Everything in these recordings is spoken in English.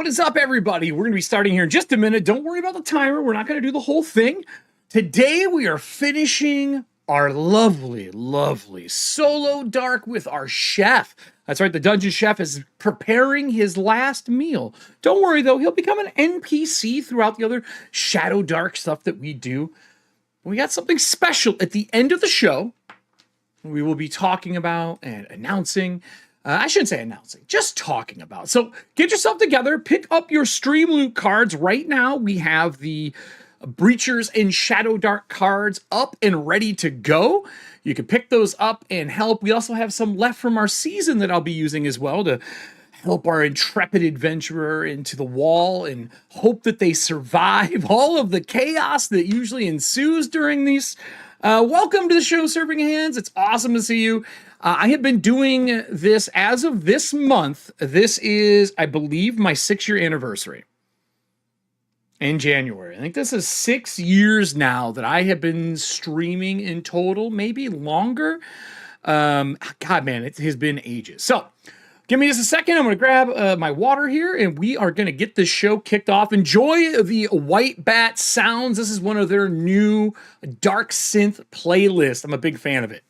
What is up, everybody? We're going to be starting here in just a minute. Don't worry about the timer. We're not going to do the whole thing. Today, we are finishing our lovely solo dark with our chef. That's right, the dungeon chef is preparing his last meal. Don't worry, though. He'll become an NPC throughout the other Shadowdark stuff that we do. We got something special at the end of the show. We will be talking about and announcing. I shouldn't say announcing, just talking about. So get yourself together, pick up your Streamloot cards. Right now, we have the Breachers and Shadowdark cards up and ready to go. You can pick those up and help. We also have some left from our season that I'll be using as well to help our intrepid adventurer into the wall and hope that they survive all of the chaos that usually ensues during these. Welcome to the show, Serving Hands. It's awesome to see you. I have been doing this as of this month. This is, I believe, my 6-year anniversary in January. I think this is 6 years now that I have been streaming in total, maybe longer. God, man, it has been ages. So give me just a second. I'm going to grab my water here, and we are going to get this show kicked off. Enjoy the White Bat sounds. This is one of their new dark synth playlists. I'm a big fan of it.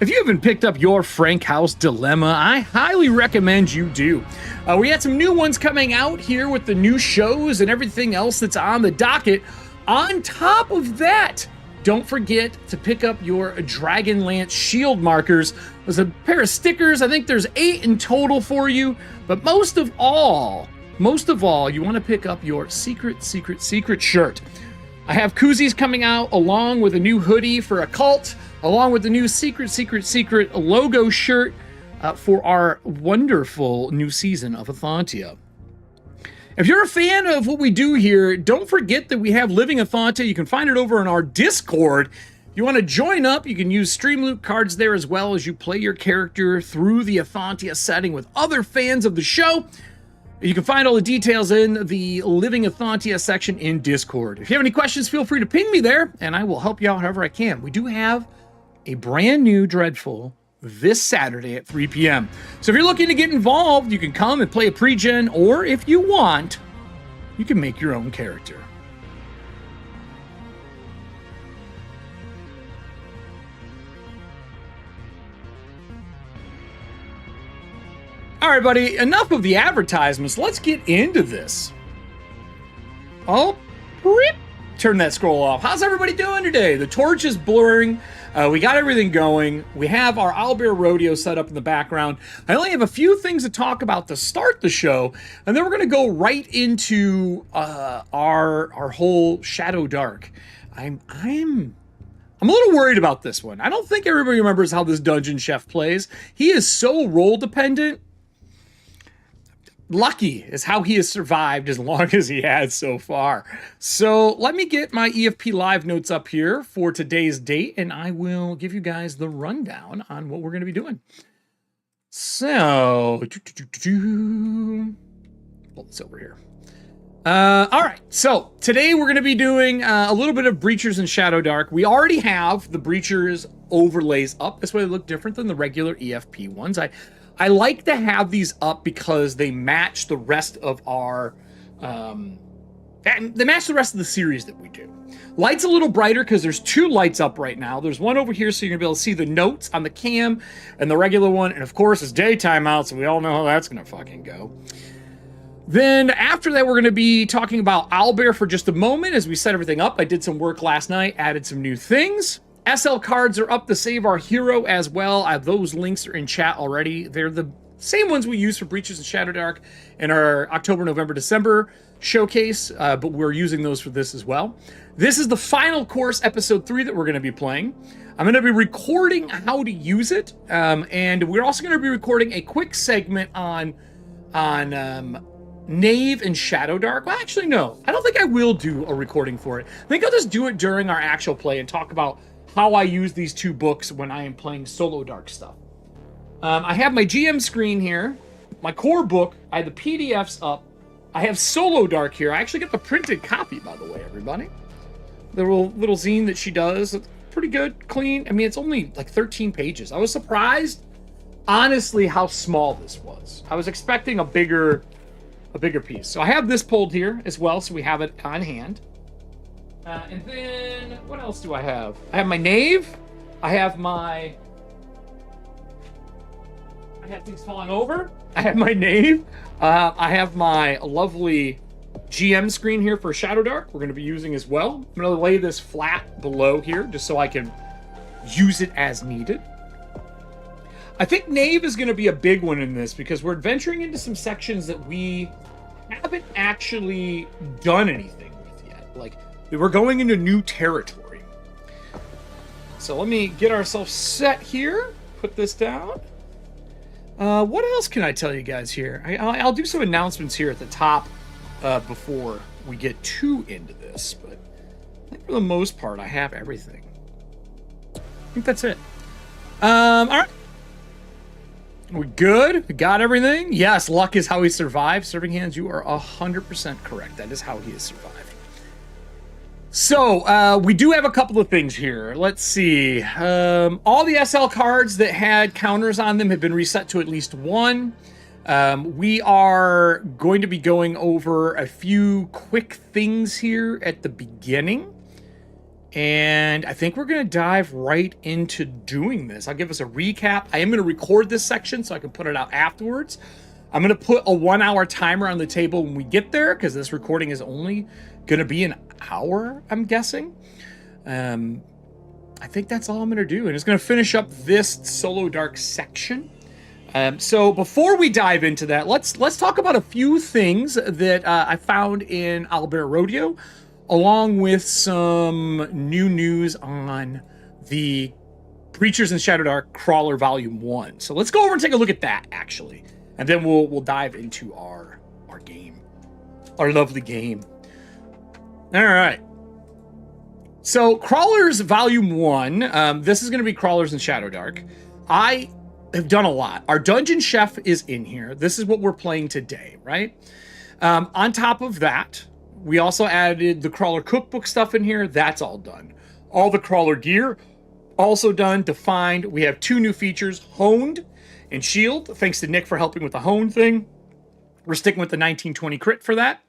If you haven't picked up your Frankhouse Dilemma, I highly recommend you do. We had some new ones coming out here with the new shows and everything else that's on the docket. On top of that, don't forget to pick up your Dragonlance shield markers. There's a pair of stickers. I think there's 8 in total for you. But most of all, you want to pick up your secret shirt. I have koozies coming out along with a new hoodie for a cult, along with the new secret logo shirt for our wonderful new season of ETHAUNTIA. If you're a fan of what we do here, don't forget that we have Living ETHAUNTIA. You can find it over on our Discord. If you want to join up, you can use Streamloot cards there as well as you play your character through the ETHAUNTIA setting with other fans of the show. You can find all the details in the Living ETHAUNTIA section in Discord. If you have any questions, feel free to ping me there, and I will help you out however I can. We do have a brand new Dreadful this Saturday at 3 p.m. So if you're looking to get involved, you can come and play a pre-gen, or if you want, you can make your own character. All right, buddy, enough of the advertisements. Let's get into this. Oh, rip. Turn that scroll off. How's everybody doing today? The torch is blurring. We got everything going. We have our Owlbear Rodeo set up in the background. I only have a few things to talk about to start the show, and then we're going to go right into our whole Shadowdark. I'm a little worried about this one. I don't think everybody remembers how this dungeon chef plays. He is so role dependent. Lucky is how he has survived as long as he has so far. So let me get my EFP live notes up here for today's date, and I will give you guys the rundown on what we're going to be doing. So, pull this over here. All right, so today we're going to be doing a little bit of Breachers and Shadowdark. We already have the Breachers overlays up. This way they look different than the regular EFP ones. I like to have these up because they match the rest of our, they match the rest of the series that we do. Light's a little brighter because there's 2 lights up right now. There's one over here, so you're gonna be able to see the notes on the cam and the regular one. And of course, it's daytime out, so we all know how that's gonna fucking go. Then after that, we're gonna be talking about Owlbear for just a moment as we set everything up. I did some work last night, added some new things. SL cards are up to save our hero as well. Those links are in chat already. They're the same ones we use for Breaches and Shadowdark in our October, November, December showcase, but we're using those for this as well. This is the final course, episode 3, that we're going to be playing. I'm going to be recording how to use it, and we're also going to be recording a quick segment on Knave and Shadowdark. Well, actually, no. I don't think I will do a recording for it. I think I'll just do it during our actual play and talk about how I use these two books when I am playing solo dark stuff. I have my GM screen here, my core book, I have the PDFs up, I have Solo Dark here. I actually got the printed copy, by the way, everybody. The little zine that she does, it's pretty good, clean. I mean, it's only like 13 pages. I was surprised, honestly, how small this was. I was expecting a bigger piece. So I have this pulled here as well, so we have it on hand. And then, what else do I have? I have my Knave. I have things falling over. I have my Knave. I have my lovely GM screen here for Shadowdark. We're going to be using as well. I'm going to lay this flat below here just so I can use it as needed. I think Knave is going to be a big one in this because we're venturing into some sections that we haven't actually done anything with yet. Like, we're going into new territory. So let me get ourselves set here. Put this down. What else can I tell you guys here? I'll do some announcements here at the top before we get too into this. But I think for the most part, I have everything. I think that's it. All right. We good? We got everything? Yes, luck is how he survived. Serving hands, you are 100% correct. That is how he has survived. So, we do have a couple of things here. Let's see. All the SL cards that had counters on them have been reset to at least one. We are going to be going over a few quick things here at the beginning. And I think we're going to dive right into doing this. I'll give us a recap. I am going to record this section so I can put it out afterwards. I'm going to put a 1 hour timer on the table when we get there because this recording is only going to be an hour, I'm guessing. I think that's all I'm going to do. And it's going to finish up this Solo Dark section. So before we dive into that, let's talk about a few things that I found in Owlbear Rodeo, along with some new news on the Creatures in Shadowdark Crawler Volume 1. So let's go over and take a look at that, actually. And then we'll dive into our game. Our lovely game. All right. So Crawlers Volume 1. This is going to be Crawlers in Shadowdark. I have done a lot. Our Dungeon Chef is in here. This is what we're playing today, right? On top of that, we also added the Crawler Cookbook stuff in here. That's all done. All the Crawler gear, also done, defined. We have 2 new features, Honed and Shield. Thanks to Nick for helping with the Honed thing. We're sticking with the 1920 crit for that.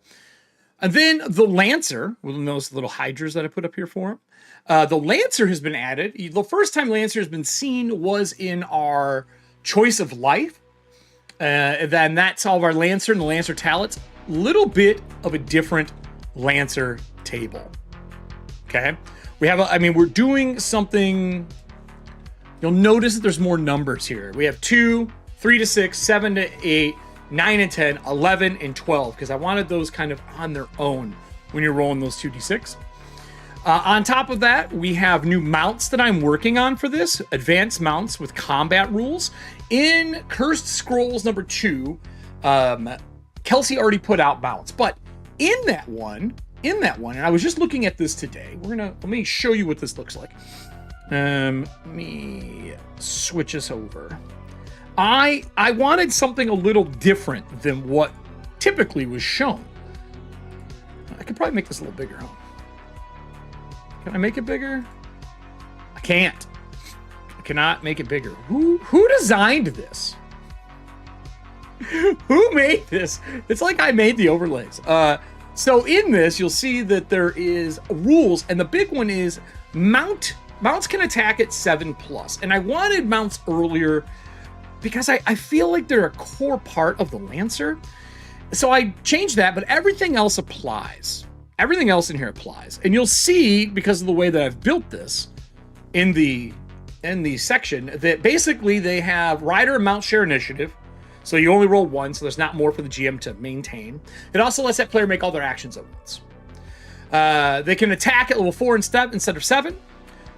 And then the Lancer, with those little hydras that I put up here for him. The Lancer has been added. The first time Lancer has been seen was in our Choice of Life. Then that's all of our Lancer and the Lancer talents. Little bit of a different Lancer table. Okay? We have we're doing something. You'll notice that there's more numbers here. We have 2, 3 to 6, 7 to 8, 9 and 10, 11 and 12, because I wanted those kind of on their own when you're rolling those 2d6. On top of that, we have new mounts that I'm working on for this. Advanced mounts with combat rules. In Cursed Scrolls number 2, Kelsey already put out mounts, but in that one, and I was just looking at this today. Let me show you what this looks like. Let me switch this over. I wanted something a little different than what typically was shown. I could probably make this a little bigger, huh? Can I make it bigger? I can't. I cannot make it bigger. Who designed this? Who made this? It's like I made the overlays. So in this, you'll see that there is rules, and the big one is mounts can attack at 7+. And I wanted mounts earlier because I feel like they're a core part of the Lancer. So I changed that, but everything else applies. Everything else in here applies. And you'll see, because of the way that I've built this in the section, that basically they have Rider and Mount share initiative. So you only roll 1, so there's not more for the GM to maintain. It also lets that player make all their actions at once. They can attack at level 4 instead of 7.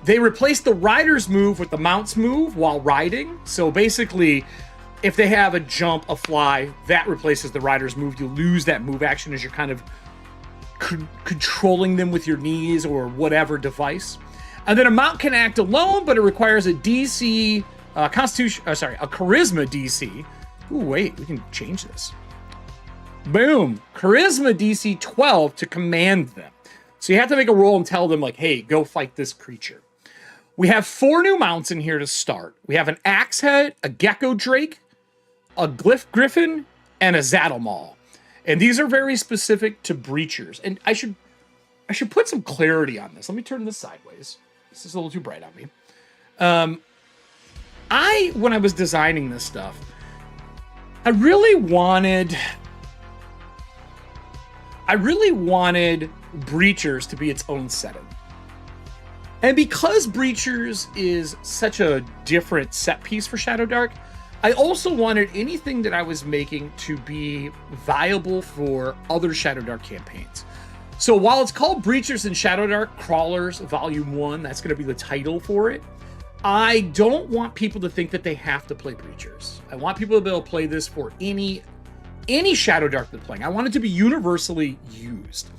They replace the Rider's move with the Mount's move while riding. So basically, if they have a jump, a fly, that replaces the Rider's move. You lose that move action as you're kind of controlling them with your knees or whatever device. And then a mount can act alone, but it requires a DC, a charisma DC. Ooh, wait, we can change this. Boom, charisma DC 12 to command them. So you have to make a roll and tell them like, hey, go fight this creature. We have 4 new mounts in here to start. We have an Axe Head, a Gecko Drake, a Glyph Griffin, and a Zaddle. And these are very specific to breachers. And I should put some clarity on this. Let me turn this sideways. This is a little too bright on me. When I was designing this stuff, I really wanted breachers to be its own setting. And because breachers is such a different set piece for Shadowdark, I also wanted anything that I was making to be viable for other Shadowdark campaigns. So while it's called Breachers in Shadowdark Crawlers Volume 1, that's going to be the title for it, I don't want people to think that they have to play Breachers. I want people to be able to play this for any Shadowdark they're playing. I want it to be universally used.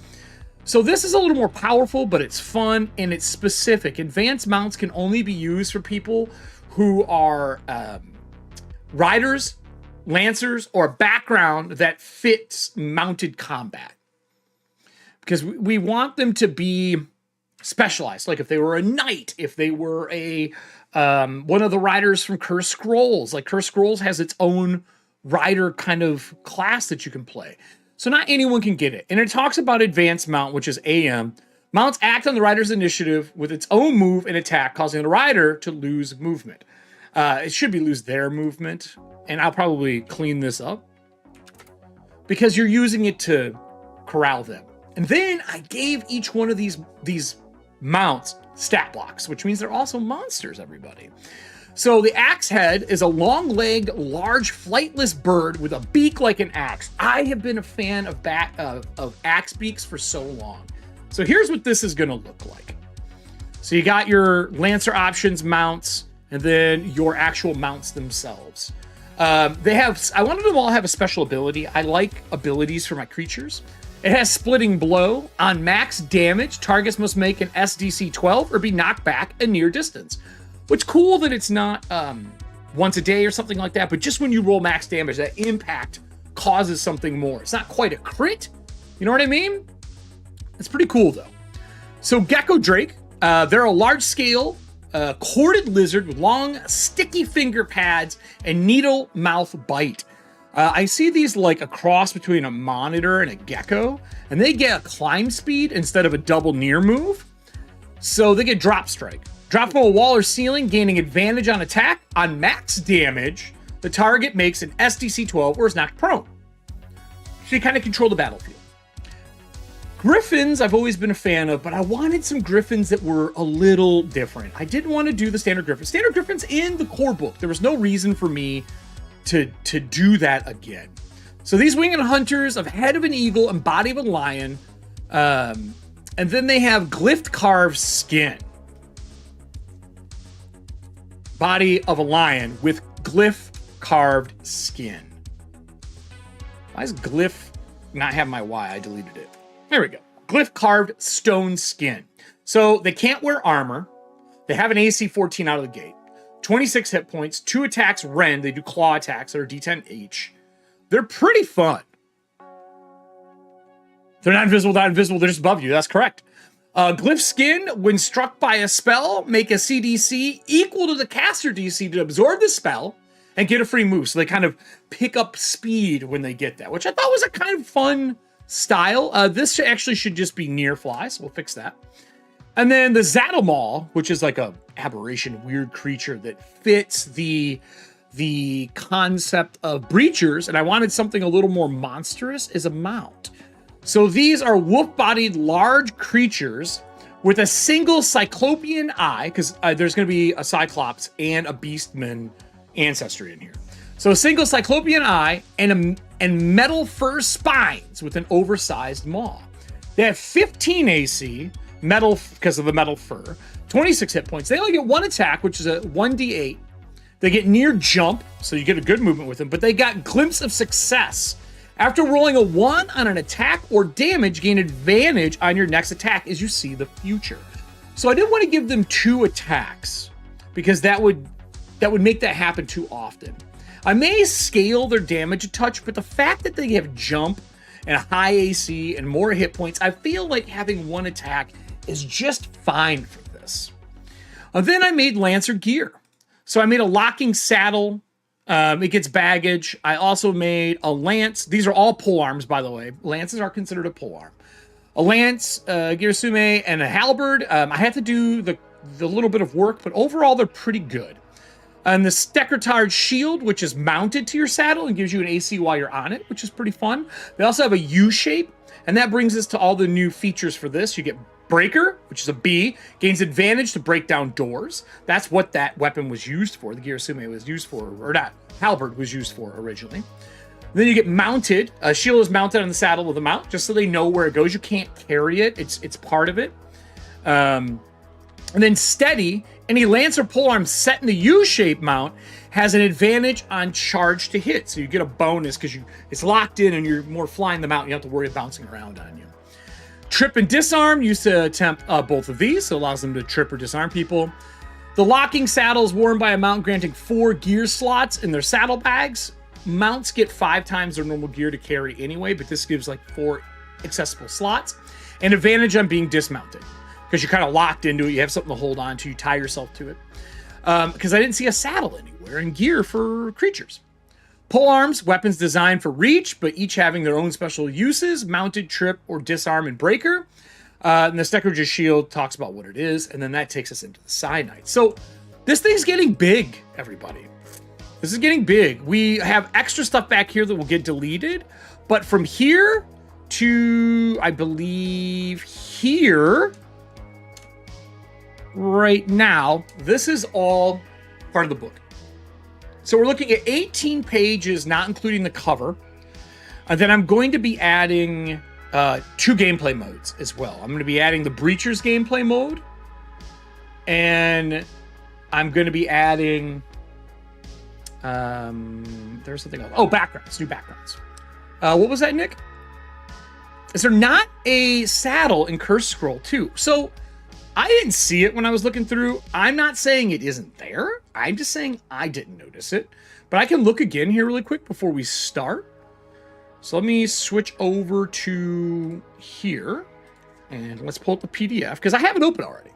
So this is a little more powerful, but it's fun and it's specific. Advanced mounts can only be used for people who are riders, lancers, or a background that fits mounted combat. Because we want them to be specialized. Like if they were a knight, if they were a one of the riders from Cursed Scrolls. Like Cursed Scrolls has its own rider kind of class that you can play. So not anyone can get it. And it talks about advanced mount, which is AM. Mounts act on the rider's initiative with its own move and attack, causing the rider to lose movement. It should be lose their movement. And I'll probably clean this up because you're using it to corral them. And then I gave each one of these mounts stat blocks, which means they're also monsters, everybody. So the Axe Head is a long-legged, large, flightless bird with a beak like an axe. I have been a fan of axe beaks for so long. So here's what this is going to look like. So you got your Lancer options mounts, and then your actual mounts themselves. I wanted them all to have a special ability. I like abilities for my creatures. It has Splitting Blow. On max damage, targets must make an SDC 12 or be knocked back a near distance. Which cool that it's not once a day or something like that, but just when you roll max damage, that impact causes something more. It's not quite a crit. You know what I mean? It's pretty cool though. So Gecko Drake, they're a large-scale corded lizard with long, sticky finger pads and needle mouth bite. I see these like a cross between a monitor and a gecko, and they get a climb speed instead of a double near move. So they get drop strike. Drop from a wall or ceiling, gaining advantage on attack. On max damage, the target makes an SDC 12 or is knocked prone. So you kind of control the battlefield. Griffins, I've always been a fan of, but I wanted some Griffins that were a little different. I didn't want to do the standard Griffins. Standard Griffins in the core book. There was no reason for me to do that again. So these winged hunters have head of an eagle and body of a lion. And then they have glyph carved skin. Body of a lion with glyph carved skin. Why does glyph not have my Y? I deleted it. There we go. Glyph carved stone skin. So they can't wear armor. They have an AC 14 out of the gate. 26 hit points, 2 attacks rend. They do claw attacks that are D10 each. They're pretty fun. They're not invisible, they're just above you. That's correct. Glyph skin, when struck by a spell, make a CDC equal to the caster DC to absorb the spell and get a free move. So they kind of pick up speed when they get that, which I thought was a kind of fun style. This actually should just be near fly, so we'll fix that. And then the Zaddle, which is like a aberration, weird creature that fits the concept of breachers, and I wanted something a little more monstrous, is a mount. So these are wolf-bodied large creatures with a single cyclopean eye, because there's going to be a cyclops and a beastman ancestry in here. So a single cyclopean eye and metal fur spines with an oversized maw. They have 15 AC, metal because of the metal fur, 26 hit points. They only get 1 attack, which is a 1d8. They get near jump, so you get a good movement with them, but they got glimpse of success. After rolling a 1 on an attack or damage, gain advantage on your next attack as you see the future. So I didn't want to give them 2 attacks because that would make that happen too often. I may scale their damage a touch, but the fact that they have jump and a high AC and more hit points, I feel like having 1 attack is just fine for this. Then I made Lancer gear. So I made a locking saddle. It gets baggage. I also made a lance. These are all pole arms, by the way. Lances are considered a pole arm. A lance, Girasume, and a halberd. I had to do the little bit of work, but overall they're pretty good. And the Stekkertard shield, which is mounted to your saddle and gives you an AC while you're on it, which is pretty fun. They also have a U shape, and that brings us to all the new features for this. You get Breaker, which is a B, gains advantage to break down doors. That's what that weapon was used for. The Girasume was used for, or not, halberd was used for originally. Then you get mounted. A shield is mounted on the saddle with a mount, just so they know where it goes. You can't carry it. It's part of it. And then steady. Any lance or polearm set in the U-shaped mount has an advantage on charge to hit. So you get a bonus because it's locked in and you're more flying the mount. You don't have to worry about bouncing around on you. Trip and disarm used to attempt both of these, so it allows them to trip or disarm people. The locking saddle is worn by a mount granting 4 gear slots in their saddlebags. Mounts get 5 times their normal gear to carry anyway, but this gives like 4 accessible slots. And advantage on being dismounted, because you're kind of locked into it. You have something to hold on to. You tie yourself to it. Because I didn't see a saddle anywhere in gear for creatures. Pole arms, weapons designed for reach, but each having their own special uses. Mounted, trip, or disarm, and breaker. And the Stekkertard shield talks about what it is, and then that takes us into the cyanide. So this thing's getting big, everybody. This is getting big. We have extra stuff back here that will get deleted, but from here to, I believe, here, right now, this is all part of the book. So we're looking at 18 pages, not including the cover. And then I'm going to be adding 2 gameplay modes as well. I'm going to be adding the Breachers gameplay mode. And I'm going to be adding... there's something else. Oh, backgrounds. New backgrounds. What was that, Nick? Is there not a saddle in Curse Scroll 2? So... I didn't see it when I was looking through. I'm not saying it isn't there. I'm just saying I didn't notice it. But I can look again here really quick before we start. So let me switch over to here. And let's pull up the PDF, because I have it open already.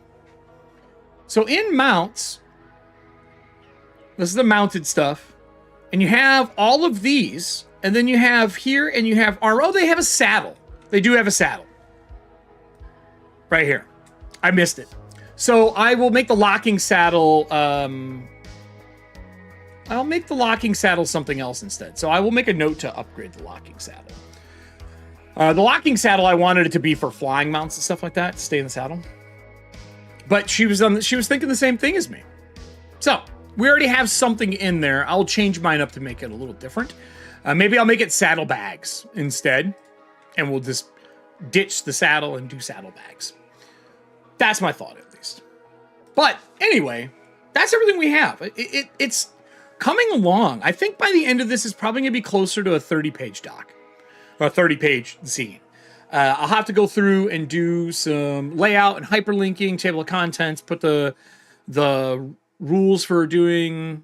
So in mounts, this is the mounted stuff. And you have all of these. And then you have here, and you have armor. Oh, they have a saddle. They do have a saddle. Right here. I missed it. So I will make the locking saddle, I'll make the locking saddle something else instead. So I will make a note to upgrade the locking saddle. The locking saddle, I wanted it to be for flying mounts and stuff like that, to stay in the saddle. But she was thinking the same thing as me. So we already have something in there. I'll change mine up to make it a little different. Maybe I'll make it saddlebags instead. And we'll just ditch the saddle and do saddlebags. That's my thought, at least. But anyway, that's everything we have. It's coming along. I think by the end of this, it's probably going to be closer to a 30-page doc. Or a 30-page zine. I'll have to go through and do some layout and hyperlinking, table of contents, put the rules for doing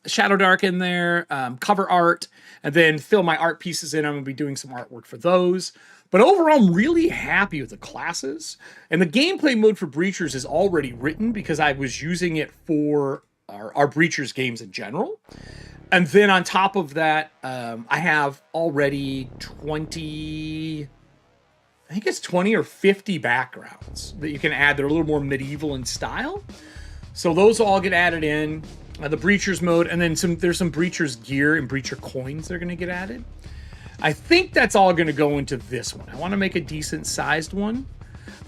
Shadowdark in there, cover art, and then fill my art pieces in. I'm going to be doing some artwork for those. But overall, I'm really happy with the classes. And the gameplay mode for Breachers is already written because I was using it for our Breachers games in general. And then on top of that, I have already 20... I think it's 20 or 50 backgrounds that you can add. They're a little more medieval in style. So those all get added in. The Breachers mode. And then there's some Breachers gear and Breacher coins that are going to get added. I think that's all going to go into this one. I want to make a decent sized one.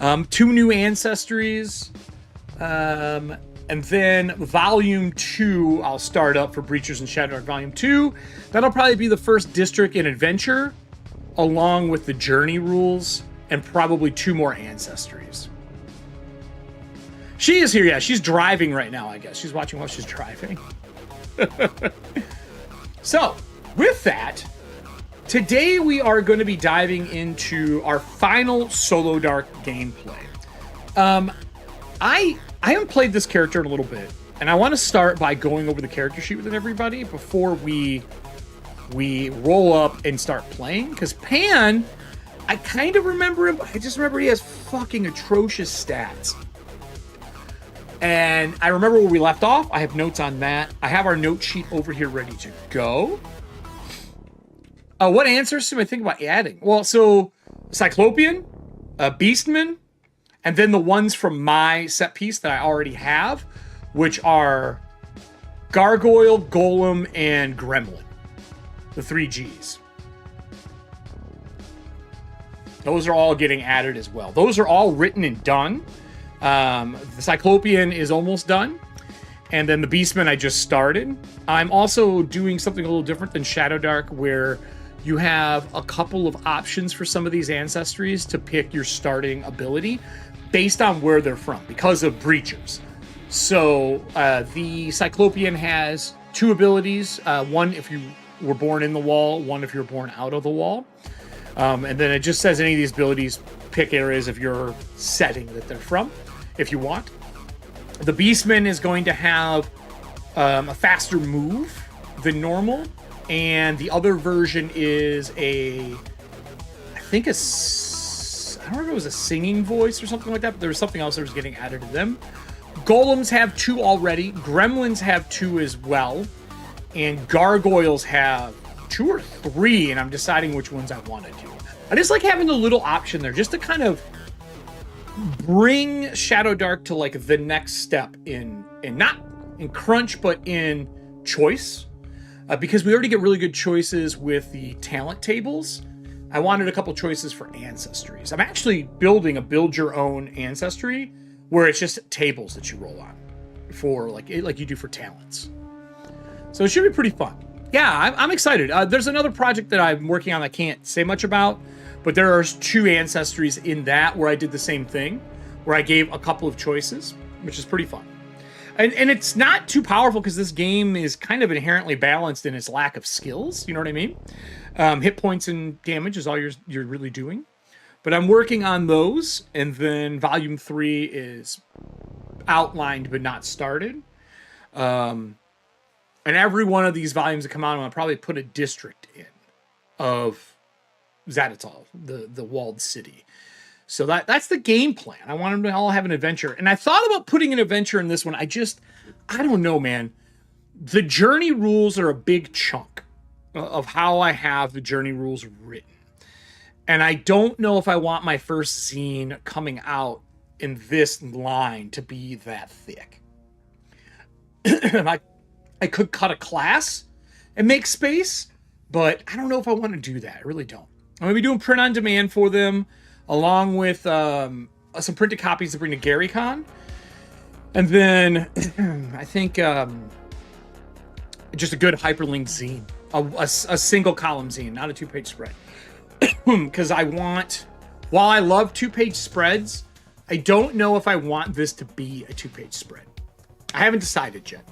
2 new ancestries. And then Volume 2, I'll start up for Breachers and Shadowdark Volume 2. That'll probably be the first district and adventure, along with the journey rules, and probably 2 more ancestries. She is here, yeah. She's driving right now, I guess. She's watching while she's driving. So, with that... Today we are going to be diving into our final Solo Dark gameplay. I haven't played this character in a little bit, and I want to start by going over the character sheet with everybody before we roll up and start playing. Because Pan, I kind of remember him. I just remember he has fucking atrocious stats. And I remember where we left off. I have notes on that. I have our note sheet over here ready to go. What answers do I think about adding? Well, so Cyclopean, Beastman, and then the ones from my set piece that I already have, which are Gargoyle, Golem, and Gremlin. The 3 Gs. Those are all getting added as well. Those are all written and done. The Cyclopean is almost done. And then the Beastman I just started. I'm also doing something a little different than Shadowdark, where you have a couple of options for some of these ancestries to pick your starting ability based on where they're from, because of breachers. So the Cyclopean has 2 abilities. One if you were born in the wall, one if you're born out of the wall. And then it just says any of these abilities, pick areas of your setting that they're from, if you want. The Beastman is going to have a faster move than normal. And the other version is I don't remember if it was a singing voice or something like that, but there was something else that was getting added to them. Golems have 2 already. Gremlins have 2 as well. And Gargoyles have 2 or 3, and I'm deciding which ones I want to do. I just like having a little option there, just to kind of bring Shadowdark to like the next step in not in crunch, but in choice. Because we already get really good choices with the talent tables. I wanted a couple choices for ancestries. I'm actually building a build your own ancestry where it's just tables that you roll on for like you do for talents. So it should be pretty fun. Yeah, I'm excited. There's another project that I'm working on I can't say much about, but there are 2 ancestries in that where I did the same thing, where I gave a couple of choices, which is pretty fun. And it's not too powerful because this game is kind of inherently balanced in its lack of skills. You know what I mean? Hit points and damage is all you're really doing. But I'm working on those, and then Volume 3 is outlined but not started. And every one of these volumes that come out, I'm going to probably put a district in of Zatatal, the walled city. So that's the game plan. I want them to all have an adventure. And I thought about putting an adventure in this one. I don't know, man. The journey rules are a big chunk of how I have the journey rules written. And I don't know if I want my first zine coming out in this line to be that thick. I could cut a class and make space, but I don't know if I want to do that. I really don't. I'm going to be doing print on demand for them, along with some printed copies to bring to GaryCon. And then I think just a good hyperlinked zine, a single column zine, not a 2-page spread. Because while I love 2-page spreads, I don't know if I want this to be a 2-page spread. I haven't decided yet.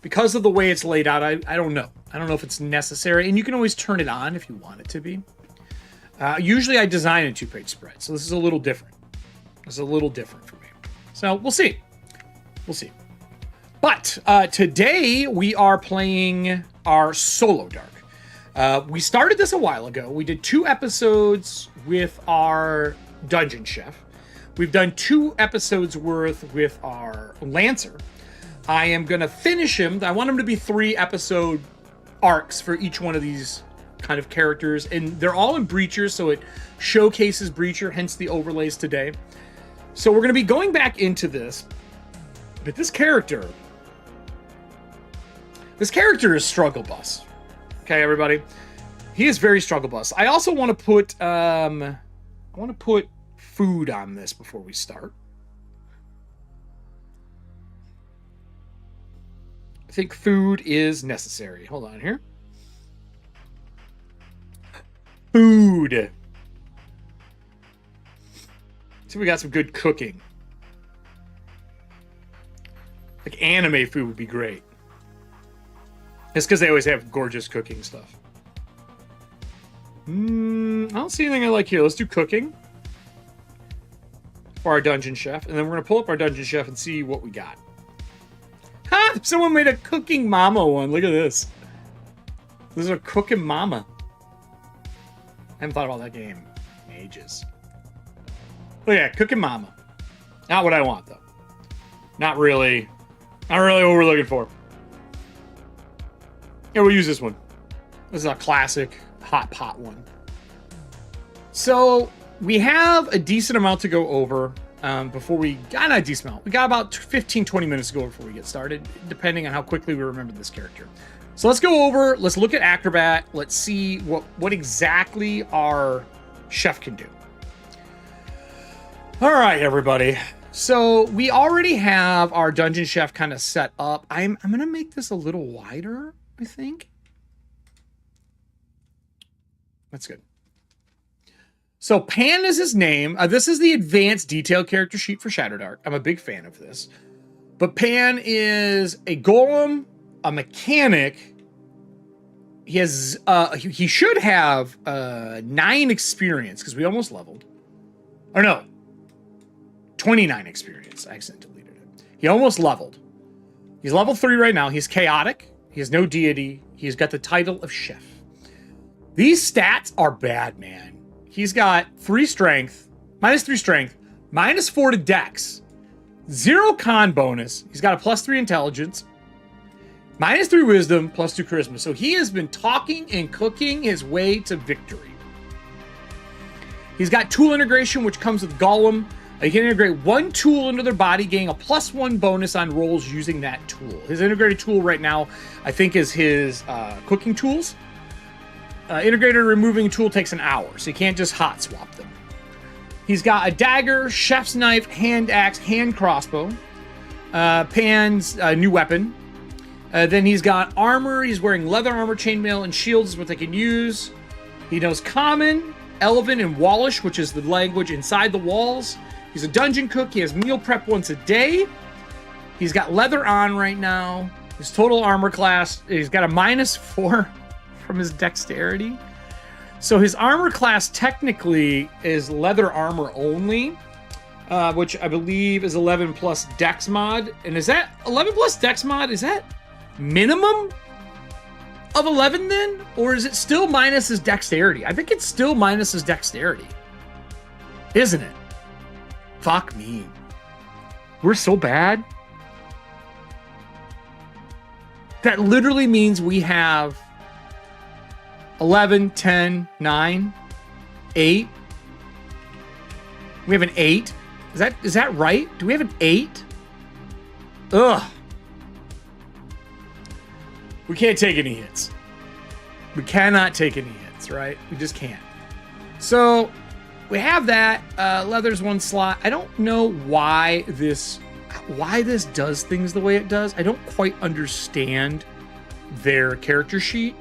Because of the way it's laid out, I don't know. I don't know if it's necessary. And you can always turn it on if you want it to be. Usually I design a 2-page spread, so this is a little different. This is a little different for me. So we'll see. We'll see. But today we are playing our solo dark. We started this a while ago. We did 2 episodes with our dungeon chef. We've done 2 episodes worth with our Lancer. I am going to finish him. I want him to be 3 episode arcs for each one of these kind of characters. And they're all in Breachers, so it showcases Breacher, hence the overlays today. So we're going to be going back into this. But this character is Struggle Bus. Okay, everybody? He is very Struggle Bus. I also want to put food on this before we start. I think food is necessary. Hold on here. Food. Let's see if we got some good cooking. Like anime food would be great. It's because they always have gorgeous cooking stuff. I don't see anything I like here. Let's do cooking. for our dungeon chef, and then we're going to pull up our dungeon chef and see what we got. Ha! Someone made a cooking mama one. Look at this. This is a cooking mama. I haven't thought about that game in ages. Look at that, cooking mama. Not what I want, though. Not really. Not really what we're looking for. Yeah, we'll use this one. This is a classic hot pot one. So we have a decent amount to go over before we got a decent amount. We got about 15, 20 minutes to go before we get started, depending on how quickly we remember this character. So let's go over, let's look at Acrobat. Let's see what exactly our chef can do. All right, everybody. So we already have our dungeon chef kind of set up. I'm going to make this a little wider, I think. That's good. So Pan is his name. This is the advanced detail character sheet for Shadowdark. I'm a big fan of this. But Pan is a golem, a mechanic. He has he should have 9 experience because we almost leveled. Or no, 29 experience. I accidentally deleted it. He almost leveled. He's level 3 right now. He's chaotic. He has no deity. He's got the title of chef. These stats are bad, man. He's got 3 strength, minus 3 strength, minus 4 to dex, 0 con bonus. He's got a plus 3 intelligence, minus 3 wisdom, plus 2 charisma. So he has been talking and cooking his way to victory. He's got tool integration, which comes with Golem. You can integrate 1 tool into their body, gaining a plus 1 bonus on rolls using that tool. His integrated tool right now, I think, is his cooking tools. Integrated removing tool takes an hour, so you can't just hot swap them. He's got a dagger, chef's knife, hand axe, hand crossbow. Pan's new weapon. Then he's got armor. He's wearing leather armor, chainmail, and shields is what they can use. He knows Common, Elven, and Wallish, which is the language inside the walls. He's a dungeon cook. He has meal prep once a day. He's got leather on right now. His total armor class, he's got a minus 4 from his dexterity. So his armor class technically is leather armor only, which I believe is 11 plus dex mod. And is that 11 plus dex mod? Is that minimum of 11 then? Or is it still minus his dexterity? I think it's still minus his dexterity. Isn't it? Fuck me. We're so bad. That literally means we have 11, 10, 9, 8. We have an 8. Is that right? Do we have an 8? Ugh. We can't take any hits. We cannot take any hits, right? We just can't. So we have that. Leather's 1 slot. I don't know why this does things the way it does. I don't quite understand their character sheet,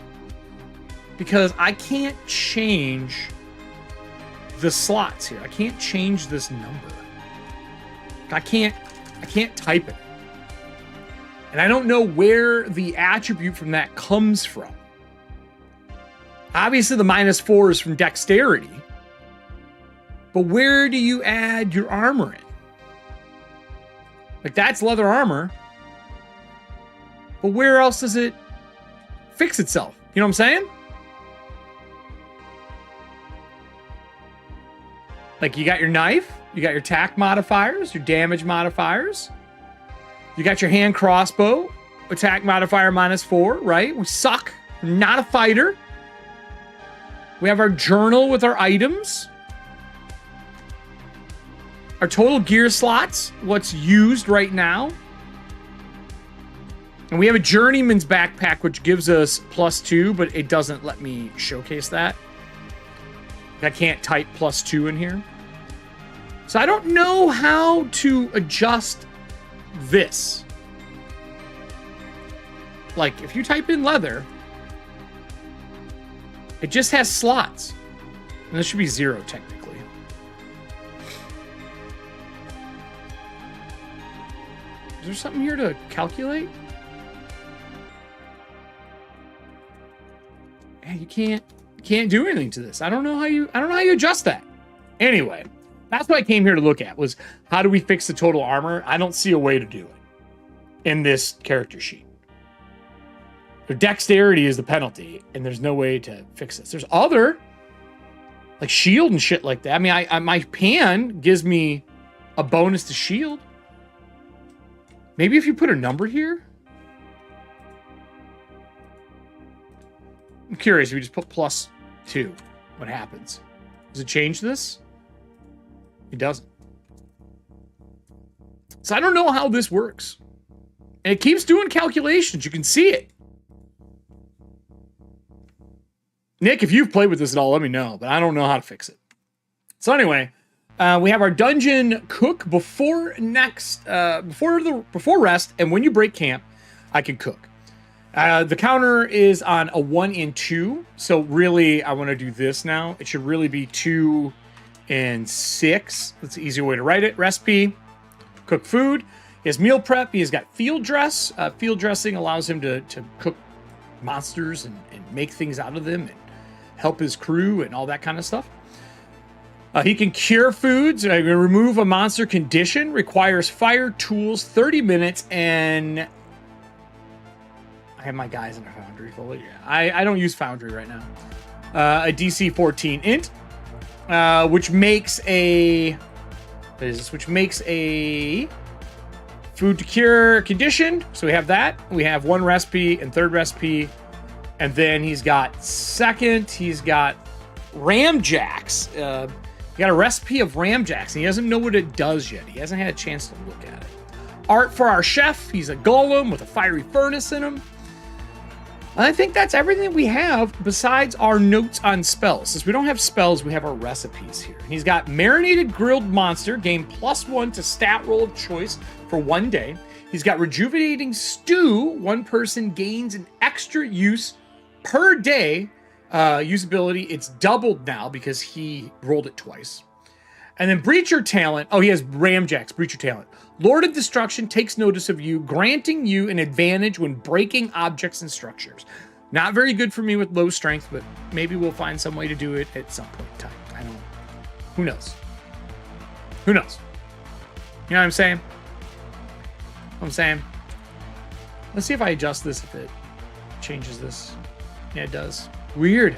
because I can't change the slots here. I can't change this number. I can't type it. And I don't know where the attribute from that comes from. Obviously the minus 4 is from dexterity. But where do you add your armor in? Like, that's leather armor. But where else does it fix itself? You know what I'm saying? Like, you got your knife, you got your attack modifiers, your damage modifiers. You got your hand crossbow, attack modifier minus 4, right? We suck. We're not a fighter. We have our journal with our items. Our total gear slots, what's used right now. And we have a journeyman's backpack, which gives us +2, but it doesn't let me showcase that. I can't type +2 in here. So I don't know how to adjust this. Like, if you type in leather, it just has slots. And this should be 0 technically. Is there something here to calculate? Yeah, you can't do anything to this. I don't know how you adjust that. Anyway, That's what I came here to look at, was how do we fix the total armor? I don't see a way to do it in this character sheet. Their dexterity is the penalty, and there's no way to fix this. There's other, like shield and shit like that. I mean, my pan gives me a bonus to shield. Maybe if you put a number here? I'm curious, if we just put +2, what happens? Does it change this? It doesn't. So I don't know how this works. And it keeps doing calculations. You can see it. Nick, if you've played with this at all, let me know. But I don't know how to fix it. So anyway, we have our dungeon cook before rest. And when you break camp, I can cook. The counter is on a 1 and 2. So really, I want to do this now. It should really be 2 and 6. That's the easier way to write it. Recipe, cook food. He has meal prep. He has got field dress. Field dressing allows him to cook monsters and make things out of them and help his crew and all that kind of stuff. He can cure foods, remove a monster condition, requires fire, tools, 30 minutes, and I have my guys in a foundry fully. Yeah, I don't use foundry right now. A DC 14 int, which makes a food to cure condition. So we have that. We have 1 recipe and 3rd recipe. And then he's got 2nd. He's got ramjacks. He got a recipe of ramjacks. And he doesn't know what it does yet. He hasn't had a chance to look at it. Art for our chef. He's a golem with a fiery furnace in him. I think that's everything we have besides our notes on spells. Since we don't have spells, we have our recipes here. And he's got marinated grilled monster, gain +1 to stat roll of choice for 1 day. He's got rejuvenating stew. 1 person gains an extra use per day. Usability, it's doubled now because he rolled it twice. And then Breacher talent. Oh, he has ramjacks, Breacher talent. Lord of Destruction takes notice of you, granting you an advantage when breaking objects and structures. Not very good for me with low strength, but maybe we'll find some way to do it at some point in time. I don't know. Who knows? Who knows? You know what I'm saying? Let's see if I adjust this, if it changes this. Yeah, it does. Weird.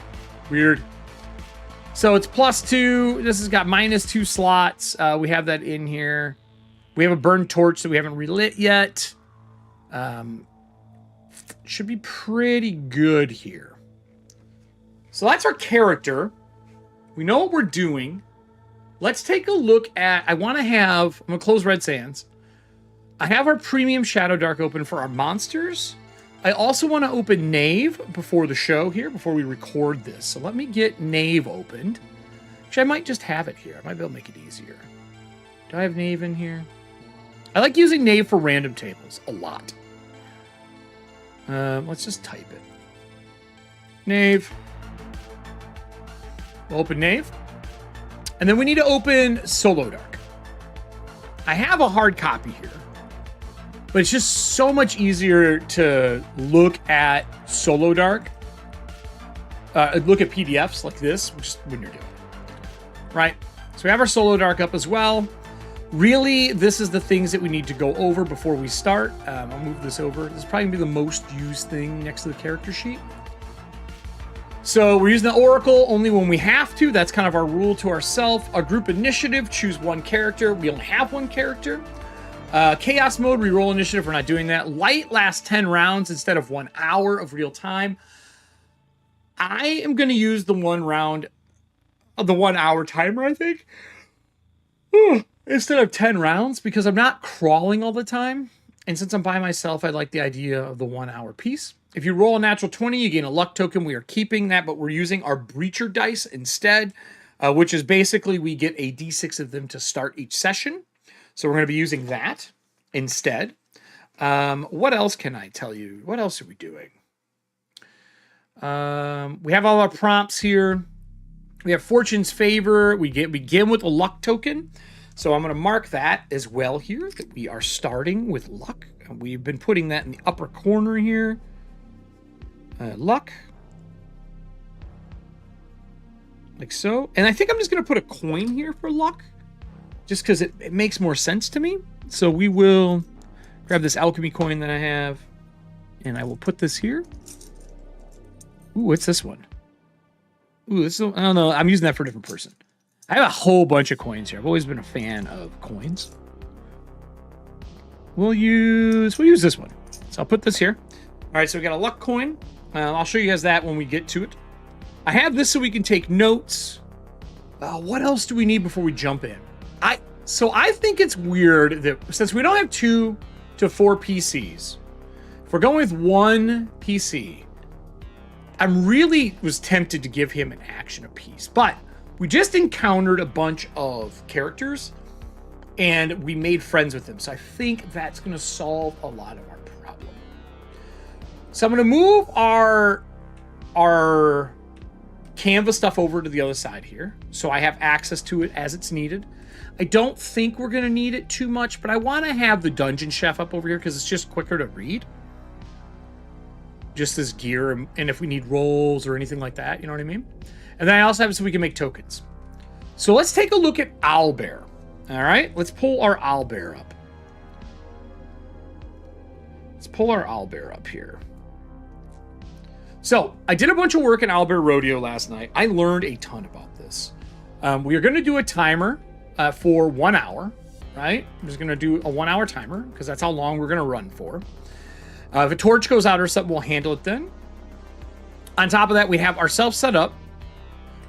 So it's +2. This has got -2 slots. We have that in here. We have a burned torch that we haven't relit yet. Should be pretty good here. So that's our character. We know what we're doing. Let's take a look at... I'm going to close Red Sands. I have our premium Shadowdark open for our monsters. I also want to open Knave before the show here, before we record this. So let me get Knave opened. Actually, I might just have it here. I might be able to make it easier. Do I have Knave in here? I like using Knave for random tables a lot. Let's just type it. Knave. We'll open Knave. And then we need to open Solodark. I have a hard copy here. But it's just so much easier to look at Solodark. Look at PDFs like this, which is when you're doing it. Right? So we have our Solodark up as well. Really, this is the things that we need to go over before we start. I'll move this over. This is probably going to be the most used thing next to the character sheet. So we're using the Oracle only when we have to. That's kind of our rule to ourselves. Our group initiative, choose 1 character. We only have 1 character. Chaos mode, reroll initiative. We're not doing that. Light lasts 10 rounds instead of 1 hour of real time. I am going to use the 1 round of the 1 hour timer, I think. Instead of 10 rounds, because I'm not crawling all the time. And since I'm by myself, I like the idea of the 1 hour piece. If you roll a natural 20, you gain a luck token. We are keeping that, but we're using our Breacher dice instead, which is basically we get a d6 of them to start each session. So we're going to be using that instead. What else can I tell you? What else are we doing? We have all our prompts here. We have Fortune's Favor. We begin with a luck token. So I'm going to mark that as well here, that we are starting with luck. We've been putting that in the upper corner here. Luck. Like so. And I think I'm just going to put a coin here for luck. just because it makes more sense to me. So we will grab this alchemy coin that I have, and I will put this here. Ooh, what's this one? Ooh, this is, I don't know. I'm using that for a different person. I have a whole bunch of coins here. I've always been a fan of coins. We'll use this one. So I'll put this here. All right, so we got a luck coin. I'll show you guys that when we get to it. I have this so we can take notes. What else do we need before we jump in? So I think it's weird that since we don't have 2 to 4 PCs, if we're going with 1 PC, I'm really was tempted to give him an action apiece, but we just encountered a bunch of characters and we made friends with them. So I think that's going to solve a lot of our problem. So I'm going to move our canvas stuff over to the other side here, so I have access to it as it's needed. I don't think we're going to need it too much, but I want to have the dungeon chef up over here because it's just quicker to read. Just this gear, and if we need rolls or anything like that, you know what I mean? And then I also have it so we can make tokens. So let's take a look at Owlbear. All right, let's pull our Owlbear up. Let's pull our Owlbear up here. So I did a bunch of work in Owlbear Rodeo last night. I learned a ton about this. We are going to do a timer for 1 hour, right? I'm just going to do a 1 hour timer because that's how long we're going to run for. If a torch goes out or something, we'll handle it then. On top of that, we have ourselves set up.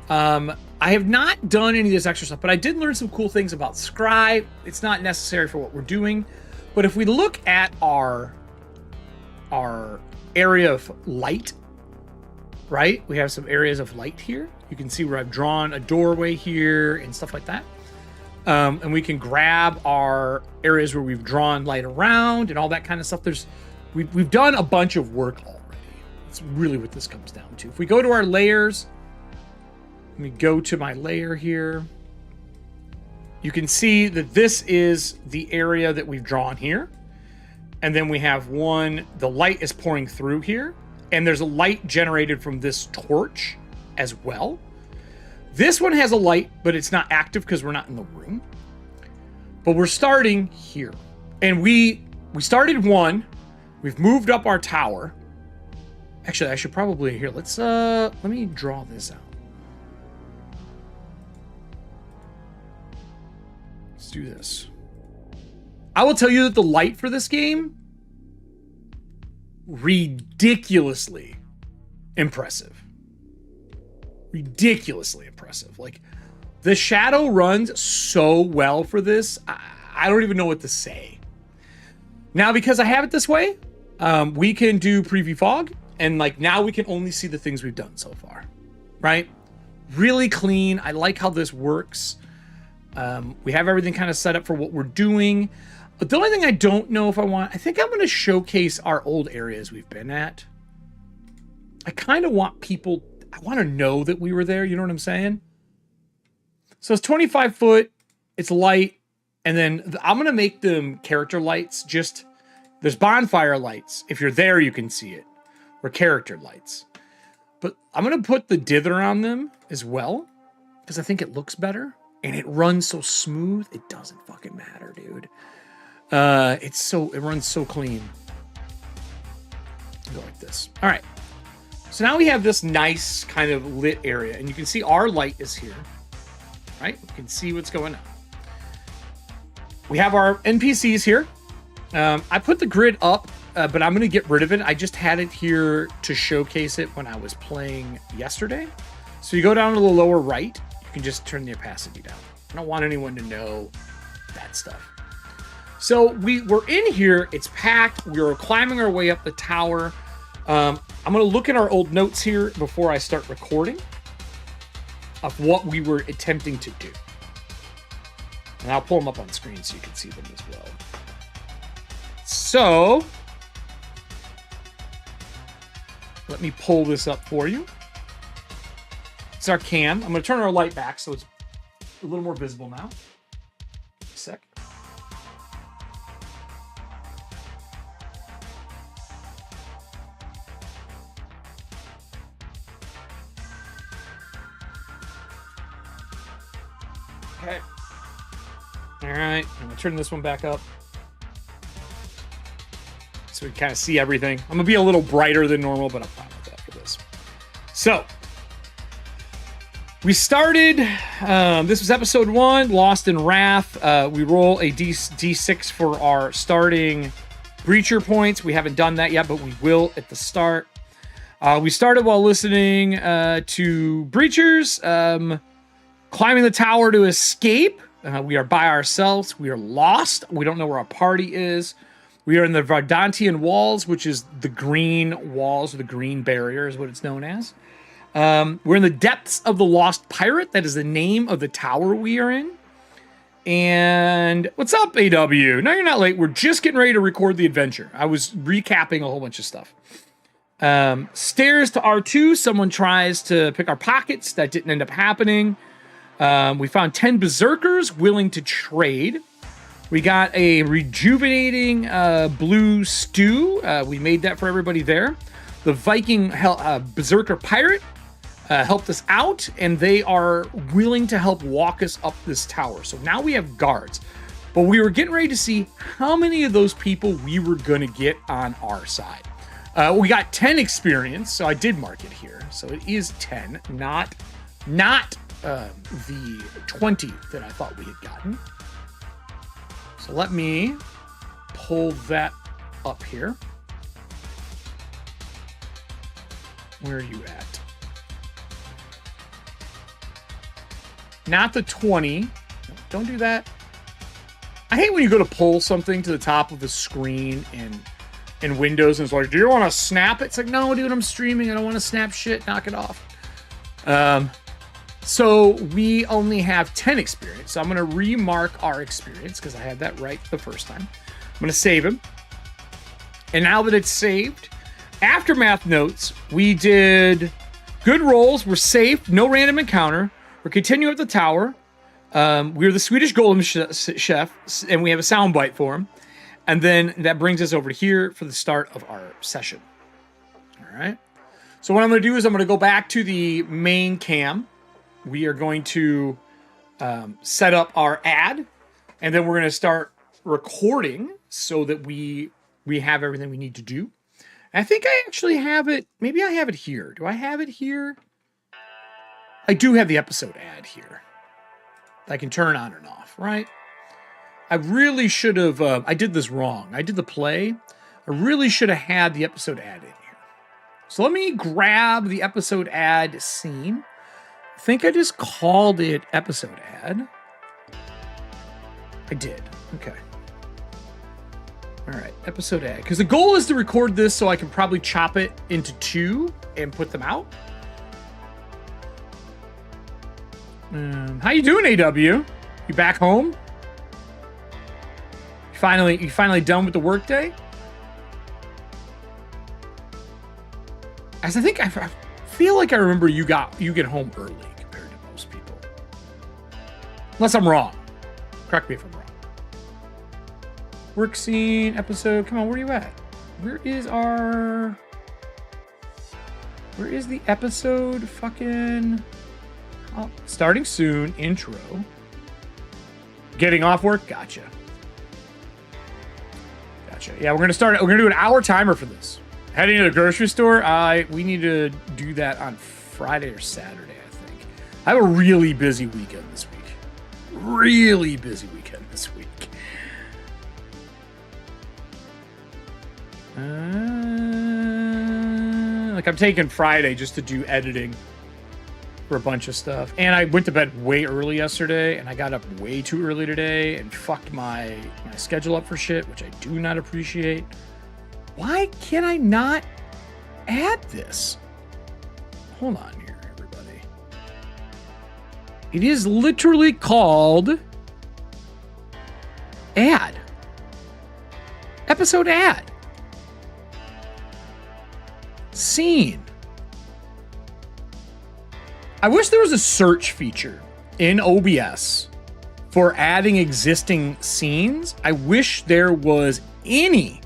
I have not done any of this extra stuff, but I did learn some cool things about Scry. It's not necessary for what we're doing. But if we look at our area of light, right? We have some areas of light here. You can see where I've drawn a doorway here and stuff like that. And we can grab our areas where we've drawn light around and all that kind of stuff. We've done a bunch of work already. That's really what this comes down to. If we go to our layers, let me go to my layer here. You can see that this is the area that we've drawn here. And then we have the light is pouring through here. And there's a light generated from this torch as well. This one has a light, but it's not active because we're not in the room. But we're starting here. And we started 1. We've moved up our tower. Actually, I should probably here. Let me draw this out. Let's do this. I will tell you that the light for this game, ridiculously impressive. Ridiculously impressive. Like, the shadow runs so well for this. I don't even know what to say. Now, because I have it this way, we can do preview fog, and like now we can only see the things we've done so far, right? Really clean. I like how this works. We have everything kind of set up for what we're doing. But the only thing I don't know if I think I'm going to showcase our old areas we've been at. I kind of want people, I want to know that we were there. You know what I'm saying? So it's 25 foot. It's light. And then I'm going to make them character lights. There's bonfire lights. If you're there, you can see it. Or character lights. But I'm going to put the dither on them as well. Because I think it looks better. And it runs so smooth. It doesn't fucking matter, dude. It runs so clean. Go like this. All right. So now we have this nice kind of lit area. And you can see our light is here. Right? You can see what's going on. We have our NPCs here. I put the grid up, but I'm going to get rid of it. I just had it here to showcase it when I was playing yesterday. So you go down to the lower right. You can just turn the opacity down. I don't want anyone to know that stuff. So we're in here. It's packed. We're climbing our way up the tower. I'm going to look at our old notes here before I start recording of what we were attempting to do. And I'll pull them up on screen so you can see them as well. So, let me pull this up for you. It's our cam. I'm going to turn our light back so it's a little more visible now. A sec. Okay. All right, I'm gonna turn this one back up so we kind of see everything. I'm gonna be a little brighter than normal, but I'm fine with that for this. So we started, this was episode 1, Lost in Wrath. We roll a D6 for our starting Breacher points. We haven't done that yet, but we will at the start. We started while listening to Breachers, climbing the tower to escape. We are by ourselves. We are lost. We don't know where our party is. We are in the Vardantian walls, which is the green walls, or the green barrier is what it's known as. We're in the depths of the Lost Pirate. That is the name of the tower we are in. And what's up, AW? No, you're not late. We're just getting ready to record the adventure. I was recapping a whole bunch of stuff. Stairs to R2. Someone tries to pick our pockets. That didn't end up happening. We found 10 berserkers willing to trade. We got a rejuvenating blue stew. We made that for everybody there. The Viking berserker pirate helped us out, and they are willing to help walk us up this tower. So now we have guards. But we were getting ready to see how many of those people we were going to get on our side. We got 10 experience, so I did mark it here. So it is 10, not the 20 that I thought we had gotten. So let me pull that up here. Where are you at? Not the 20. Don't do that. I hate when you go to pull something to the top of the screen in Windows and it's like, do you want to snap it? It's like, no, dude, I'm streaming. I don't want to snap shit. Knock it off. So we only have 10 experience. So I'm going to remark our experience because I had that right the first time. I'm going to save him. And now that it's saved, aftermath notes, we did good rolls. We're safe. No random encounter. We're continuing up the tower. We're the Swedish Golem chef, and we have a sound bite for him. And then that brings us over here for the start of our session. All right. So what I'm going to do is I'm going to go back to the main cam. We are going to set up our ad, and then we're going to start recording so that we have everything we need to do. And I think I actually have it. Maybe I have it here. Do I have it here? I do have the episode ad here. I can turn on and off, right? I really should have. I did this wrong. I did the play. I really should have had the episode ad in here. So let me grab the episode ad scene. I think I just called it episode ad. I did. Okay. All right, episode ad. Because the goal is to record this so I can probably chop it into 2 and put them out. How you doing, AW? You back home? You finally done with the workday? As I think I feel like I remember you get home early compared to most people. Unless I'm wrong. Correct me if I'm wrong. Work scene episode. Come on, where are you at? Where is the episode fucking... Oh, starting soon. Intro. Getting off work? Gotcha. Yeah, we're gonna do an hour timer for this. Heading to the grocery store? We need to do that on Friday or Saturday, I think. I have a really busy weekend this week. Like I'm taking Friday just to do editing for a bunch of stuff. And I went to bed way early yesterday, and I got up way too early today and fucked my schedule up for shit, which I do not appreciate. Why can I not add this? Hold on here, everybody. It is literally called ad. Episode ad. Scene. I wish there was a search feature in OBS for adding existing scenes. I wish there was any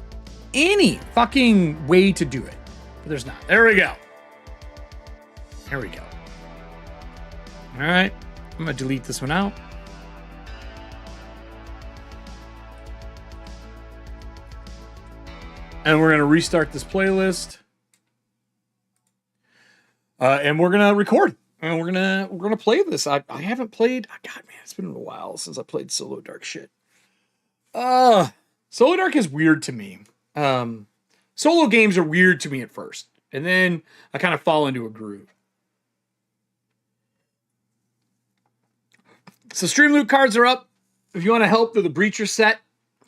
fucking way to do it. But there's not. There we go. All right. I'm going to delete this one out. And we're going to restart this playlist. And we're going to record. And we're gonna play this. I haven't played. God, man, it's been a while since I played Solo Dark shit. Solo Dark is weird to me. Solo games are weird to me at first, and then I kind of fall into a groove. So Streamloot cards are up. If you want to help with the Breacher set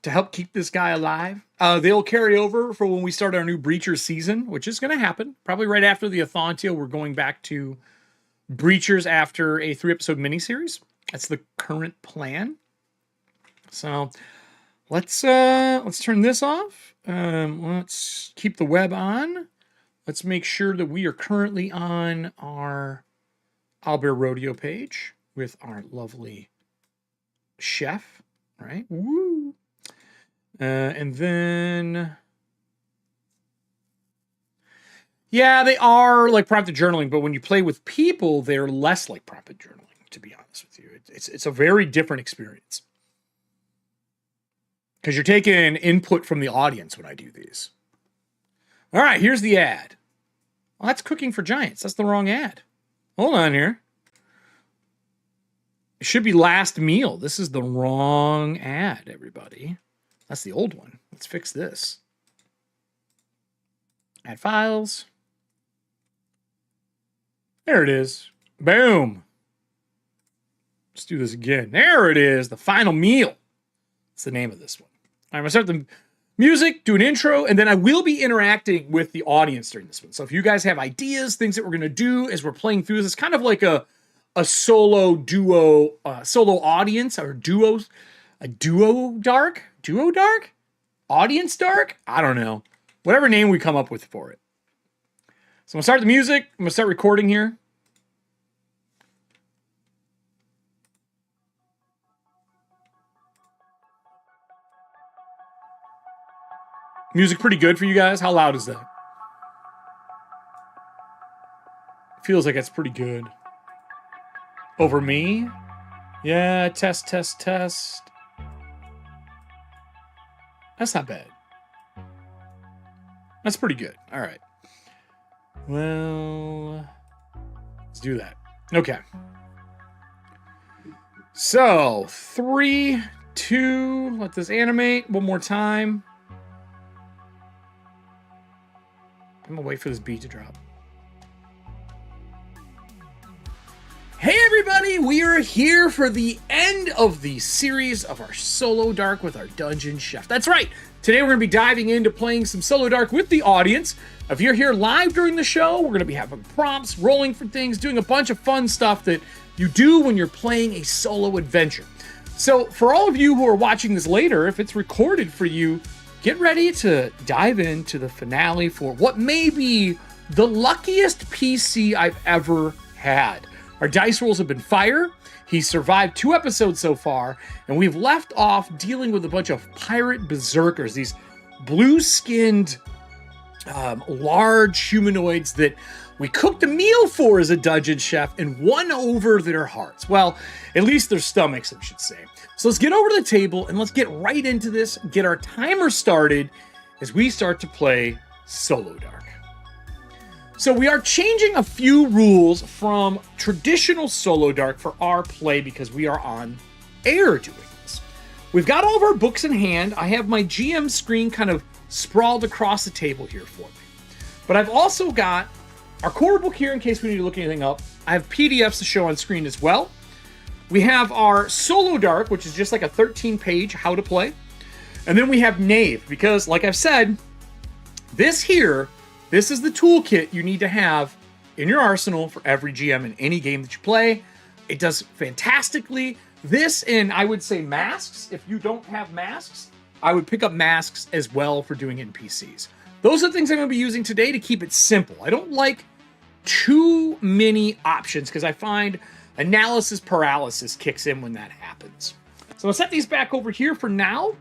to help keep this guy alive, they'll carry over for when we start our new Breacher season, which is going to happen probably right after the ETHAUNTIA. We're going back to Breachers after a 3-episode miniseries. That's the current plan. So let's turn this off. Let's keep the web on. Let's make sure that we are currently on our Owlbear Rodeo page with our lovely chef, right? Woo! And then, yeah, they are like prompted journaling, but when you play with people, they're less like prompted journaling, to be honest with you. It's a very different experience. Because you're taking input from the audience when I do these. All right, here's the ad. Well, that's Cooking for Giants. That's the wrong ad. Hold on here. It should be Last Meal. This is the wrong ad, everybody. That's the old one. Let's fix this. Add files. There it is. Boom. Let's do this again. There it is. The Final Meal. That's the name of this one. All right, I'm going to start the music, do an intro, and then I will be interacting with the audience during this one. So if you guys have ideas, things that we're going to do as we're playing through this, it's kind of like a solo duo, solo audience, or duos, a duo dark? Duo dark? Audience dark? I don't know. Whatever name we come up with for it. So I'm going to start the music. I'm going to start recording here. Music pretty good for you guys? How loud is that? Feels like it's pretty good. Over me? Yeah, test, test, test. That's not bad. That's pretty good. All right. Well, let's do that. Okay. So, 3, 2, let this animate one more time. I'm gonna wait for this beat to drop. Hey everybody, we are here for the end of the series of our Solo Dark with our Dungeon Chef. That's right, today we're gonna be diving into playing some Solo Dark with the audience. If you're here live during the show, we're gonna be having prompts, rolling for things, doing a bunch of fun stuff that you do when you're playing a solo adventure. So for all of you who are watching this later, if it's recorded for you, get ready to dive into the finale for what may be the luckiest PC I've ever had. Our dice rolls have been fire. He's survived 2 episodes so far, and we've left off dealing with a bunch of pirate berserkers, these blue-skinned, large humanoids that we cooked a meal for as a dungeon chef and won over their hearts. Well, at least their stomachs, I should say. So let's get over to the table and let's get right into this, get our timer started as we start to play Solo Dark. So we are changing a few rules from traditional Solo Dark for our play because we are on air doing this. We've got all of our books in hand. I have my GM screen kind of sprawled across the table here for me. But I've also got our core book here in case we need to look anything up. I have PDFs to show on screen as well. We have our Solo Dark, which is just like a 13-page how to play. And then we have Knave, because like I've said, this is the toolkit you need to have in your arsenal for every GM in any game that you play. It does fantastically. This, and I would say masks. If you don't have masks, I would pick up masks as well for doing NPCs. Those are the things I'm going to be using today to keep it simple. I don't like too many options because I find analysis paralysis kicks in when that happens. So I'll set these back over here for now,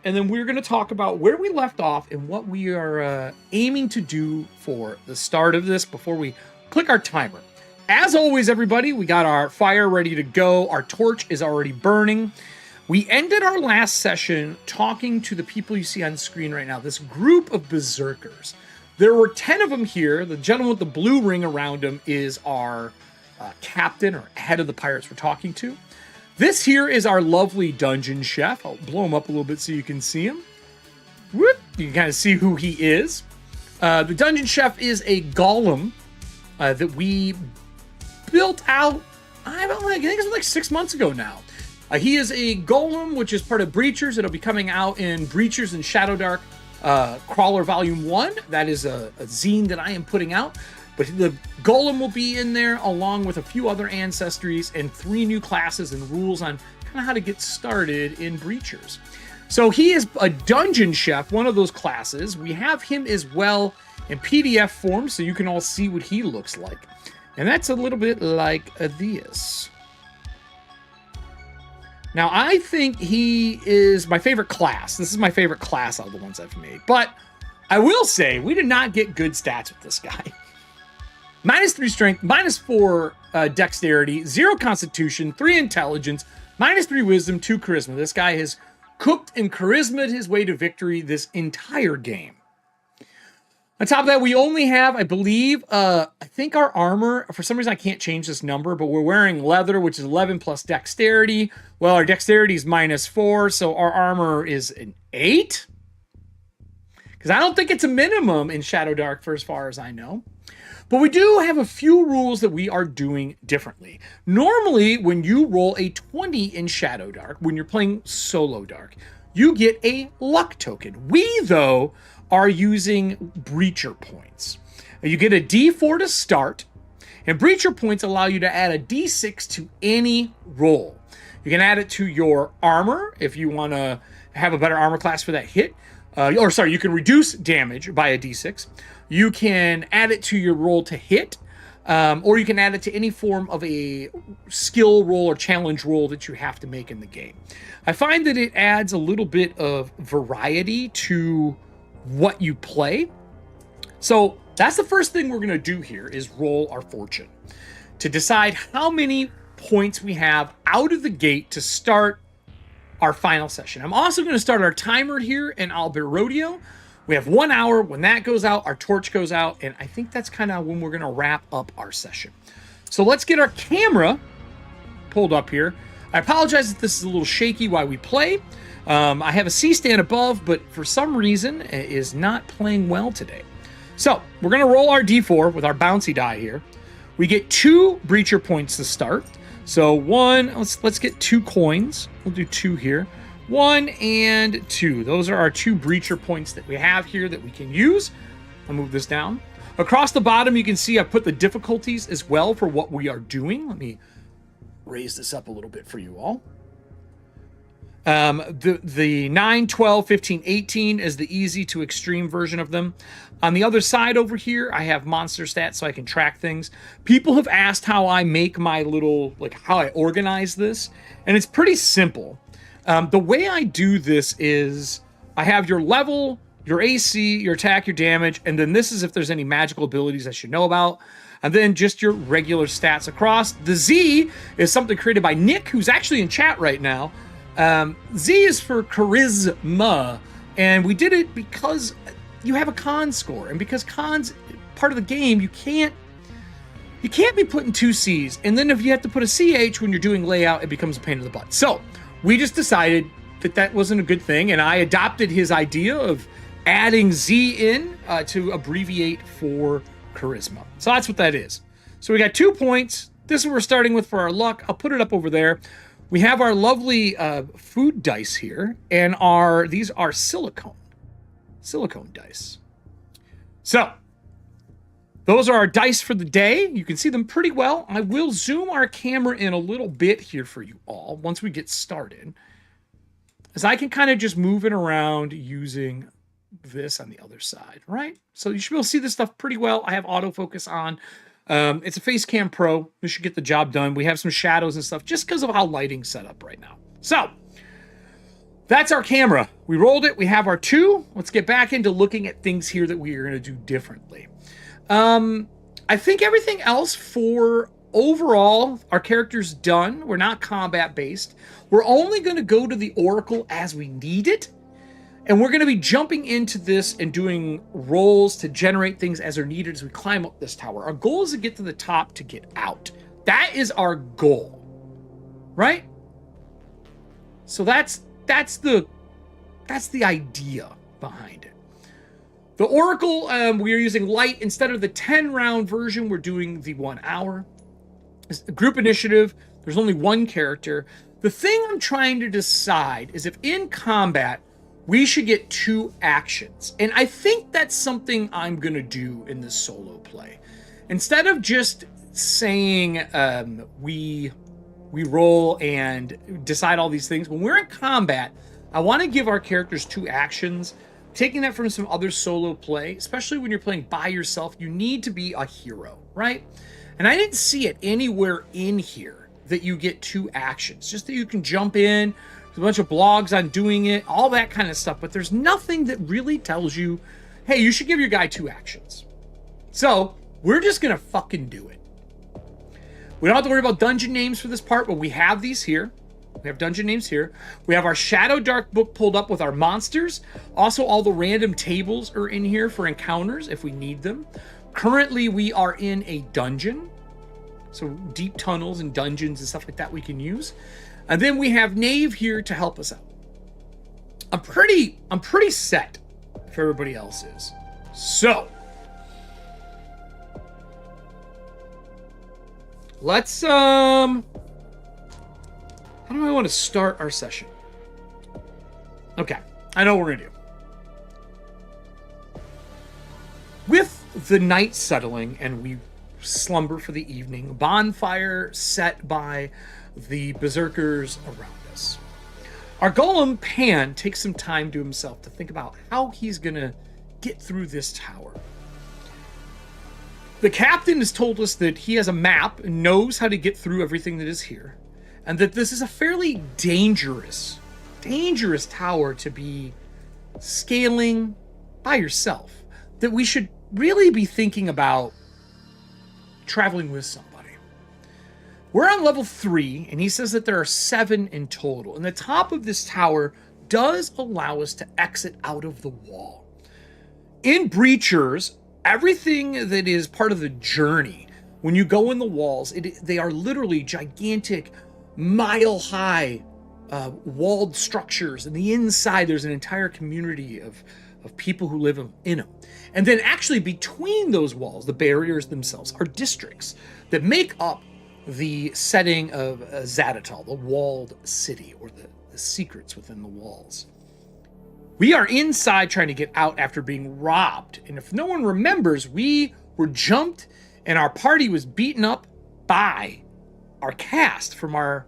and then we're going to talk about where we left off and what we are aiming to do for the start of this before we click our timer. As always, everybody, we got our fire ready to go. Our torch is already burning. We ended our last session talking to the people you see on screen right now, this group of berserkers. There were 10 of them here. The gentleman with the blue ring around him is our captain or head of the pirates we're talking to. This here is our lovely dungeon chef. I'll blow him up a little bit so you can see him. Whoop! You can kind of see who he is. The dungeon chef is a golem that we built out, I think it's like 6 months ago now. He is a golem, which is part of Breachers. It'll be coming out in Breachers and Shadowdark Crawler Volume 1. That is a zine that I am putting out. But the golem will be in there along with a few other ancestries and 3 new classes and rules on kind of how to get started in Breachers. So he is a dungeon chef, one of those classes. We have him as well in PDF form so you can all see what he looks like. And that's a little bit like this. Now, I think he is my favorite class. This is my favorite class out of the ones I've made. But I will say, we did not get good stats with this guy. -3 strength, -4 dexterity, 0 constitution, 3 intelligence, -3 wisdom, 2 charisma. This guy has cooked and charismaed his way to victory this entire game. On top of that, we only have, I believe, I think our armor, for some reason I can't change this number, but we're wearing leather, which is 11 plus dexterity. Well, our dexterity is -4, so our armor is an 8. Because I don't think it's a minimum in Shadowdark for as far as I know. But we do have a few rules that we are doing differently. Normally, when you roll a 20 in Shadowdark, when you're playing Solo Dark, you get a luck token. We, though, are using Breacher points. You get a D4 to start, and Breacher points allow you to add a D6 to any roll. You can add it to your armor if you want to have a better armor class for that hit. You can reduce damage by a D6. You can add it to your roll to hit, or you can add it to any form of a skill roll or challenge roll that you have to make in the game. I find that it adds a little bit of variety to what you play. So that's the first thing we're going to do here is roll our fortune to decide how many points we have out of the gate to start our final session. I'm also going to start our timer here in Albert Rodeo. We have 1 hour. When that goes out, our torch goes out, and I think that's kind of when we're going to wrap up our session. So let's get our camera pulled up here. I apologize if this is a little shaky while we play. I have a C-stand above, but for some reason it is not playing well today. So we're going to roll our D4 with our bouncy die here. We get 2 breacher points to start. So let's get 2 coins. We'll do 2 here. 1 and 2. Those are our 2 breacher points that we have here that we can use. I'll move this down. Across the bottom, you can see I put the difficulties as well for what we are doing. Let me raise this up a little bit for you all. The 9, 12, 15, 18 is the easy to extreme version of them. On the other side over here, I have monster stats so I can track things. People have asked how I make my little, how I organize this. And it's pretty simple. The way I do this is I have your level, your AC, your attack, your damage, and then this is if there's any magical abilities I should know about. And then just your regular stats across. The Z is something created by Nick, who's actually in chat right now. Z is for charisma, and we did it because you have a con score, and because con's part of the game, you can't be putting 2 C's, and then if you have to put a CH when you're doing layout, it becomes a pain in the butt. So we just decided that wasn't a good thing, and I adopted his idea of adding Z in to abbreviate for charisma. So that's what that is. So we got 2 points. This is what we're starting with for our luck. I'll put it up over there. We have our lovely food dice here, and these are silicone dice. So those are our dice for the day. You can see them pretty well. I will zoom our camera in a little bit here for you all once we get started, as I can kind of just move it around using this on the other side, right? So you should be able to see this stuff pretty well. I have autofocus on. It's a Facecam Pro. This should get the job done. We have some shadows and stuff just because of how lighting's set up right now. So that's our camera. We rolled it. We have our 2. Let's get back into looking at things here that we are going to do differently. I think everything else for overall, our character's done. We're not combat-based. We're only going to go to the Oracle as we need it. And we're going to be jumping into this and doing rolls to generate things as are needed as we climb up this tower. Our goal is to get to the top to get out. That is our goal, right? So that's the idea behind it. The Oracle, we are using light. Instead of the 10-round version, we're doing the 1 hour. It's a group initiative. There's only one character. The thing I'm trying to decide is if in combat, we should get 2 actions. And I think that's something I'm going to do in this solo play. Instead of just saying we roll and decide all these things, when we're in combat, I want to give our characters 2 actions. Taking that from some other solo play, especially when you're playing by yourself, you need to be a hero, right? And I didn't see it anywhere in here that you get 2 actions. Just that you can jump in, there's a bunch of blogs on doing it, all that kind of stuff, but there's nothing that really tells you, hey, you should give your guy 2 actions. So, we're just gonna fucking do it. We don't have to worry about dungeon names for this part, but we have these here. We have dungeon names here. We have our Shadowdark book pulled up with our monsters. Also, all the random tables are in here for encounters if we need them. Currently, we are in a dungeon. So deep tunnels and dungeons and stuff like that we can use. And then we have Knave here to help us out. I'm pretty set if everybody else is. So let's how do I want to start our session? Okay, I know what we're gonna do. With the night settling and we slumber for the evening, bonfire set by the berserkers around us. Our golem Pan takes some time to himself to think about how he's gonna get through this tower. The captain has told us that he has a map and knows how to get through everything that is here. And that this is a fairly dangerous tower to be scaling by yourself. That we should really be thinking about traveling with somebody. We're on level 3, and he says that there are 7 in total. And the top of this tower does allow us to exit out of the wall. In Breachers, everything that is part of the journey, when you go in the walls, they are literally gigantic, mile-high walled structures, and the inside there's an entire community of people who live in them. And then actually between those walls, the barriers themselves, are districts that make up the setting of Zadatal, the walled city, or the secrets within the walls. We are inside trying to get out after being robbed, and if no one remembers, we were jumped and our party was beaten up by our cast from our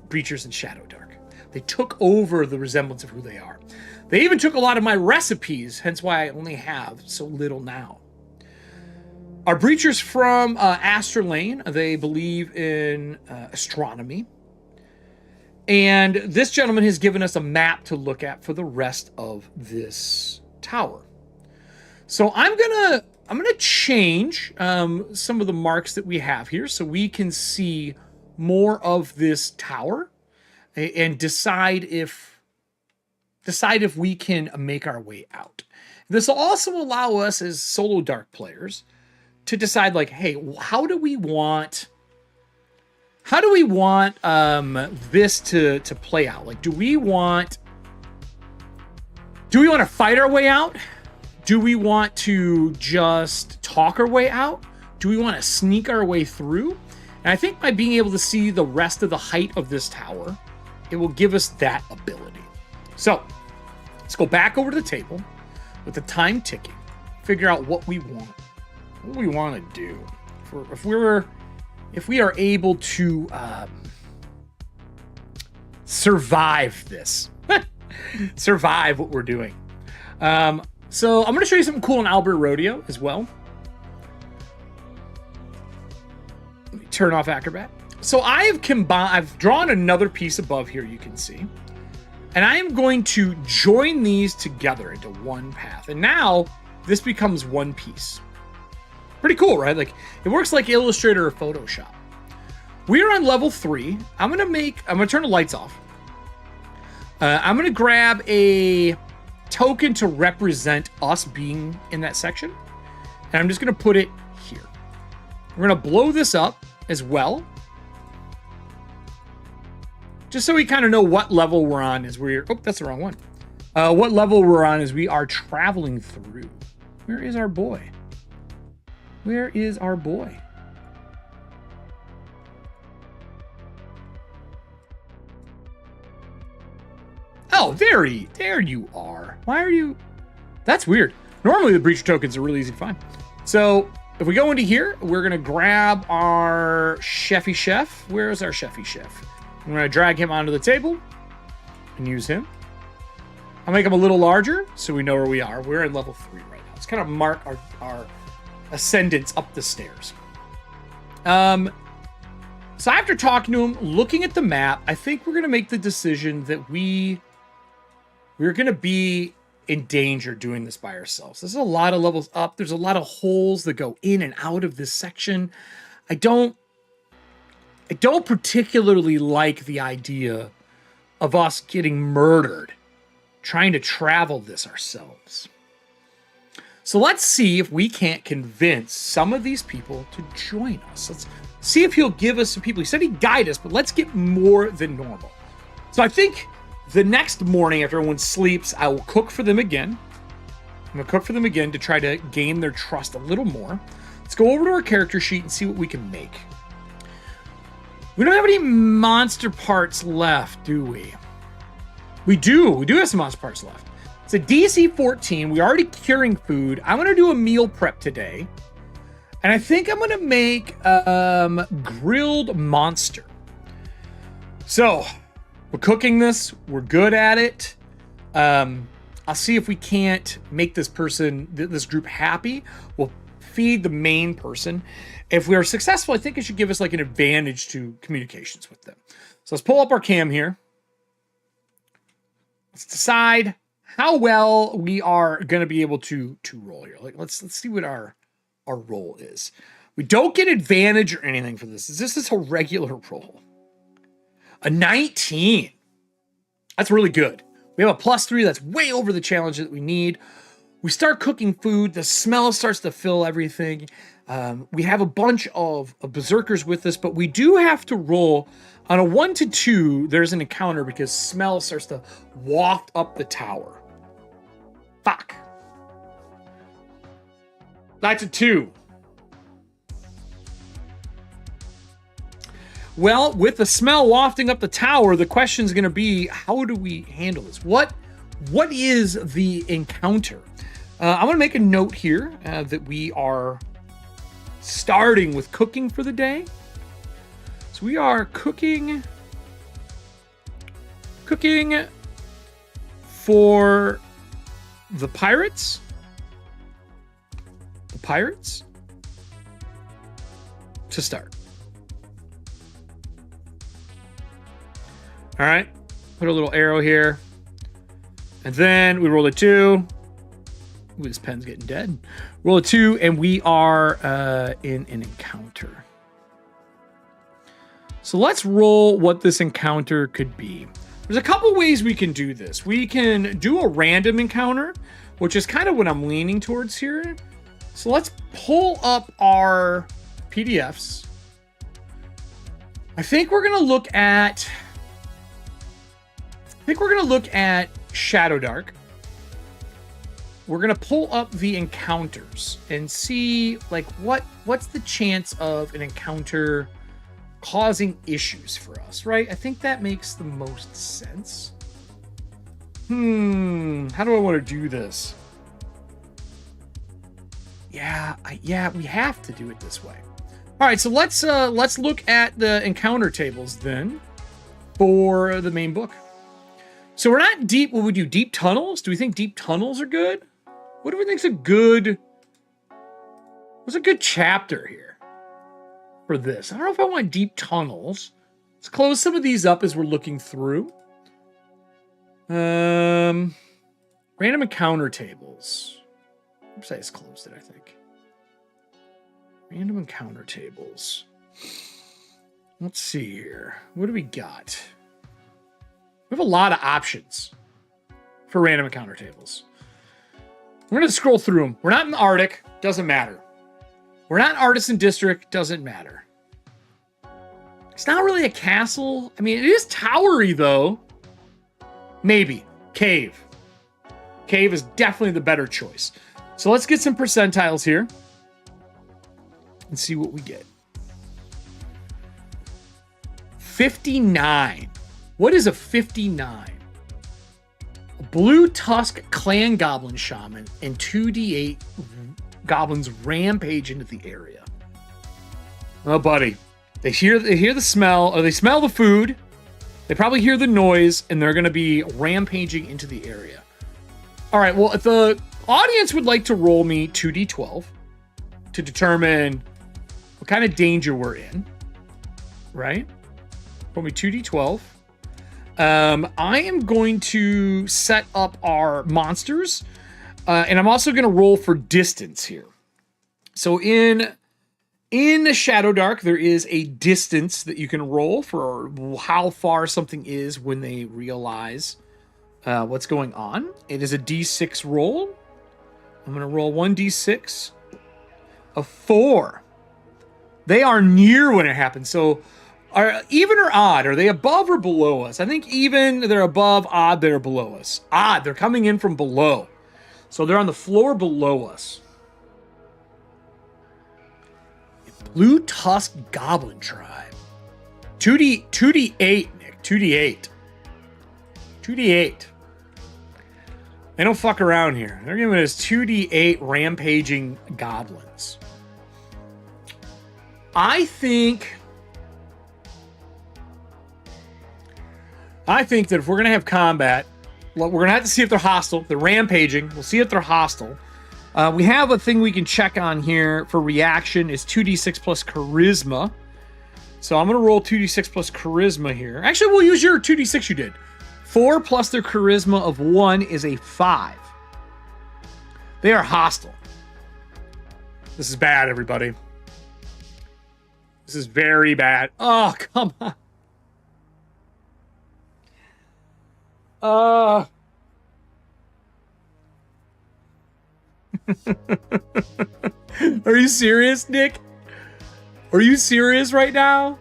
Breachers and Shadowdark. They took over the resemblance of who they are. They even took a lot of my recipes, hence why I only have so little now. Our Breachers from Astrolane, they believe in astronomy. And this gentleman has given us a map to look at for the rest of this tower. So I'm gonna change some of the marks that we have here so we can see more of this tower and decide if we can make our way out. This will also allow us as solo dark players to decide, like, hey, how do we want this to play out? Like, do we want to fight our way out? Do we want to just talk our way out? Do we want to sneak our way through? And I think by being able to see the rest of the height of this tower, it will give us that ability. So let's go back over to the table with the time ticking, figure out what we want to do. If we are able to survive this, survive what we're doing. So I'm going to show you something cool in Albert Rodeo as well. Let me turn off Acrobat. So I've drawn another piece above here, you can see. And I am going to join these together into one path. And now this becomes one piece. Pretty cool, right? Like, it works like Illustrator or Photoshop. we're on level 3. I'm gonna turn the lights off. I'm gonna grab a token to represent us being in that section, and I'm just gonna put it here. We're gonna blow this up as well, just so we kind of know what level we're on as we're, oh, that's the wrong one. What level we're on as we are traveling through. Where is our boy? Where is our boy? Oh, there you are. Why are you? That's weird. Normally the breacher tokens are really easy to find. So if we go into here, we're gonna grab our Chefy Chef. Where is our Chefy Chef? I'm gonna drag him onto the table and use him. I'll make him a little larger so we know where we are. We're in level 3 right now. Let's kind of mark our ascendance up the stairs. So after talking to him, looking at the map, I think we're gonna make the decision that we're gonna be in danger doing this by ourselves. There's a lot of levels up. There's a lot of holes that go in and out of this section. I don't particularly like the idea of us getting murdered trying to travel this ourselves. So let's see if we can't convince some of these people to join us. Let's see if he'll give us some people. He said he'd guide us, but let's get more than normal. So I think the next morning after everyone sleeps, I will cook for them again. I'm gonna cook for them again to try to gain their trust a little more. Let's go over to our character sheet and see what we can make. We don't have any monster parts left, do we? We do have some monster parts left. It's a DC 14. We're already curing food. I'm gonna do a meal prep today. And I think I'm gonna make grilled monster. So we're cooking this. We're good at it. I'll see if we can't make this group happy. We'll feed the main person. If we are successful, I think it should give us like an advantage to communications with them. So let's pull up our cam here. Let's decide how well we are going to be able to roll here. Like let's see what our roll is. We don't get advantage or anything for this. This is a regular roll. A 19. That's really good. We have a +3. That's way over the challenge that we need. We start cooking food. The smell starts to fill everything. We have a bunch of berserkers with us, but we do have to roll on a 1 to 2. There's an encounter because smell starts to waft up the tower. Fuck. That's a 2. Well, with the smell wafting up the tower, the question is going to be, how do we handle this? What is the encounter? I'm going to make a note here that we are starting with cooking for the day. So we are cooking for the pirates. The pirates to start. All right, put a little arrow here. And then we roll a 2. Ooh, this pen's getting dead. Roll a 2, and we are in an encounter. So let's roll what this encounter could be. There's a couple ways we can do this. We can do a random encounter, which is kind of what I'm leaning towards here. So let's pull up our PDFs. I think we're gonna look at Shadowdark. We're gonna pull up the encounters and see like what's the chance of an encounter causing issues for us, right? I think that makes the most sense. How do I want to do this? Yeah, we have to do it this way. All right, so let's look at the encounter tables then for the main book. So we're not deep. What would we do? Deep tunnels? Do we think deep tunnels are good? What do we think's what's a good chapter here for this? I don't know if I want deep tunnels. Let's close some of these up as we're looking through. Random encounter tables. Oops, I just closed it, I think. Random encounter tables. Let's see here. What do we got? We have a lot of options for random encounter tables. We're going to scroll through them. We're not in the Arctic. Doesn't matter. We're not in Artisan District. Doesn't matter. It's not really a castle. I mean, it is towery, though. Maybe. Cave. Cave is definitely the better choice. So let's get some percentiles here and see what we get. 59. What is a 59? A blue tusk clan goblin shaman and 2d8 goblins rampage into the area. Oh, buddy. They hear the smell, or they smell the food. They probably hear the noise, and they're going to be rampaging into the area. All right, well, if the audience would like to roll me 2d12 to determine what kind of danger we're in, right? Roll me 2d12. I am going to set up our monsters, and I'm also going to roll for distance here. So in Shadowdark, there is a distance that you can roll for how far something is when they realize what's going on. It is a d6 roll. I'm going to roll 1d6. A 4. They are near when it happens. So are even or odd? Are they above or below us? I think even, they're above, odd, they're below us. Odd, they're coming in from below. So they're on the floor below us. Blue Tusk Goblin Tribe. 2d8, Nick. 2d8. 2d8. They don't fuck around here. They're giving us 2d8 rampaging goblins. I think that if we're going to have combat, we're going to have to see if they're hostile. They're rampaging. We'll see if they're hostile. We have a thing we can check on here for reaction is 2d6 plus charisma. So I'm going to roll 2d6 plus charisma here. Actually, we'll use your 2d6 you did. 4 plus their charisma of 1 is a 5. They are hostile. This is bad, everybody. This is very bad. Oh, come on. Are you serious, Nick? Are you serious right now?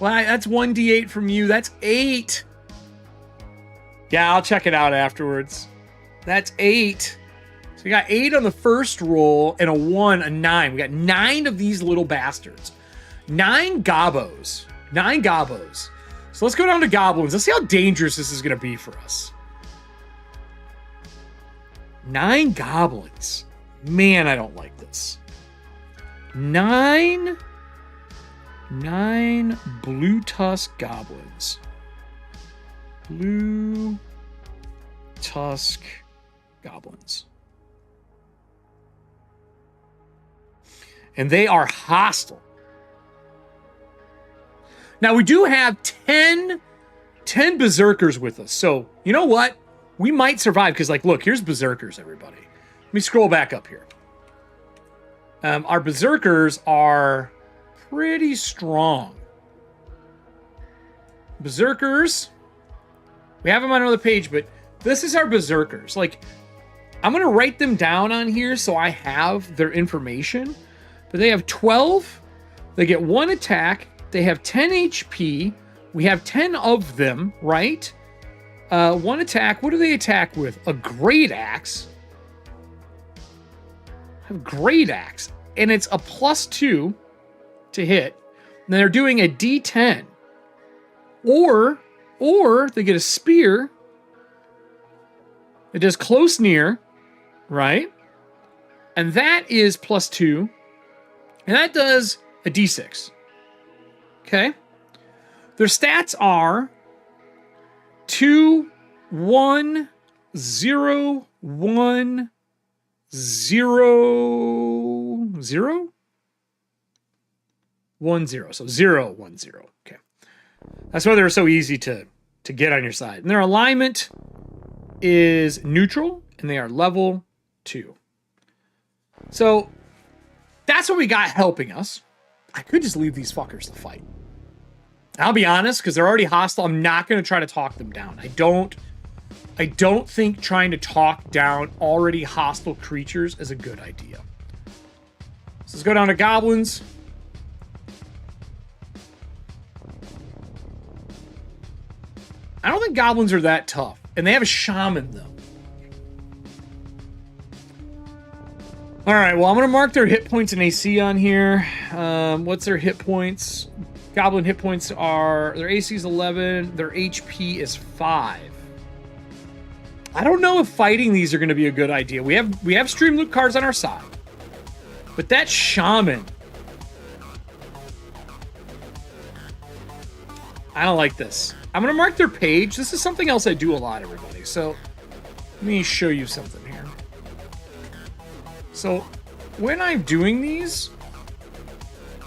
Well, that's 1d8 from you. That's 8. Yeah, I'll check it out afterwards. That's 8. So we got 8 on the first roll and a 1, a 9. We got 9 of these little bastards. 9 gobos. 9 gobos. So let's go down to goblins. Let's see how dangerous this is going to be for us. 9 goblins. Man, I don't like this. 9 blue tusk goblins. Blue tusk goblins. And they are hostile. Now, we do have 10 berserkers with us. So, you know what? We might survive because, like, look, here's berserkers, everybody. Let me scroll back up here. Our berserkers are pretty strong. Berserkers. We have them on another page, but this is our berserkers. Like, I'm going to write them down on here so I have their information. But they have 12. They get 1 attack. They have 10 HP. We have 10 of them, right? 1 attack. What do they attack with? A great axe. Have great axe. And it's a +2 to hit. And they're doing a D10. Or they get a spear. It does close near, right? And that is +2. And that does a D6. Okay? Their stats are 2, 1, 0, 1, 0, 0? 1, 0. So 0, 1, 0. Okay. That's why they're so easy to get on your side. And their alignment is neutral, and they are level 2. So that's what we got helping us. I could just leave these fuckers to fight. I'll be honest, because they're already hostile. I'm not going to try to talk them down. I don't think trying to talk down already hostile creatures is a good idea. So let's go down to goblins. I don't think goblins are that tough. And they have a shaman, though. All right, well, I'm going to mark their hit points and AC on here. What's their hit points? Goblin hit points are... Their AC is 11. Their HP is 5. I don't know if fighting these are going to be a good idea. We have Streamloot cards on our side. But that shaman... I don't like this. I'm going to mark their page. This is something else I do a lot, everybody. So, let me show you something here. So, when I'm doing these,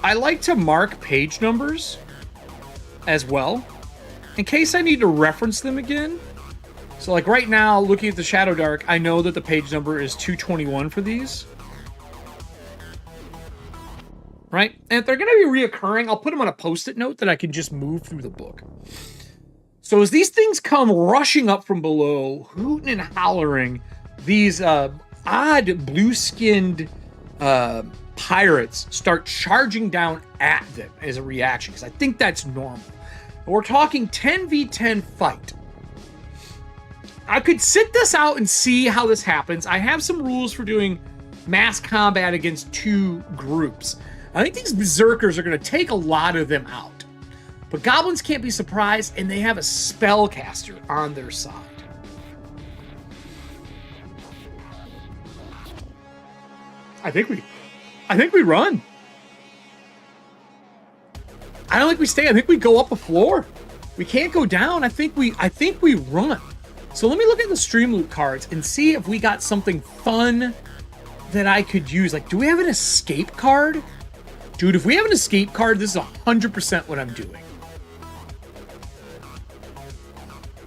I like to mark page numbers as well, in case I need to reference them again. So, like right now, looking at the Shadowdark, I know that the page number is 221 for these. Right? And if they're going to be reoccurring, I'll put them on a post-it note that I can just move through the book. So as these things come rushing up from below, hooting and hollering, these odd blue-skinned pirates start charging down at them as a reaction, because I think that's normal. We're talking 10v10 fight. I could sit this out and see how this happens. I have some rules for doing mass combat against 2 groups. I think these berserkers are going to take a lot of them out. But goblins can't be surprised, and they have a spellcaster on their side. I think we run. I don't think we stay. I think we go up a floor. We can't go down. I think we run. So let me look at the Streamloot cards and see if we got something fun that I could use. Like, do we have an escape card? Dude, if we have an escape card, this is 100% what I'm doing.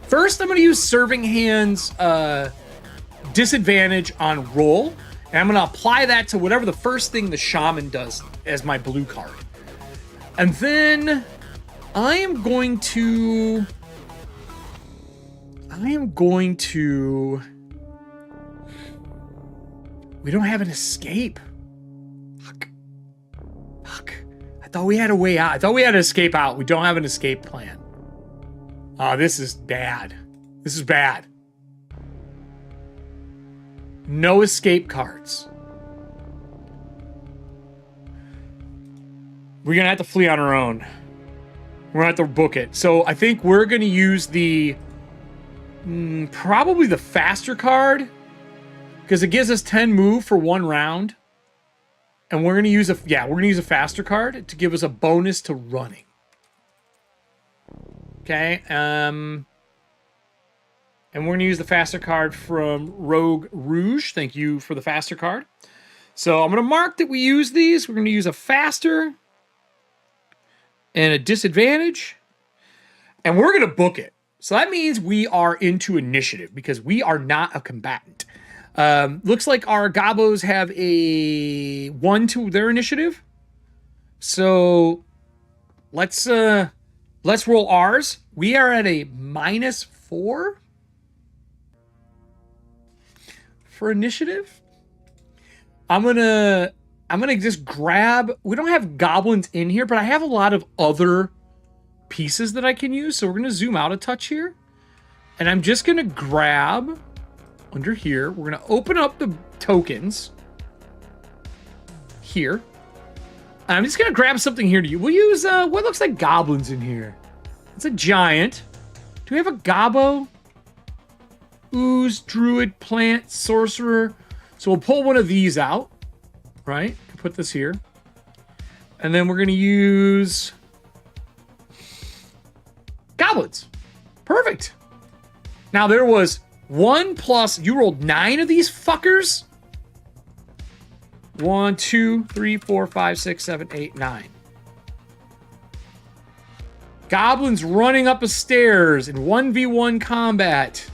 First, I'm going to use Serving Hands disadvantage on roll. And I'm going to apply that to whatever the first thing the shaman does as my blue card. And then I am going to... We don't have an escape. Fuck. I thought we had a way out. I thought we had an escape out. We don't have an escape plan. Oh, this is bad. This is bad. No escape cards. We're going to have to flee on our own. We're going to have to book it. So I think we're going to use the... probably the faster card. Because it gives us 10 move for 1 round. And we're going to use a... Yeah, we're going to use a faster card to give us a bonus to running. Okay, and we're going to use the faster card from Rogue Rouge. Thank you for the faster card. So I'm going to mark that we use these. We're going to use a faster and a disadvantage. And we're going to book it. So that means we are into initiative because we are not a combatant. Looks like our Gobos have a 1 to their initiative. So let's roll ours. We are at a -4 for initiative. I'm gonna just grab... We don't have goblins in here, but I have a lot of other pieces that I can use. So we're gonna zoom out a touch here. And I'm just gonna grab under here. We're gonna open up the tokens here. I'm just gonna grab something here to you. We'll use what looks like goblins in here. It's a giant. Do we have a gobbo? Ooze, druid, plant, sorcerer. So we'll pull one of these out, right? Put this here. And then we're gonna use goblins. Perfect. Now there was 1 plus, you rolled 9 of these fuckers. 1, 2, 3, 4, 5, 6, 7, 8, 9. Goblins running up the stairs in 1v1 combat.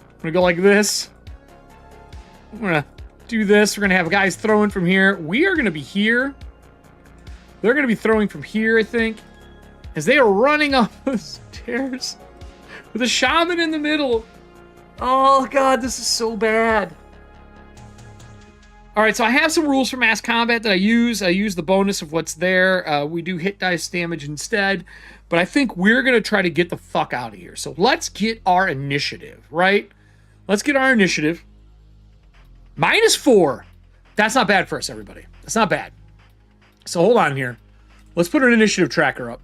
I'm gonna go like this. we're gonna do this. We're gonna have guys throwing from here. We are gonna be here. They're gonna be throwing from here, I think, as they are running up the stairs with a shaman in the middle. Oh god, this is so bad. All right, so I have some rules for mass combat that I use. I use the bonus of what's there. We do hit dice damage instead, but I think we're going to try to get the fuck out of here. So let's get our initiative, right? Let's get our initiative. -4. That's not bad for us, everybody. That's not bad. So hold on here. Let's put an initiative tracker up.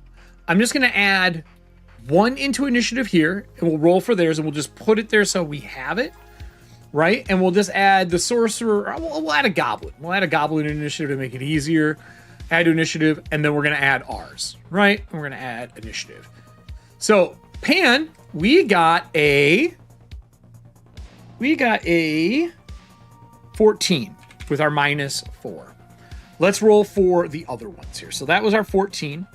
I'm just going to add 1 into initiative here, and we'll roll for theirs, and we'll just put it there so we have it. Right? And we'll just add the sorcerer. We'll add a goblin. We'll add a goblin initiative to make it easier. Add to initiative, and then we're going to add ours. Right? And we're going to add initiative. So, Pan, we got a 14 with our -4. Let's roll for the other ones here. So that was our 14.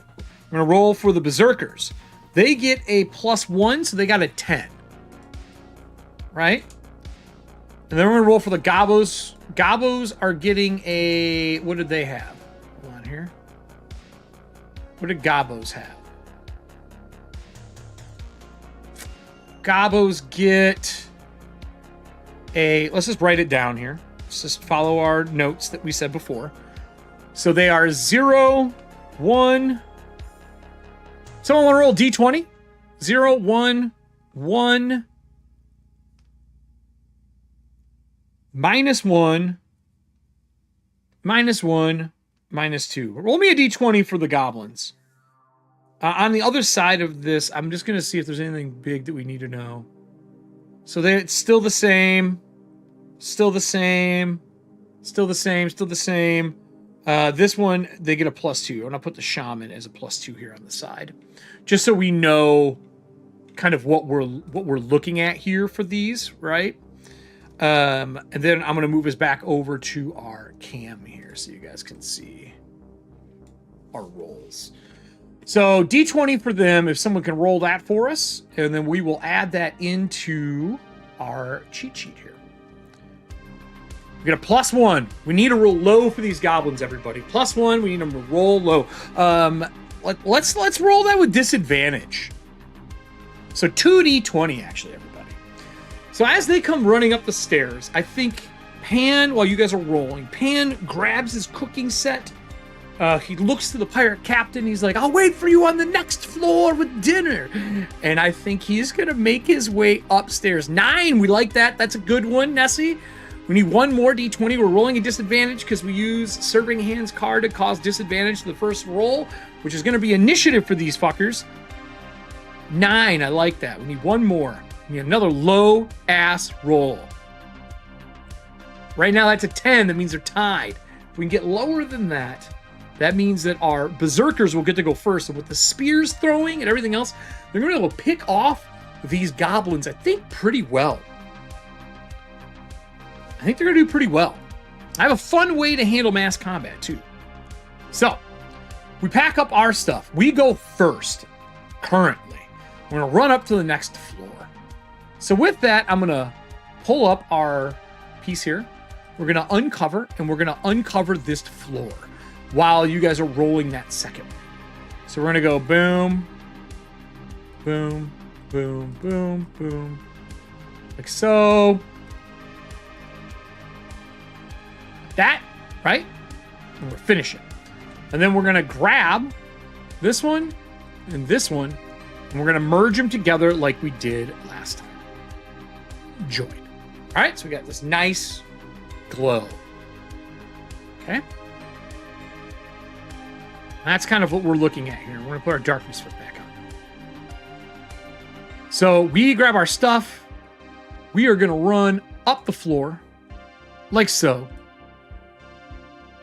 We're going to roll for the Berserkers. They get a +1, so they got a 10. Right? And then we're going to roll for the Gobos. Gobos are getting a... What did they have? Hold on here. What did Gobos have? Gobos get a... Let's just write it down here. Let's just follow our notes that we said before. So they are 0, 1... Someone want to roll D20? 0, 1, 1... -1, -1, -2. Roll me a d20 for the goblins. On the other side of this, I'm just going to see if there's anything big that we need to know. So it's still the same. Still the same. Still the same. Still the same. This one, they get a +2. I'm going to put the shaman as a +2 here on the side. Just so we know kind of what we're looking at here for these, right? And then I'm going to move us back over to our cam here so you guys can see our rolls. So D20 for them, if someone can roll that for us, and then we will add that into our cheat sheet here. We get a +1. We need to roll low for these goblins, everybody. +1, we need them to roll low. Let's roll that with disadvantage. So 2D20 actually, everybody. So as they come running up the stairs, I think Pan, while you guys are rolling, Pan grabs his cooking set. He looks to the pirate captain. He's like, I'll wait for you on the next floor with dinner. And I think he's going to make his way upstairs. 9, we like that. That's a good one, Nessie. We need 1 more D20. We're rolling a disadvantage because we use Serving Hands card to cause disadvantage to the first roll, which is going to be initiative for these fuckers. 9, I like that. We need 1 more. We need another low-ass roll. Right now, that's a 10. That means they're tied. If we can get lower than that, that means that our Berserkers will get to go first. And with the spears throwing and everything else, they're going to be able to pick off these goblins, I think, pretty well. I think they're going to do pretty well. I have a fun way to handle mass combat, too. So, we pack up our stuff. We go first, currently. We're going to run up to the next floor. So with that, I'm going to pull up our piece here. We're going to uncover, and we're going to uncover this floor while you guys are rolling that second one. So we're going to go boom, boom, boom, boom, boom, like so. That, right? And we're finishing. And then we're going to grab this one and this one, and we're going to merge them together like we did last time. Join. All right, so we got this nice glow. Okay. That's kind of what we're looking at here. We're going to put our darkness foot back on. So we grab our stuff. We are going to run up the floor, like so,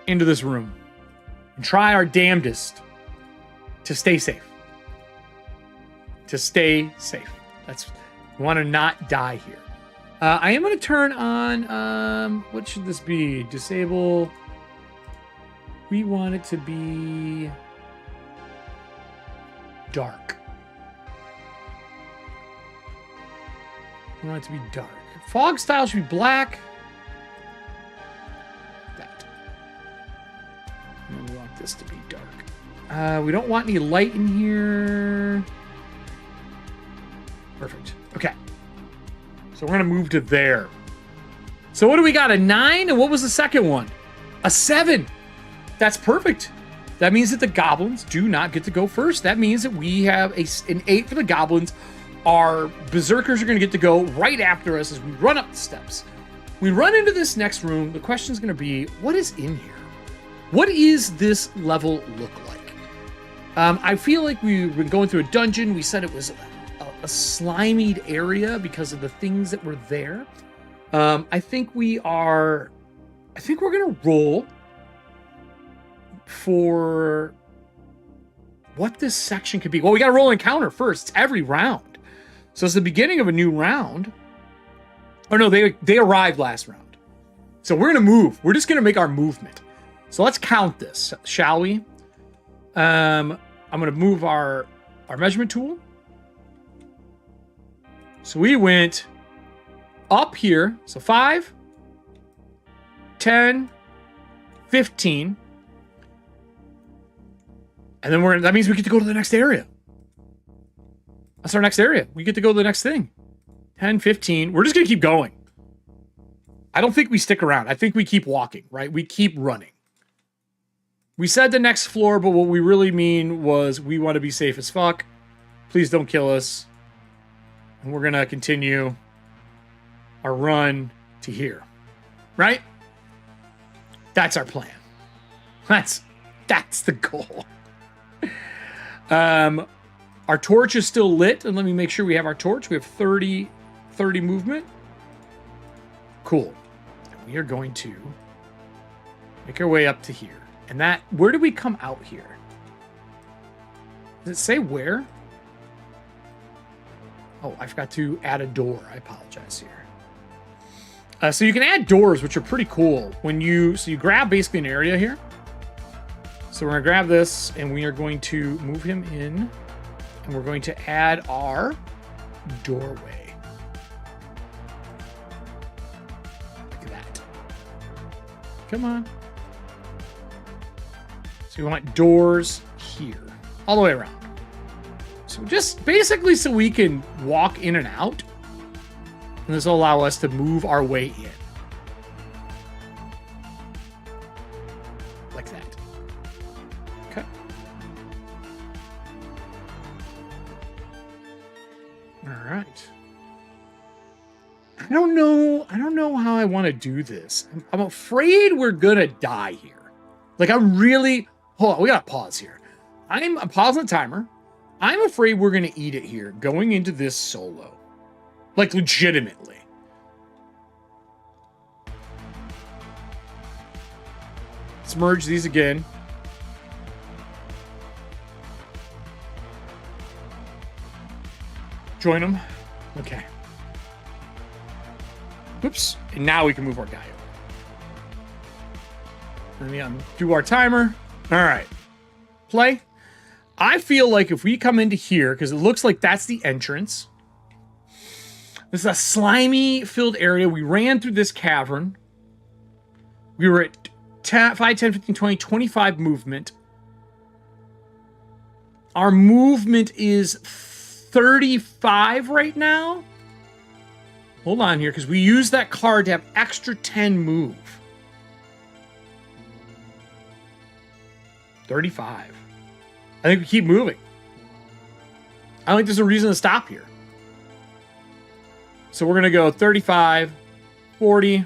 into this room and try our damnedest to stay safe. To stay safe. We want to not die here. I am going to turn on, what should this be? Disable. We want it to be dark. We want it to be dark. Fog style should be black. this to be dark. We don't want any light in here. Perfect. Okay. So we're going to move to there. So what do we got? A 9? And what was the second one? A 7. That's perfect. That means that the goblins do not get to go first. That means that we have an 8 for the goblins. Our berserkers are going to get to go right after us as we run up the steps. We run into this next room. The question is going to be, what is in here? What is this level look like? I feel like we've been going through a dungeon. We said it was a slimied area because of the things that were there. I think we're going to roll for what this section could be. Well, we got to roll encounter first. It's every round. So it's the beginning of a new round. Oh no, they arrived last round. So we're going to move. We're just going to make our movement. So let's count this, shall we? I'm going to move our measurement tool. So we went up here. So 5, 10, 15. And then that means we get to go to the next area. That's our next area. We get to go to the next thing. 10, 15. We're just going to keep going. I don't think we stick around. I think we keep walking, right? We keep running. We said the next floor, but what we really mean was we want to be safe as fuck. Please don't kill us. And we're going to continue our run to here. Right? That's our plan. That's the goal. Our torch is still lit, and let me make sure we have our torch. We have 30 movement. Cool. And we are going to make our way up to here. And where do we come out here? Does it say where? Oh, I forgot to add a door. I apologize here. So you can add doors, which are pretty cool. So you grab basically an area here. So we're going to grab this, and we are going to move him in, and we're going to add our doorway. Look at that. Come on. So we want doors here, all the way around. So just basically so we can walk in and out, and this will allow us to move our way in. Like that. Okay. All right. I don't know how I want to do this. I'm afraid we're gonna die here. Like hold on, we gotta pause here. I'm pausing the timer. I'm afraid we're gonna eat it here, going into this solo. Like legitimately. Let's merge these again. Join them. Okay. Oops. And now we can move our guy over. Let me undo our timer. All right. Play. I feel like if we come into here, because it looks like that's the entrance. This is a slimy filled area. We ran through this cavern. We were at 5, 10, 15, 20, 25 movement. Our movement is 35 right now. Hold on here, because we use that card to have extra 10 move. 35. I think we keep moving. I don't think there's a reason to stop here. So we're going to go 35, 40,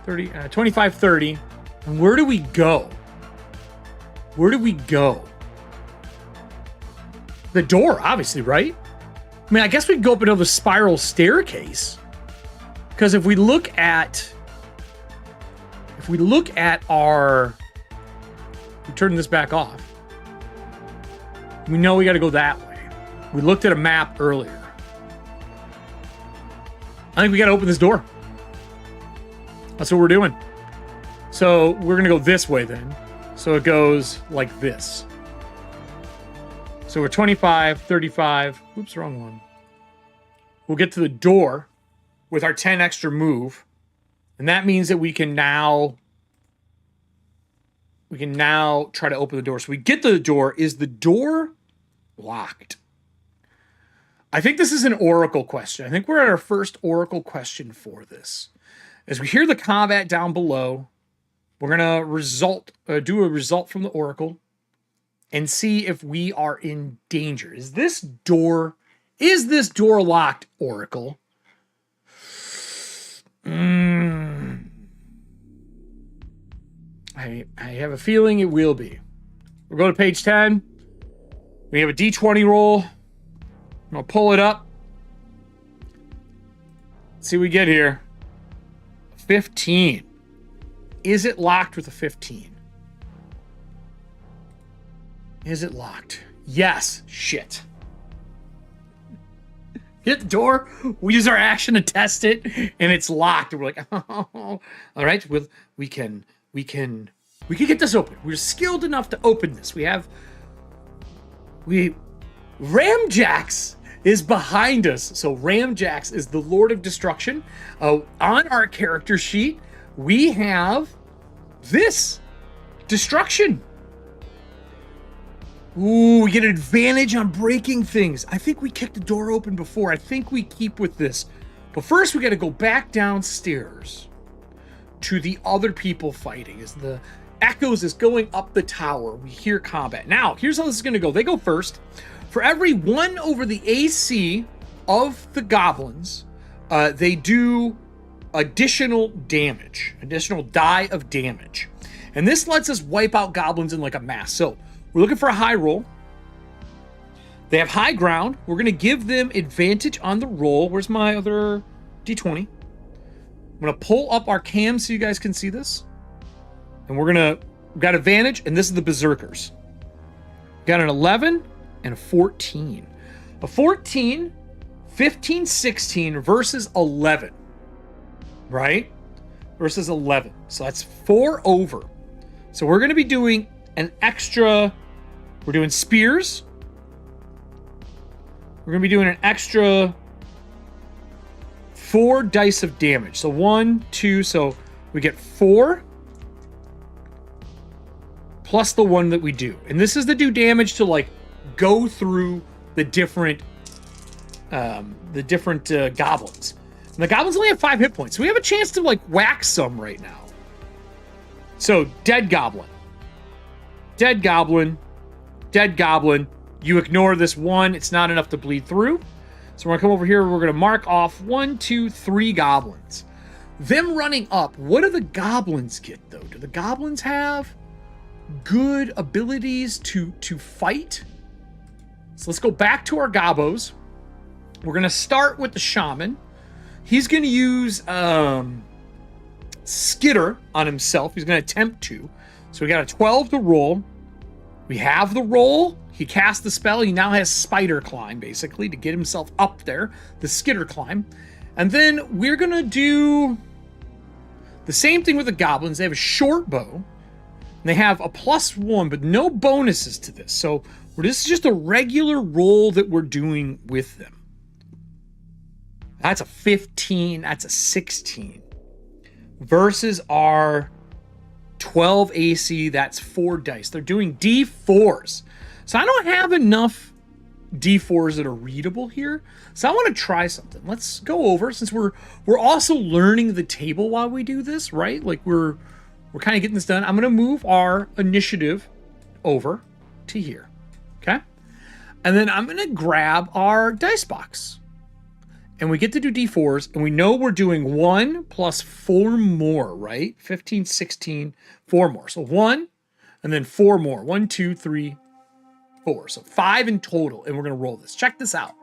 30, 25, 30. And where do we go? Where do we go? The door, obviously, right? I mean, I guess we could go up another spiral staircase. Because if we look at our... We turn this back off. We know we got to go that way. We looked at a map earlier. I think we got to open this door. That's what we're doing. So we're going to go this way then. So it goes like this. So we're 25, 35. Oops, wrong one. We'll get to the door with our 10 extra move. And that means that we can now we can now try to open the door. So we get to the door. Is the door locked? I think this is an oracle question. I think we're at our first oracle question for this. As we hear the combat down below, we're going to do a result from the oracle and see if we are in danger. Is this door locked, oracle? I have a feeling it will be. We'll go to page 10. We have a D20 roll. I'm going to pull it up. Let's see what we get here. 15. Is it locked with a 15? Is it locked? Yes. Shit. Hit the door. We use our action to test it, and it's locked. And we're like, oh, all right. We can get this open. We're skilled enough to open this. Ramjax is behind us. So Ramjax is the Lord of Destruction. On our character sheet, we have this destruction. Ooh, we get an advantage on breaking things. I think we kicked the door open before. I think we keep with this. But first, we got to go back downstairs to the other people fighting. As the echoes is going up the tower, we hear combat. Now, here's how this is going to go. They go first. For every 1 over the AC of the goblins, they do additional damage, additional die of damage. And this lets us wipe out goblins in like a mass. So we're looking for a high roll. They have high ground. We're going to give them advantage on the roll. Where's my other D20? I'm going to pull up our cam so you guys can see this. And we've got advantage, and this is the Berserkers. Got an 11 and a 14. A 14, 15, 16 versus 11. Right? Versus 11. So that's 4 over. So we're going to be doing an extra... We're doing spears. We're going to be doing an extra 4 dice of damage. So 1, 2, so we get 4 plus the 1 that we do. And this is to do damage to like go through the different goblins. And the goblins only have 5 hit points. So we have a chance to like whack some right now. So dead goblin. Dead goblin. Dead goblin. You ignore this 1. It's not enough to bleed through. So we're going to come over here. We're going to mark off 1, 2, 3 goblins. Them running up. What do the goblins get, though? Do the goblins have good abilities to fight? So let's go back to our gobos. We're going to start with the shaman. He's going to use Skitter on himself. He's going to attempt to. So we got a 12 to roll. We have the roll. He cast the spell. He now has Spider Climb, basically, to get himself up there. The Skitter Climb. And then we're going to do the same thing with the goblins. They have a short bow. They have a +1, but no bonuses to this. So this is just a regular roll that we're doing with them. That's a 15. That's a 16. Versus our 12 AC, that's 4 dice. They're doing D4s. So I don't have enough D4s that are readable here. So I want to try something. Let's go over, since we're also learning the table while we do this, right? Like we're kind of getting this done. I'm going to move our initiative over to here. Okay? And then I'm going to grab our dice box. And we get to do D4s, and we know we're doing 1 plus 4 more, right? 15, 16, 4 more. So 1, and then 4 more. 1, 2, 3, 4. So 5 in total, and we're going to roll this. Check this out.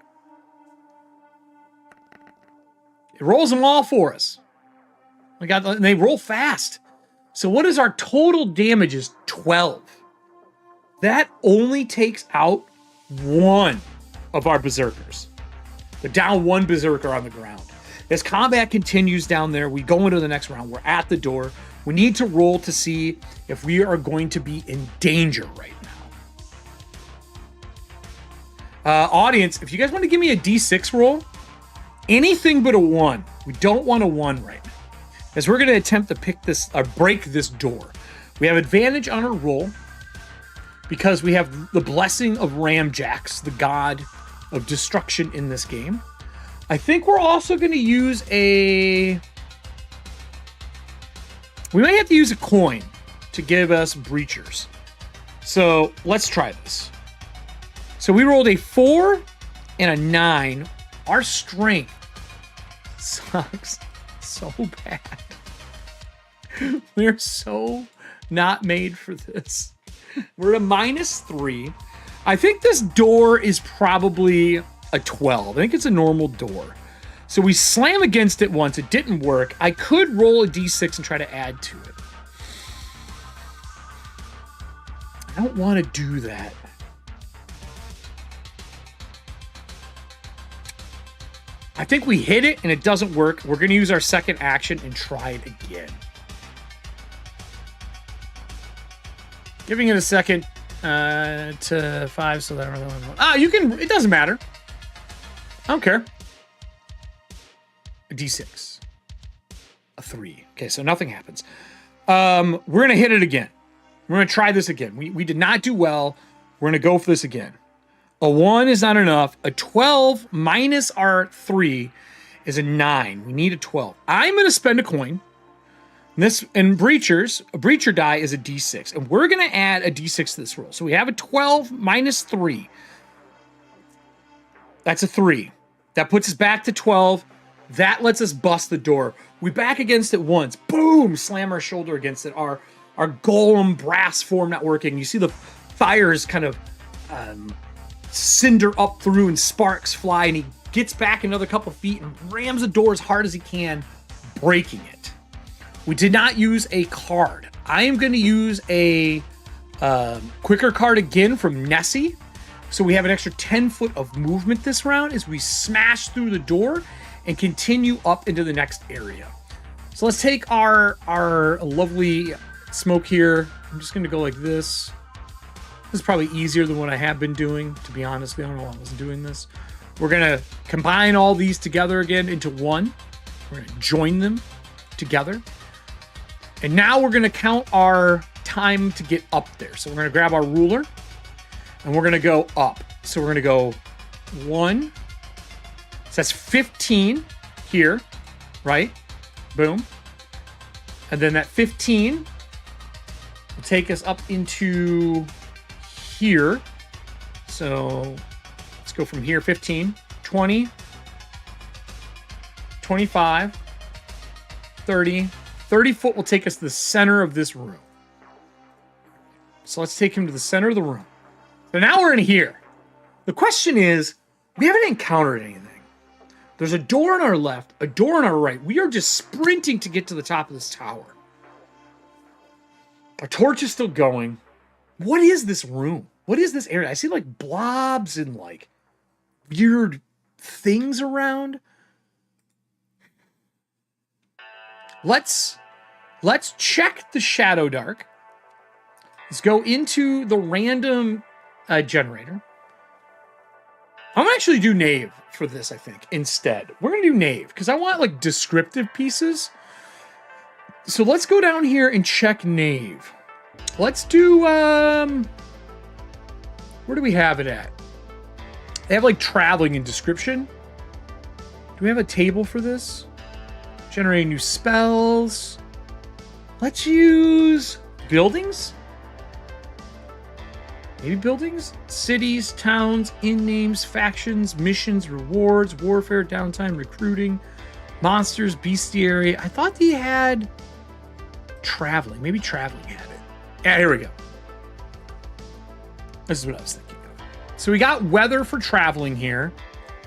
It rolls them all for us. And they roll fast. So what is our total damage is 12. That only takes out 1 of our Berserkers. They're down 1 Berserker on the ground. As combat continues down there, we go into the next round. We're at the door. We need to roll to see if we are going to be in danger right now. Audience, if you guys want to give me a D6 roll, anything but a 1. We don't want a 1 right now, as we're going to attempt to pick this or break this door. We have advantage on our roll because we have the blessing of Ramjax, the god of destruction in this game. I think we're also going to use a... We might have to use a coin to give us breachers. So let's try this. So we rolled a 4 and a 9. Our strength sucks so bad. We're so not made for this. We're at a -3. I think this door is probably a 12. I think it's a normal door. So we slam against it once. It didn't work. I could roll a d6 and try to add to it. I don't want to do that. I think we hit it and it doesn't work. We're going to use our second action and try it again. Giving it a second to 5 so that you can, it doesn't matter. I don't care. A d6. A 3. Okay, so nothing happens. We're going to hit it again. We're going to try this again. We did not do well. We're going to go for this again. A 1 is not enough. A 12 minus our 3 is a 9. We need a 12. I'm going to spend a coin. And breachers, a breacher die is a d6. And we're going to add a d6 to this roll. So we have a 12 minus 3. That's a 3. That puts us back to 12. That lets us bust the door. We back against it once. Boom! Slam our shoulder against it. Our golem brass form not working. You see the fires kind of cinder up through and sparks fly. And he gets back another couple feet and rams the door as hard as he can, breaking it. We did not use a card. I am going to use a quicker card again from Nessie. So we have an extra 10 foot of movement this round as we smash through the door and continue up into the next area. So let's take our lovely smoke here. I'm just going to go like this. This is probably easier than what I have been doing, to be honest. I don't know why I wasn't doing this. We're going to combine all these together again into one. We're going to join them together. And now we're going to count our time to get up there. So we're going to grab our ruler and we're going to go up. So we're going to go 1. So that's 15 here, right? Boom. And then that 15 will take us up into here. So let's go from here, 15, 20, 25, 30, 30 foot will take us to the center of this room. So let's take him to the center of the room. So now we're in here. The question is, we haven't encountered anything. There's a door on our left, a door on our right. We are just sprinting to get to the top of this tower. Our torch is still going. What is this room? What is this area? I see like blobs and like weird things around. Let's check the Shadowdark. Let's go into the random generator. I'm gonna actually do Knave for this, I think, instead. We're gonna do Knave because I want like descriptive pieces. So let's go down here and check Knave. Let's do, where do we have it at? They have like traveling and description. Do we have a table for this? Generating new spells. Let's use buildings. Maybe buildings? Cities, towns, inn names, factions, missions, rewards, warfare, downtime, recruiting, monsters, bestiary. I thought they had traveling. Maybe traveling had it. Yeah, here we go. This is what I was thinking of. So we got weather for traveling here.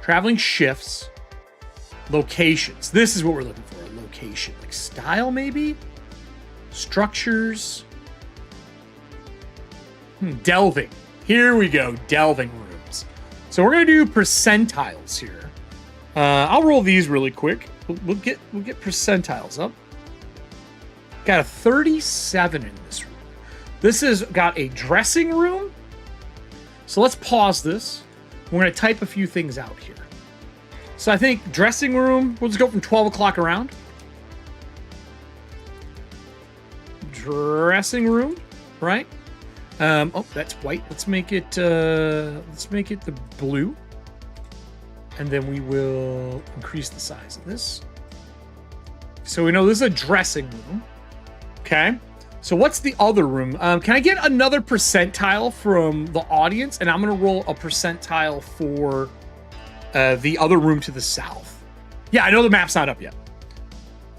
Traveling shifts. Locations. This is what we're looking for. A location. Like style, maybe? Structures. Delving. Here we go. Delving rooms. So we're going to do percentiles here. I'll roll these really quick. We'll get percentiles up. Got a 37 in this room. This has got a dressing room. So let's pause this. We're going to type a few things out here. So I think dressing room, we'll just go from 12 o'clock around. dressing room, right? Oh, that's white. Let's make it the blue. And then we will increase the size of this. So we know this is a dressing room. Okay. So what's the other room? Can I get another percentile from the audience? And I'm going to roll a percentile for the other room to the south. Yeah, I know the map's not up yet.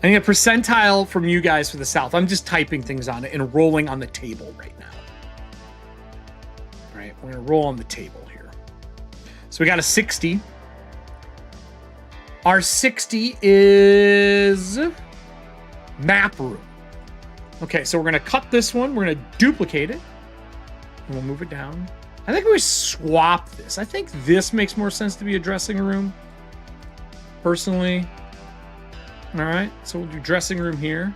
I need a percentile from you guys for the south. I'm just typing things on it and rolling on the table right now. All right, we're going to roll on the table here. So we got a 60. Our 60 is map room. Okay, so we're going to cut this one. We're going to duplicate it. And we'll move it down. I think we swap this. I think this makes more sense to be a dressing room. Personally. All right, so we'll do dressing room here.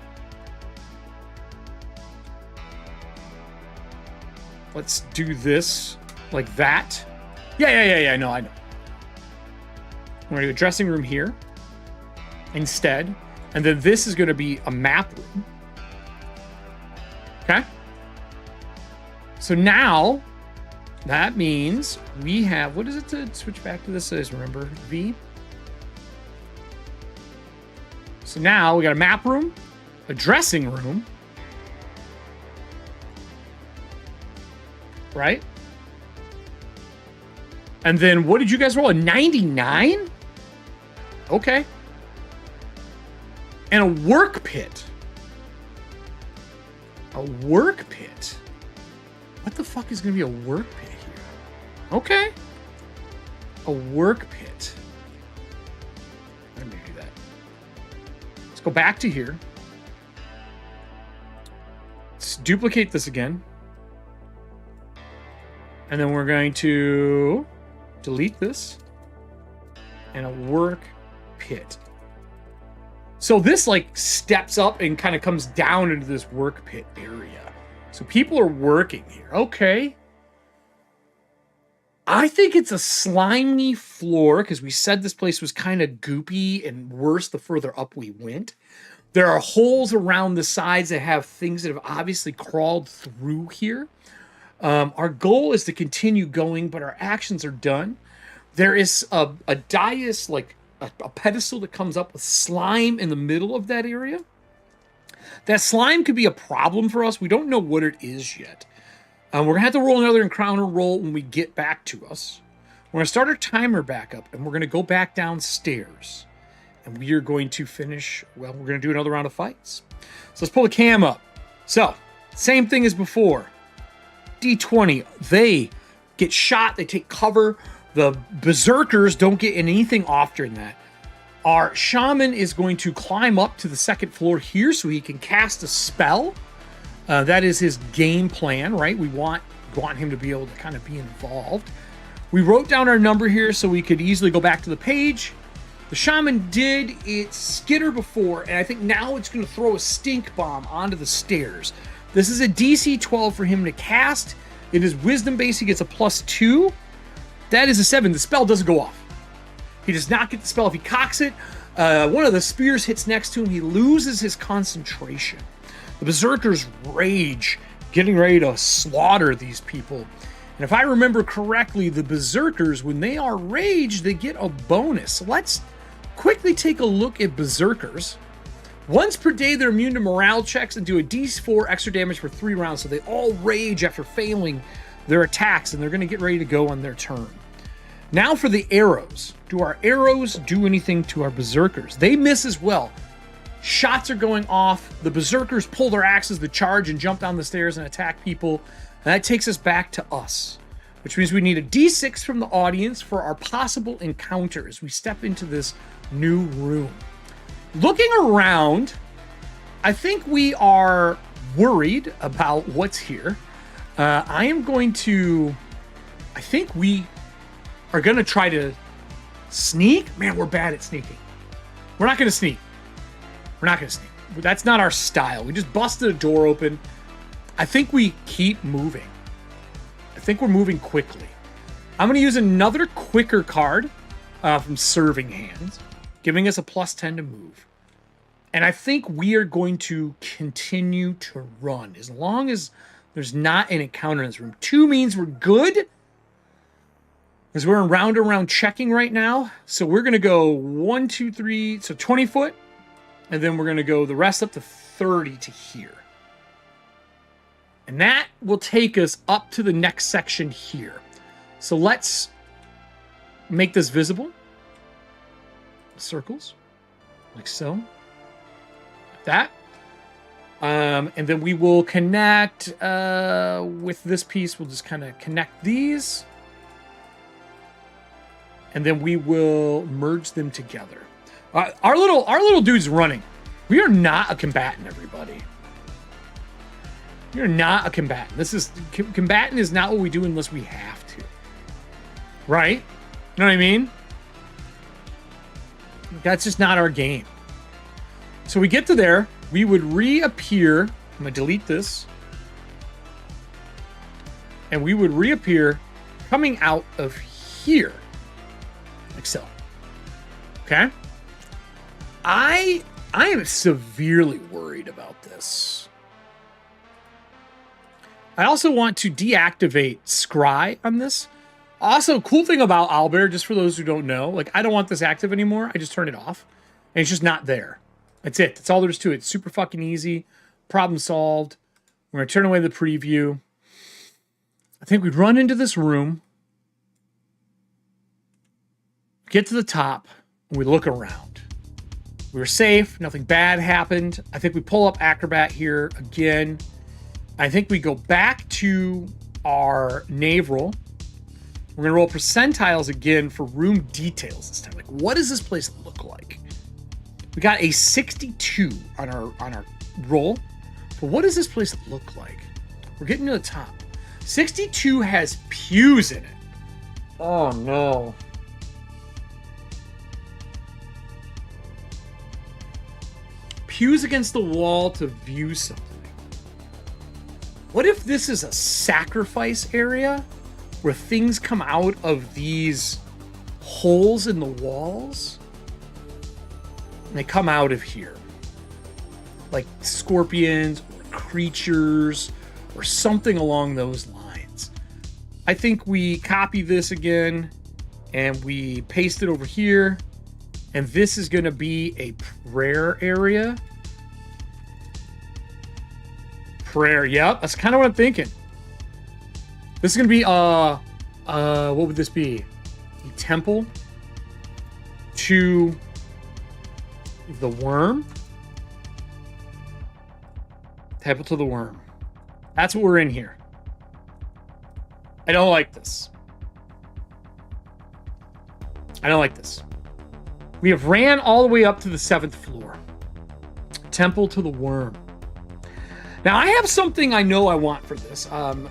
Let's do this like that. Yeah, no, I know. We're gonna do a dressing room here instead. And then this is gonna be a map room. Okay. So now that means we have, what is it to switch back to this? Is remember V? So now we got a map room, a dressing room, right? And then what did you guys roll? A 99? Okay. And a work pit. A work pit? What the fuck is going to be a work pit here? Okay. A work pit. Let me do that. Let's go back to here. Let's duplicate this again. And then we're going to delete this. And a work pit. So this like steps up and kind of comes down into this work pit area. So people are working here. Okay. I think it's a slimy floor because we said this place was kind of goopy and worse the further up we went. There are holes around the sides that have things that have obviously crawled through here. Our goal is to continue going, but our actions are done. There is a dais, like a pedestal that comes up with slime in the middle of that area. That slime could be a problem for us. We don't know what it is yet. We're going to have to roll another encounter roll when we get back to us. We're going to start our timer back up, and we're going to go back downstairs. And we are going to finish, well, we're going to do another round of fights. So let's pull the cam up. So, same thing as before. D20, they get shot, they take cover. The berserkers don't get anything off during that. Our shaman is going to climb up to the second floor here so he can cast a spell. That is his game plan, right? We want him to be able to kind of be involved. We wrote down our number here so we could easily go back to the page. The shaman did its skitter before, and I think now it's going to throw a stink bomb onto the stairs. This is a DC 12 for him to cast. In his wisdom base, he gets a +2. That is a 7. The spell doesn't go off. He does not get the spell if he cocks it. One of the spears hits next to him. He loses his concentration. The berserkers rage, getting ready to slaughter these people. And if I remember correctly, the berserkers, when they are raged, they get a bonus. So let's quickly take a look at berserkers. Once per day, they're immune to morale checks and do a D4 extra damage for 3 rounds. So they all rage after failing their attacks, and they're going to get ready to go on their turn. Now for the arrows. Do our arrows do anything to our berserkers? They miss as well. Shots are going off. The berserkers pull their axes to charge and jump down the stairs and attack people. And that takes us back to us, which means we need a D6 from the audience for our possible encounter as we step into this new room. Looking around, I think we are worried about what's here. I think we are going to try to sneak. Man, we're bad at sneaking. We're not going to sneak. We're not going to sneak. That's not our style. We just busted a door open. I think we keep moving. I think we're moving quickly. I'm going to use another quicker card from Serving Hands, giving us a +10 to move. And I think we are going to continue to run as long as there's not an encounter in this room. 2 means we're good, because we're in round and round checking right now. So we're going to go 1, 2, 3, so 20 foot. And then we're going to go the rest up to 30 to here. And that will take us up to the next section here. So let's make this visible. Circles, like so. Like that. And then we will connect with this piece. We'll just kind of connect these. And then we will merge them together. Our little dude's running. We are not a combatant, everybody. We are not a combatant. Combatant is not what we do unless we have to. Right? You know what I mean? That's just not our game. So we get to there. We would reappear. I'm going to delete this. And we would reappear coming out of here. Like so. Okay? I am severely worried about this. I also want to deactivate Scry on this. Also, cool thing about Owlbear, just for those who don't know, like I don't want this active anymore. I just turn it off. And it's just not there. That's it. That's all there is to it. It's super fucking easy. Problem solved. We're going to turn away the preview. I think we'd run into this room. Get to the top. And we look around. We were safe. Nothing bad happened. I think we pull up Acrobat here again. I think we go back to our naval. We're going to roll percentiles again for room details this time. Like, what does this place look like? We got a 62 on our roll. But what does this place look like? We're getting to the top. 62 has pews in it. Oh, no. Pews against the wall to view something. What if this is a sacrifice area where things come out of these holes in the walls? And they come out of here. Like scorpions or creatures or something along those lines. I think we copy this again and we paste it over here. And this is going to be a prayer area. Prayer, yep, that's kind of what I'm thinking. This is going to be, what would this be? A temple to the worm. Temple to the worm. That's what we're in here. I don't like this. I don't like this. We have ran all the way up to the 7th floor. Temple to the worm. Now, I have something I know I want for this.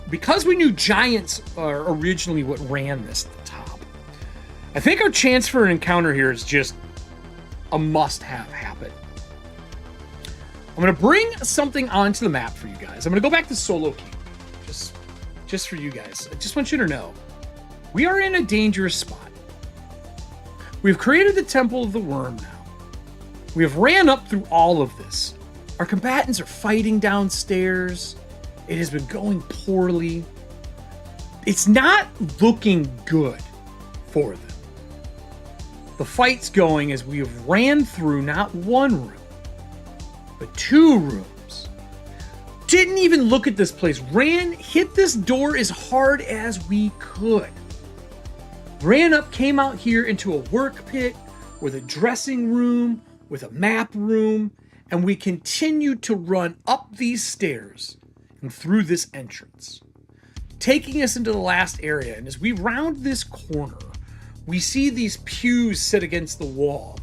Because we knew giants are originally what ran this at the top. I think our chance for an encounter here is just a must-have happen. I'm going to bring something onto the map for you guys. I'm going to go back to solo queue. Just for you guys. I just want you to know. We are in a dangerous spot. We've created the Temple of the Worm now. We have ran up through all of this. Our combatants are fighting downstairs. It has been going poorly. It's not looking good for them. The fight's going as we have ran through not one room, but 2 rooms. Didn't even look at this place. Hit this door as hard as we could. Ran up, came out here into a work pit with a dressing room, with a map room, and we continued to run up these stairs and through this entrance, taking us into the last area. And as we round this corner, we see these pews sit against the wall.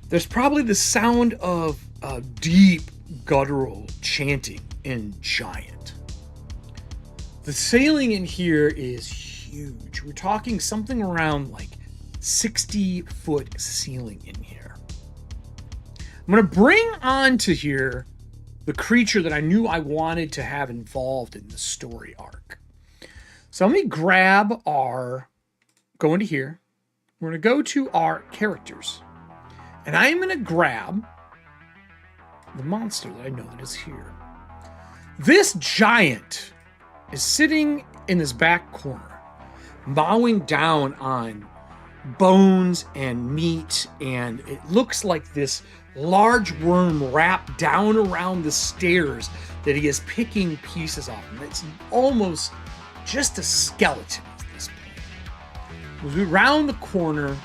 There's probably the sound of deep guttural chanting in giant. The ceiling in here is huge. We're talking something around like 60-foot ceiling in here. I'm going to bring onto here the creature that I knew I wanted to have involved in the story arc. So let me grab go into here. We're going to go to our characters. And I'm going to grab the monster that I know that is here. This giant is sitting in this back corner, mowing down on bones and meat, and it looks like this large worm wrapped down around the stairs that he is picking pieces off. And it's almost just a skeleton at this point. As we round the corner,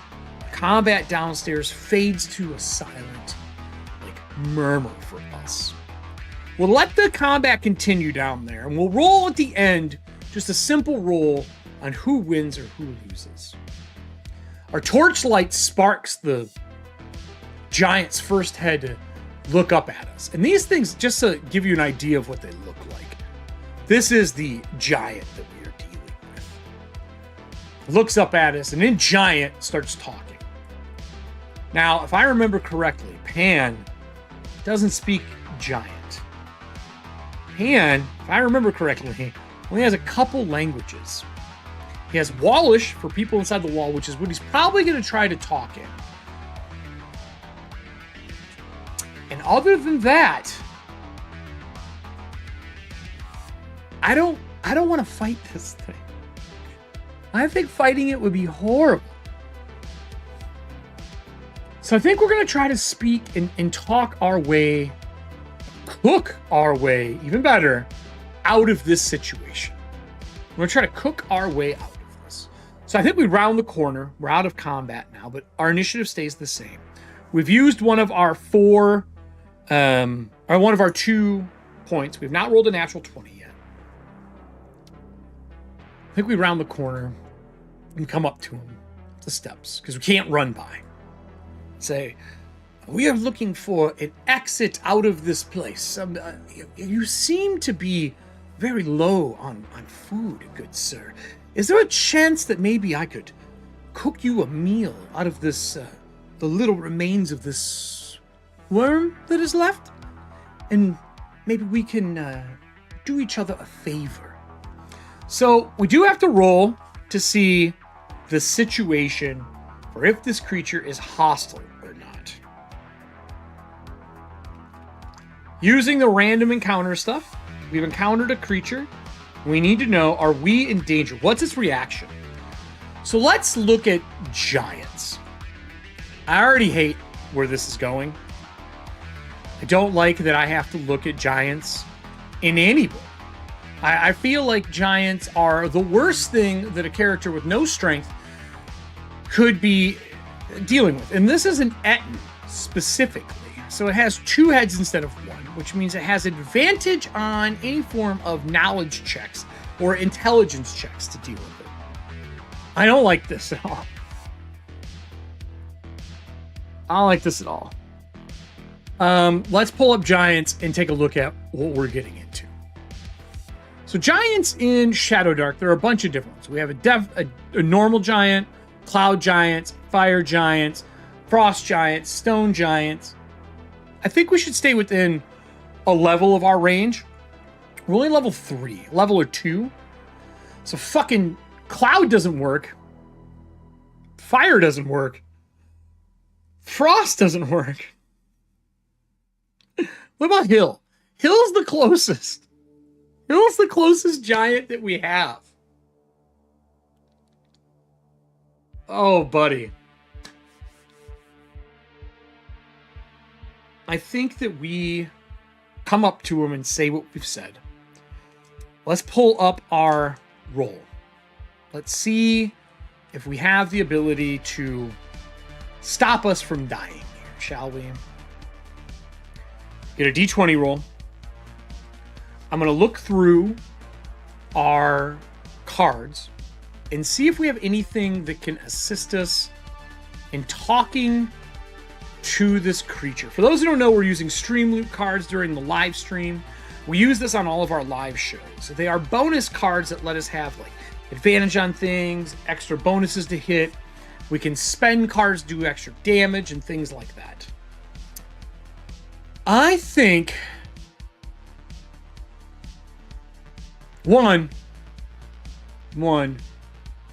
combat downstairs fades to a silent, murmur for us. We'll let the combat continue down there, and we'll roll at the end, just a simple roll on who wins or who loses. Our torchlight sparks the giant's first head to look up at us. And these things, just to give you an idea of what they look like, this is the giant that we are dealing with. Looks up at us, and then giant starts talking. Now, if I remember correctly, Pan doesn't speak giant. Pan, if I remember correctly, only has a couple languages. He has Wallish for people inside the wall, which is what he's probably going to try to talk in. And other than that, I don't want to fight this thing. I think fighting it would be horrible. So I think we're going to try to speak and talk our way, cook our way, even better, out of this situation. We're going to try to cook our way out of this. So I think we round the corner. We're out of combat now, but our initiative stays the same. We've used one of our one of our 2 points. We've not rolled a natural 20 yet. I think we round the corner and come up to him, the steps, because we can't run by. Say, we are looking for an exit out of this place. You seem to be very low on food, good sir. Is there a chance that maybe I could cook you a meal out of this, the little remains of this worm that is left? And maybe we can do each other a favor. So we do have to roll to see the situation, or if this creature is hostile or not. Using the random encounter stuff, we've encountered a creature. We need to know, are we in danger? What's its reaction? So let's look at giants. I already hate where this is going. I don't like that I have to look at giants in any book. I feel like giants are the worst thing that a character with no strength could be dealing with. And this is an Etten specifically. So it has 2 heads instead of 1, which means it has advantage on any form of knowledge checks or intelligence checks to deal with it. I don't like this at all. I don't like this at all. Let's pull up giants and take a look at what we're getting into. So giants in Shadowdark, there are a bunch of different ones. We have a normal giant, cloud giants, fire giants, frost giants, stone giants. I think we should stay within a level of our range. We're only level 3, level or 2. So fucking cloud doesn't work. Fire doesn't work. Frost doesn't work. What about Hill? Hill's the closest. Hill's the closest giant that we have. Oh, buddy. I think that we come up to him and say what we've said. Let's pull up our roll. Let's see if we have the ability to stop us from dying here, shall we? Get a d20 roll. I'm going to look through our cards and see if we have anything that can assist us in talking to this creature. For those who don't know, we're using Streamloot cards during the live stream. We use this on all of our live shows. So they are bonus cards that let us have like advantage on things, extra bonuses to hit. We can spend cards to do extra damage and things like that. I think one,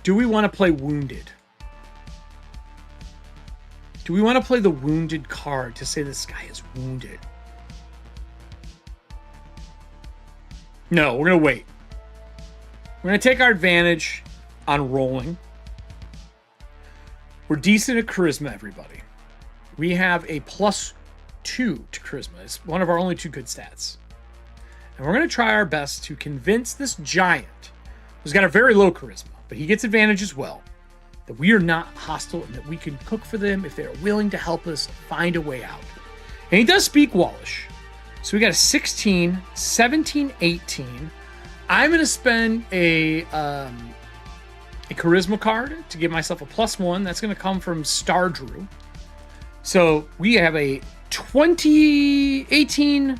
do we want to play wounded? Do we want to play the wounded card to say this guy is wounded? No, we're going to wait. We're going to take our advantage on rolling. We're decent at charisma, everybody. We have a +2 to charisma. It's one of our only 2 good stats. And we're going to try our best to convince this giant, who's got a very low charisma, but he gets advantage as well, that we are not hostile and that we can cook for them if they're willing to help us find a way out. And he does speak Wallish. So we got a 16, 17, 18. I'm going to spend a charisma card to give myself a +1. That's going to come from Star Drew. So we have a 17, 18,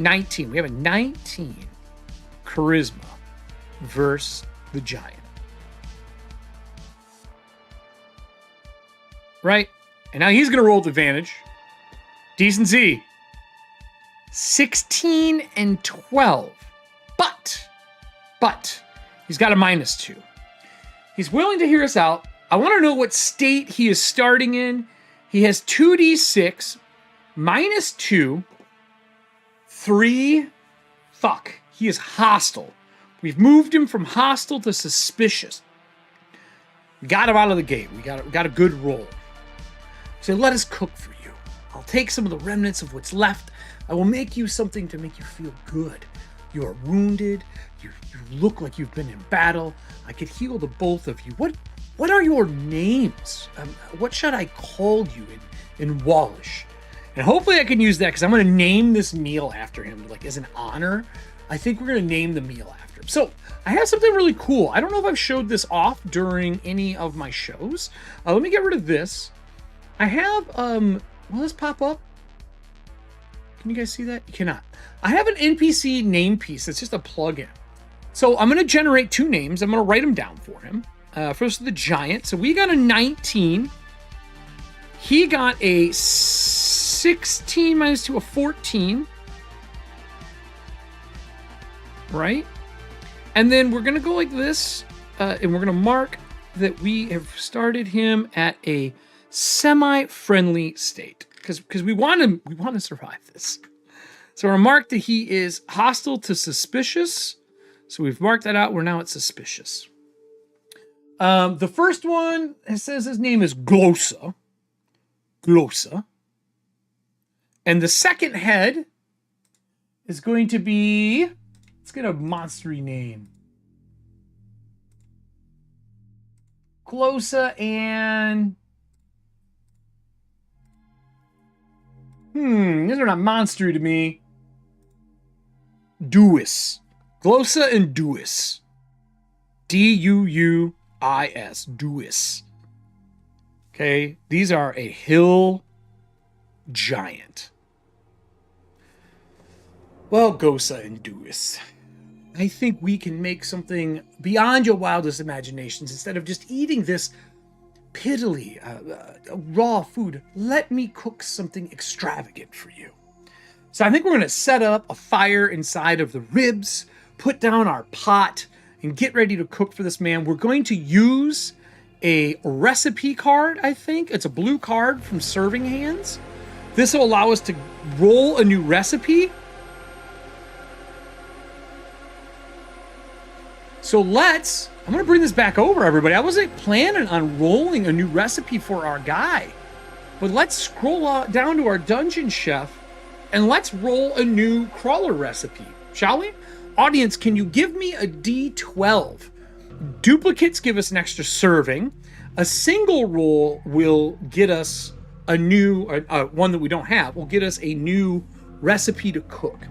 19. We have a 19 charisma versus the giant. Right? And now he's going to roll with advantage. Decency. 16 and 12. But he's got a -2. He's willing to hear us out. I want to know what state he is starting in. He has 2d6, -2, 3. Fuck. He is hostile. We've moved him from hostile to suspicious. We got him out of the gate. We got a good roll. So let us cook for you. I'll take some of the remnants of what's left. I will make you something to make you feel good. You are wounded. You look like you've been in battle. I could heal the both of you. What are your names? What should I call you in Wallish? And hopefully I can use that because I'm going to name this meal after him, like as an honor. I think we're going to name the meal after him. So I have something really cool. I don't know if I've showed this off during any of my shows. Let me get rid of this. I have, will this pop up? Can you guys see that? You cannot. I have an NPC name piece. It's just a plugin. So I'm going to generate 2 names. I'm going to write them down for him. First, the giant. So we got a 19. He got a 16 -2, a 14. Right? And then we're going to go like this. And we're going to mark that we have started him at a semi-friendly state. Because we want to survive this. So we're marked that he is hostile to suspicious. So we've marked that out. We're now at suspicious. The first one, it says his name is Glosa. And the second head is going to be, let's get a monstery name. Glosa and... these are not monstery to me. Duis. Glosa and Duis. D-U-U-I-S. Duis. Okay, these are a hill giant. Well, Glosa and Duis, I think we can make something beyond your wildest imaginations. Instead of just eating this piddly, raw food, let me cook something extravagant for you. So I think we're going to set up a fire inside of the ribs, put down our pot, and get ready to cook for this man. We're going to use a recipe card, I think. It's a blue card from Serving Hands. This will allow us to roll a new recipe. So I'm going to bring this back over, everybody. I wasn't planning on rolling a new recipe for our guy. But let's scroll down to our dungeon chef and let's roll a new crawler recipe, shall we? Audience, can you give me a D12? Duplicates give us an extra serving. A single roll will get us a new, one that we don't have, will get us a new recipe to cook.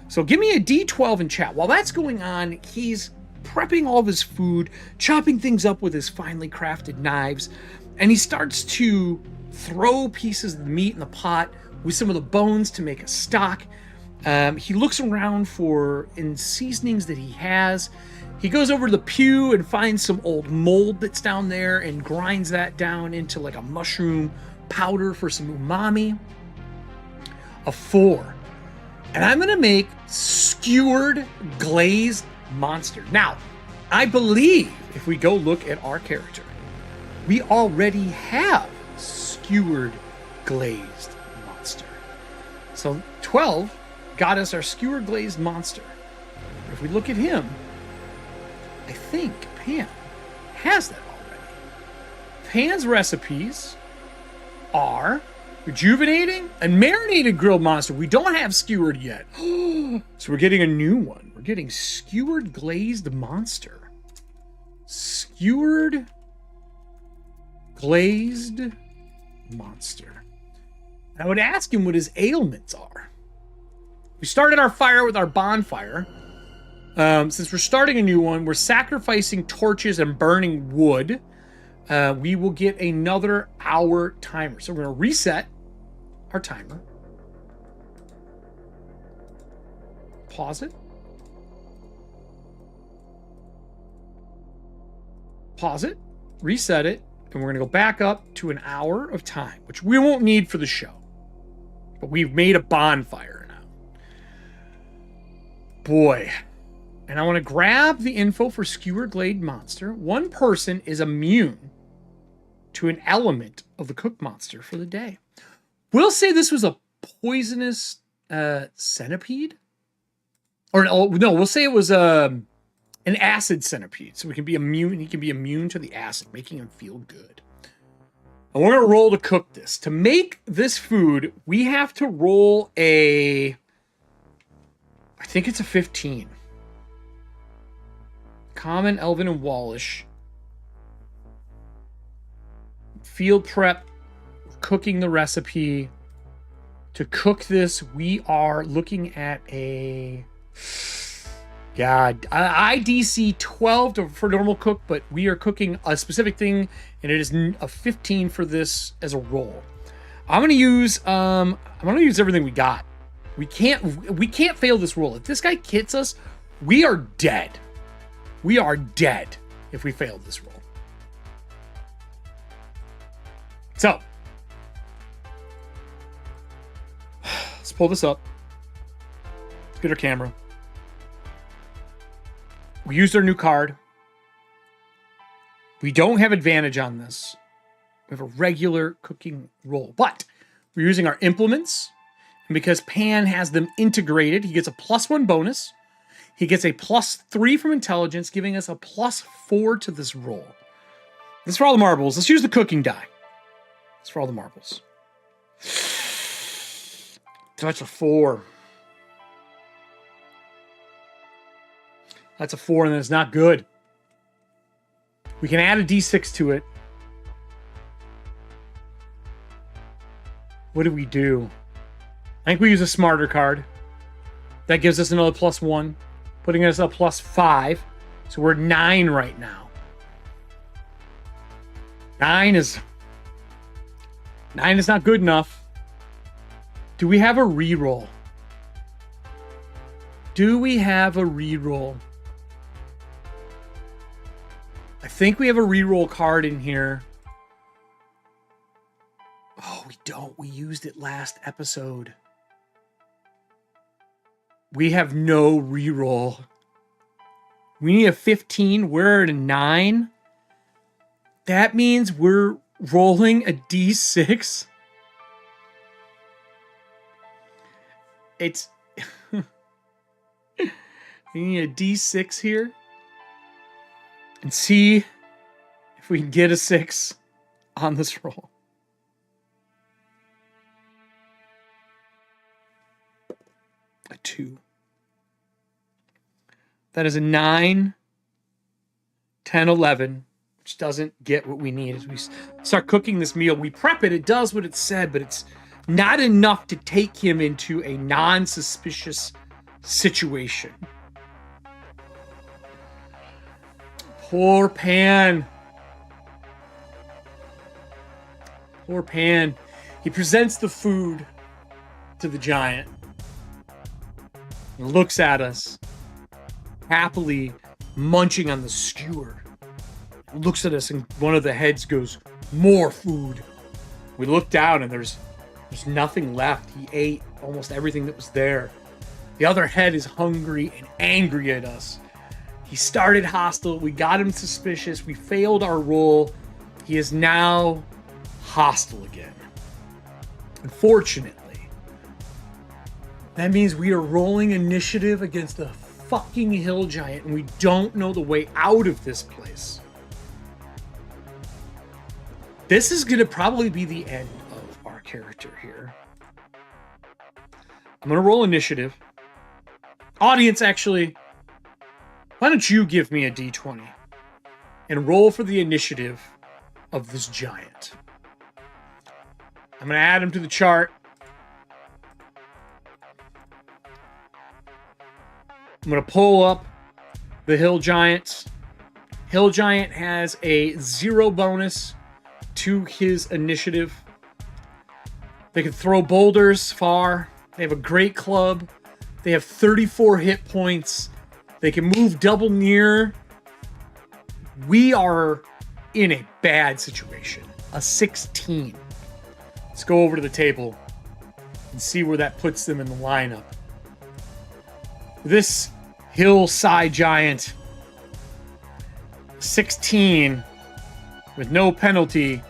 So give me a D12 in chat. While that's going on, he's prepping all of his food, chopping things up with his finely crafted knives, and he starts to throw pieces of the meat in the pot with some of the bones to make a stock. He looks around for seasonings that he has. He goes over to the pew and finds some old mold that's down there and grinds that down into like a mushroom powder for some umami. A 4. And I'm going to make skewered glazed monster. Now, I believe if we go look at our character, we already have skewered glazed monster. So 12 got us our skewered glazed monster. if we look at him, I think Pan has that already. Pan's recipes are rejuvenating and marinated grilled monster. We don't have skewered yet. So we're getting a new one. We're getting skewered glazed monster. Skewered glazed monster. I would ask him what his ailments are. We started our fire with our bonfire. Since we're starting a new one, we're sacrificing torches and burning wood. We will get another hour timer. So we're going to reset our timer. Pause it. Pause it. Reset it. And we're going to go back up to an hour of time, which we won't need for the show. But we've made a bonfire now. Boy. And I want to grab the info for Skewer Glade Monster. One person is immune to an element of the cook monster for the day. We'll say this was a poisonous centipede. Or no, we'll say it was an acid centipede. So we can be immune. He can be immune to the acid, making him feel good. And we're going to roll to cook this. To make this food, we have to roll I think it's a 15. Common, Elven, and Wallish. Field prep. Cooking the recipe. To cook this, we are looking at a... God, IDC 12 for normal cook, but we are cooking a specific thing, and it is a 15 for this as a roll. I'm gonna use everything we got. We can't fail this roll. If this guy hits us, we are dead. We are dead if we fail this roll. So let's pull this up. Let's get our camera. We used our new card. We don't have advantage on this. We have a regular cooking roll, but we're using our implements. And because Pan has them integrated, he gets a +1 bonus. He gets a +3 from intelligence, giving us a +4 to this roll. This is for all the marbles. Let's use the cooking die. It's for all the marbles. That's a 4. That's a 4, and it's not good. We can add a D6 to it. What do we do? I think we use a smarter card. That gives us another +1, putting us up +5. So we're 9 right now. 9 is not good enough. Do we have a reroll? Do we have a reroll? I think we have a reroll card in here. Oh, we don't. We used it last episode. We have no reroll. We need a 15. We're at a 9. That means we're rolling a D6. It's... we need a D6 here. And see if we can get a 6 on this roll. A 2. That is a 9, 10, 11, which doesn't get what we need. As we start cooking this meal, we prep it. It does what it said, but it's not enough to take him into a non-suspicious situation. Poor Pan. Poor Pan. He presents the food to the giant. He looks at us, happily munching on the skewer. He looks at us and one of the heads goes, "More food." We look down and there's nothing left. He ate almost everything that was there. The other head is hungry and angry at us. He started hostile. We got him suspicious. We failed our roll. He is now hostile again. Unfortunately, that means we are rolling initiative against a fucking hill giant, and we don't know the way out of this place. This is gonna probably be the end of our character here. I'm gonna roll initiative. Audience, actually, why don't you give me a d20 and roll for the initiative of this giant? I'm gonna add him to the chart. I'm gonna pull up the hill giants. Hill giant has a 0 bonus to his initiative. They can throw boulders far. They have a great club. They have 34 hit points. They can move double near. We are in a bad situation. A 16. Let's go over to the table and see where that puts them in the lineup. This hillside giant, 16 with no penalty,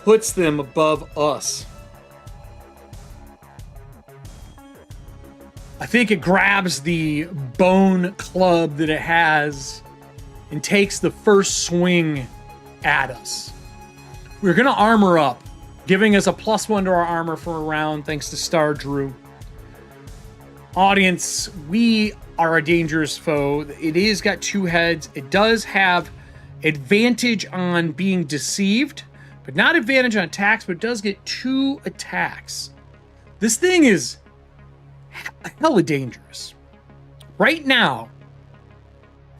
puts them above us. I think it grabs the bone club that it has and takes the first swing at us. We're going to armor up, giving us a +1 to our armor for a round thanks to Star Drew. Audience, we are a dangerous foe. It is got 2 heads. It does have advantage on being deceived, but not advantage on attacks, but it does get 2 attacks. This thing is hella dangerous. Right now,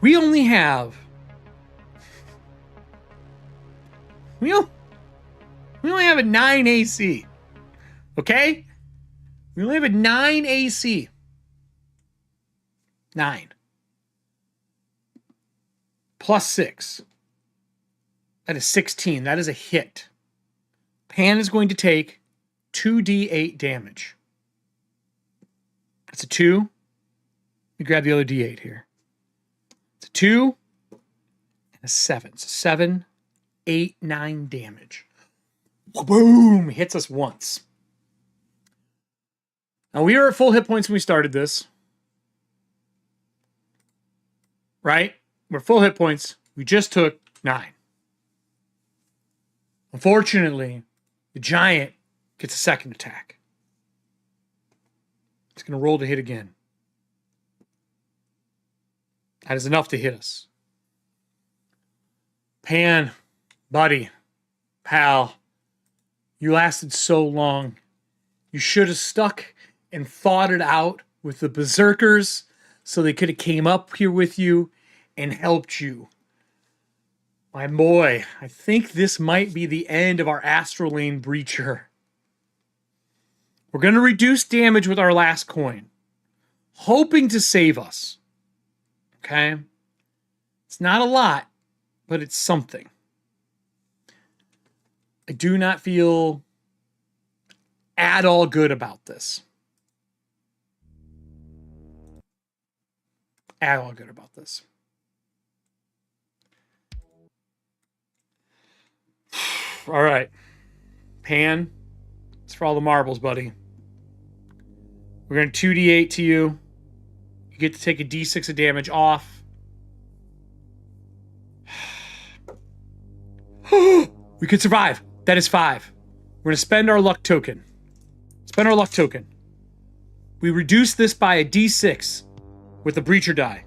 we only have... We only have a 9 AC. Okay? We only have a 9 AC. 9. +6. That is 16. That is a hit. Pan is going to take 2d8 damage. That's a 2. Let me grab the other d8 here. It's a 2 and a 7. So 7, 8, 9 damage. Boom! Hits us once. Now, we were at full hit points when we started this. Right? We're full hit points. We just took 9. Unfortunately, the giant gets a second attack. It's going to roll to hit again. That is enough to hit us. Pan, buddy, pal, you lasted so long. You should have stuck and fought it out with the berserkers so they could have came up here with you and helped you. My boy, I think this might be the end of our Astrolane Breacher. We're going to reduce damage with our last coin, hoping to save us. Okay? It's not a lot, but it's something. I do not feel at all good about this. At all good about this. All right. Pan, it's for all the marbles, buddy. We're going to 2d8 to you. You get to take a d6 of damage off. We could survive. That is 5. We're going to spend our luck token. Spend our luck token. We reduce this by a d6 with the breacher die.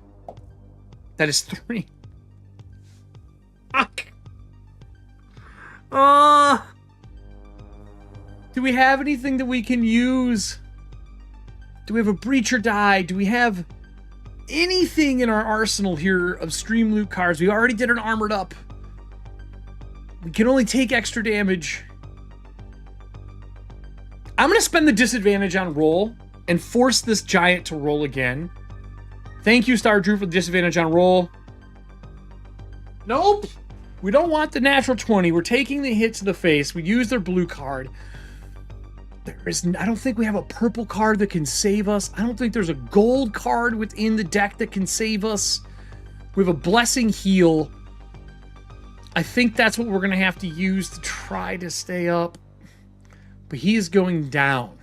That is 3. Fuck. Do we have anything that we can use? Do we have a breacher die? Do we have anything in our arsenal here of Streamloot cards? We already did an armored up. We can only take extra damage. I'm going to spend the disadvantage on roll and force this giant to roll again. Thank you, Star Drew, for the disadvantage on roll. Nope. We don't want the natural 20. We're taking the hit to the face. We use their blue card. I don't think we have a purple card that can save us. I don't think there's a gold card within the deck that can save us. We have a blessing heal. I think that's what we're going to have to use to try to stay up. But he is going down.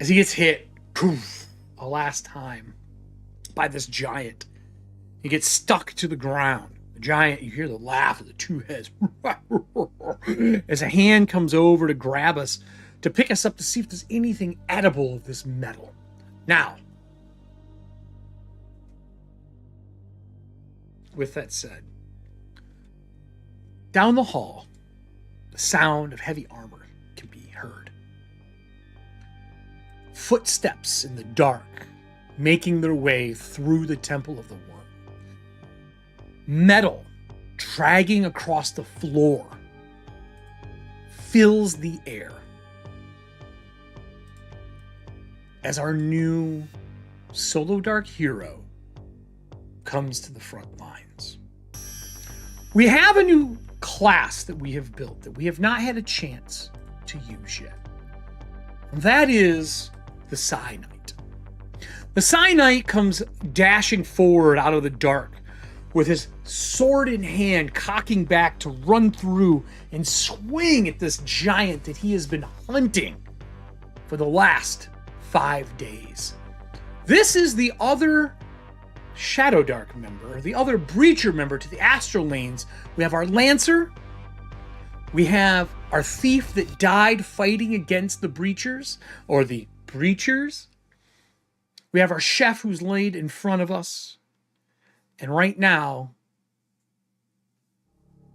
As he gets hit, poof, a last time by this giant. He gets stuck to the ground. The giant, you hear the laugh of the two heads as a hand comes over to grab us, to pick us up to see if there's anything edible of this metal. Now, with that said, down the hall, the sound of heavy armor can be heard. Footsteps in the dark making their way through the Temple of the Worm. Metal dragging across the floor fills the air as our new Solo Dark hero comes to the front lines. We have a new class that we have built that we have not had a chance to use yet. And that is the Psy Knight. The Psy Knight comes dashing forward out of the dark with his sword in hand, cocking back to run through and swing at this giant that he has been hunting for the last 5 days. This is the other Shadowdark member, the other Breacher member to the Astral Lanes. We have our Lancer. We have our Thief that died fighting against the Breachers, or the Breachers. We have our Chef who's laid in front of us. And right now,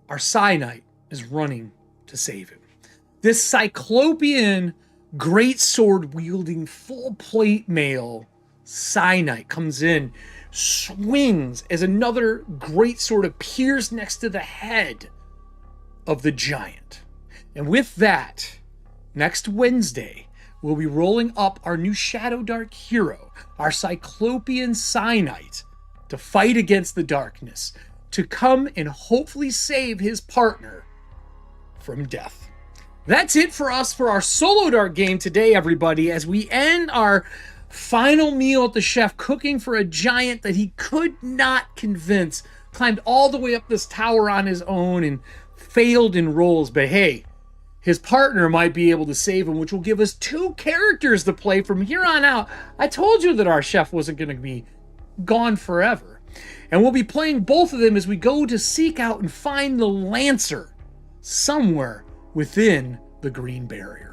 our Psy Knight is running to save him. This Cyclopean greatsword wielding full plate mail Psy Knight comes in, swings as another greatsword appears next to the head of the giant. And with that, next Wednesday, we'll be rolling up our new Shadowdark hero, our Cyclopean Psy Knight, to fight against the darkness, to come and hopefully save his partner from death. That's it for us for our Solo Dark game today, everybody, as we end our final meal at the chef, cooking for a giant that he could not convince, climbed all the way up this tower on his own and failed in rolls. But hey, his partner might be able to save him, which will give us 2 characters to play from here on out. I told you that our chef wasn't going to be gone forever. And we'll be playing both of them as we go to seek out and find the Lancer somewhere within the Green Barrier.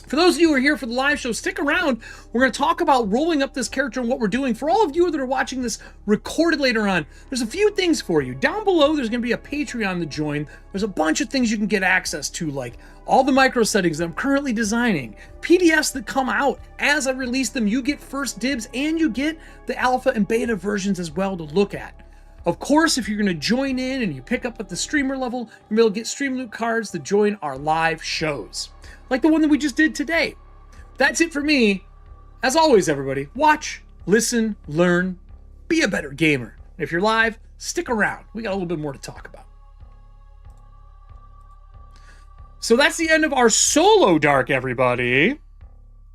For those of you who are here for the live show, stick around. We're going to talk about rolling up this character and what we're doing. For all of you that are watching this recorded later on, there's a few things for you. Down below, there's going to be a Patreon to join. There's a bunch of things you can get access to, like all the micro settings that I'm currently designing, PDFs that come out as I release them. You get first dibs, and you get the alpha and beta versions as well to look at. Of course, if you're going to join in and you pick up at the streamer level, you'll be able to get Streamloot cards to join our live shows, like the one that we just did today. That's it for me. As always, everybody, watch, listen, learn, be a better gamer. And if you're live, stick around. We got a little bit more to talk about. So that's the end of our Solo Dark, everybody.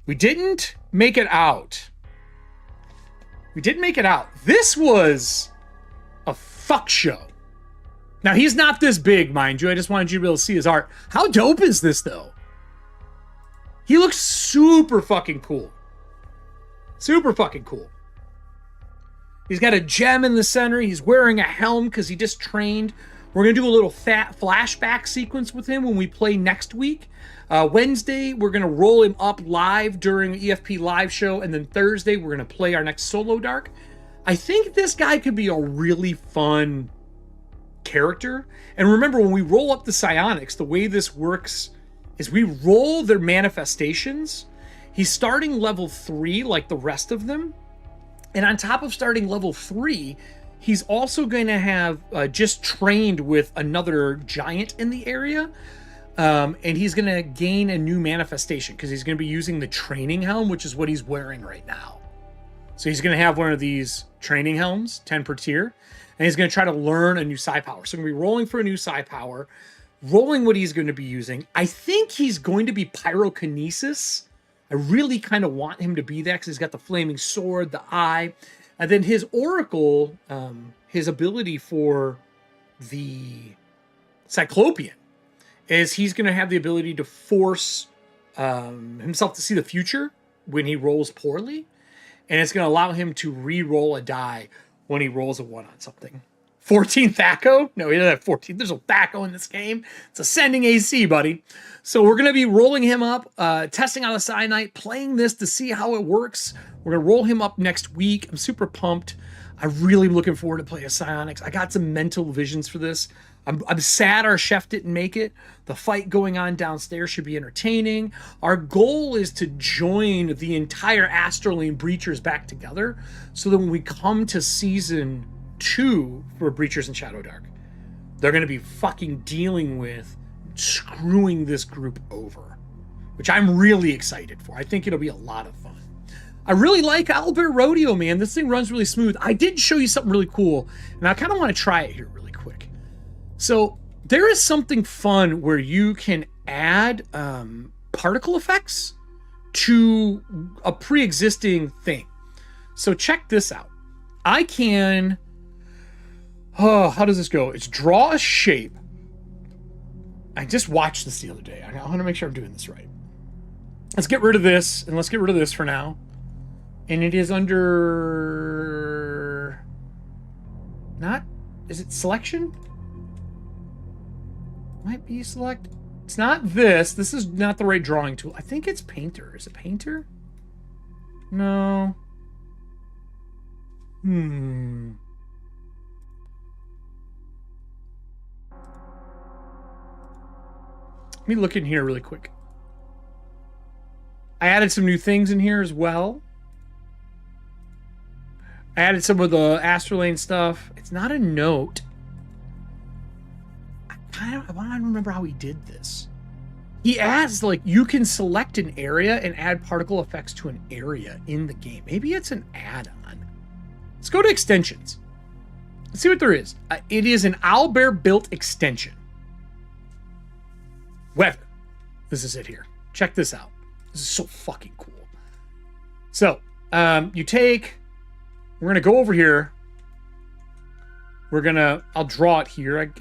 We didn't make it out. We didn't make it out. This was a fuck show. Now, he's not this big, mind you. I just wanted you to be able to see his art. How dope is this, though? He looks super fucking cool. Super fucking cool. He's got a gem in the center. He's wearing a helm because he just trained. We're going to do a little flashback sequence with him when we play next week. Wednesday, we're going to roll him up live during EFP live show. And then Thursday, we're going to play our next Solo Dark. I think this guy could be a really fun character. And remember, when we roll up the psionics, the way this works is we roll their manifestations. He's starting level 3 like the rest of them. And on top of starting level 3, he's also going to have just trained with another giant in the area. And he's going to gain a new manifestation because he's going to be using the training helm, which is what he's wearing right now. So he's going to have one of these training helms, 10 per tier. And he's going to try to learn a new psi power. So we're going to be rolling for a new psi power, rolling what he's going to be using. I think he's going to be pyrokinesis. I really kind of want him to be that because he's got the flaming sword, the eye. And then his oracle, his ability for the Cyclopean is he's going to have the ability to force himself to see the future when he rolls poorly. and it's going to allow him to re-roll a die when he rolls a 1 on something. 14 Thaco? No, he doesn't have 14. There's no Thaco in this game. It's ascending AC, buddy. So we're going to be rolling him up, testing out a Cyanite, playing this to see how it works. We're going to roll him up next week. I'm super pumped. I'm really llooking forward to playing a Psionics. I got some mental visions for this. I'm sad our chef didn't make it. The fight going on downstairs should be entertaining. Our goal is to join the entire Astrolane Breachers back together so that when we come to season 2 for Breachers and Shadowdark, they're going to be fucking dealing with screwing this group over, which I'm really excited for. I think it'll be a lot of fun. I really like Owlbear Rodeo, man. This thing runs really smooth. I did show you something really cool, and I kind of want to try it here really quick. So there is something fun where you can add particle effects to a pre-existing thing. So check this out. I can, how does this go? It's draw a shape. I just watched this the other day. I want to make sure I'm doing this right. Let's get rid of this, and let's get rid of this for now. And it is under, is it selection? Might be select. It's not this. This is not the right drawing tool. I think it's Painter. Is it Painter? No. Let me look in here really quick. I added some new things in here as well. I added some of the Astrolane stuff. It's not a note. I want to remember how he did this. He adds, like, you can select an area and add particle effects to an area in the game. Maybe it's an add-on. Let's go to extensions. Let's see what there is. It is an Owlbear built extension. Weather. This is it here. Check this out. This is so fucking cool. So, you take... We're going to go over here. I'll draw it here.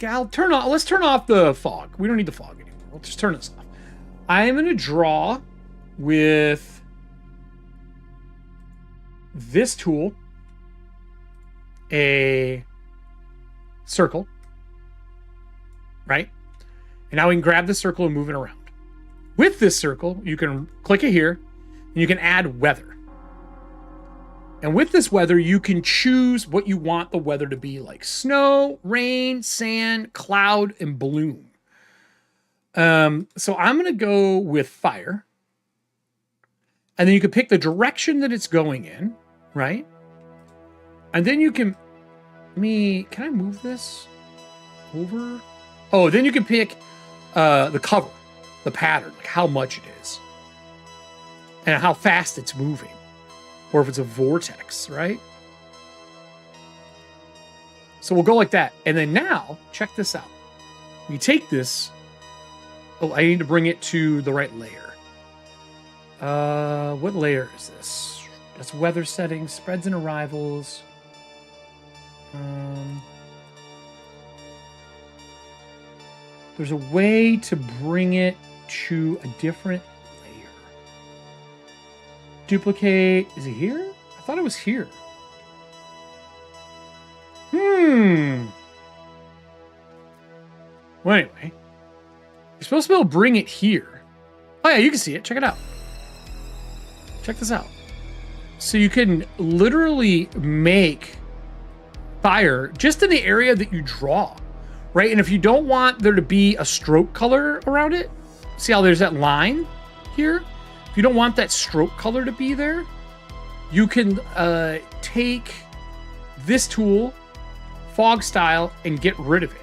I'll turn off, let's turn off the fog. We don't need the fog anymore. We'll just turn this off. I am going to draw with this tool a circle, right? And now we can grab the circle and move it around. With this circle, you can click it here, and you can add weather. And with this weather, you can choose what you want the weather to be like. Snow, rain, sand, cloud, and bloom. So I'm going to go with fire. And then you can pick the direction that it's going in, right? And then you can... can I move this over? Oh, then you can pick the cover, the pattern, like how much it is. And how fast it's moving. Or if it's a vortex, right? So we'll go like that. And then now, check this out. We take this. Oh, I need to bring it to the right layer. What layer is this? That's weather settings, spreads and arrivals. There's a way to bring it to a different layer. Duplicate. Is it here? I thought it was here. Well, anyway. You're supposed to be able to bring it here. Oh, yeah, you can see it. Check it out. Check this out. So you can literally make fire just in the area that you draw, right? And if you don't want there to be a stroke color around it, see how there's that line here? If you don't want that stroke color to be there, you can take this tool, fog style, and get rid of it.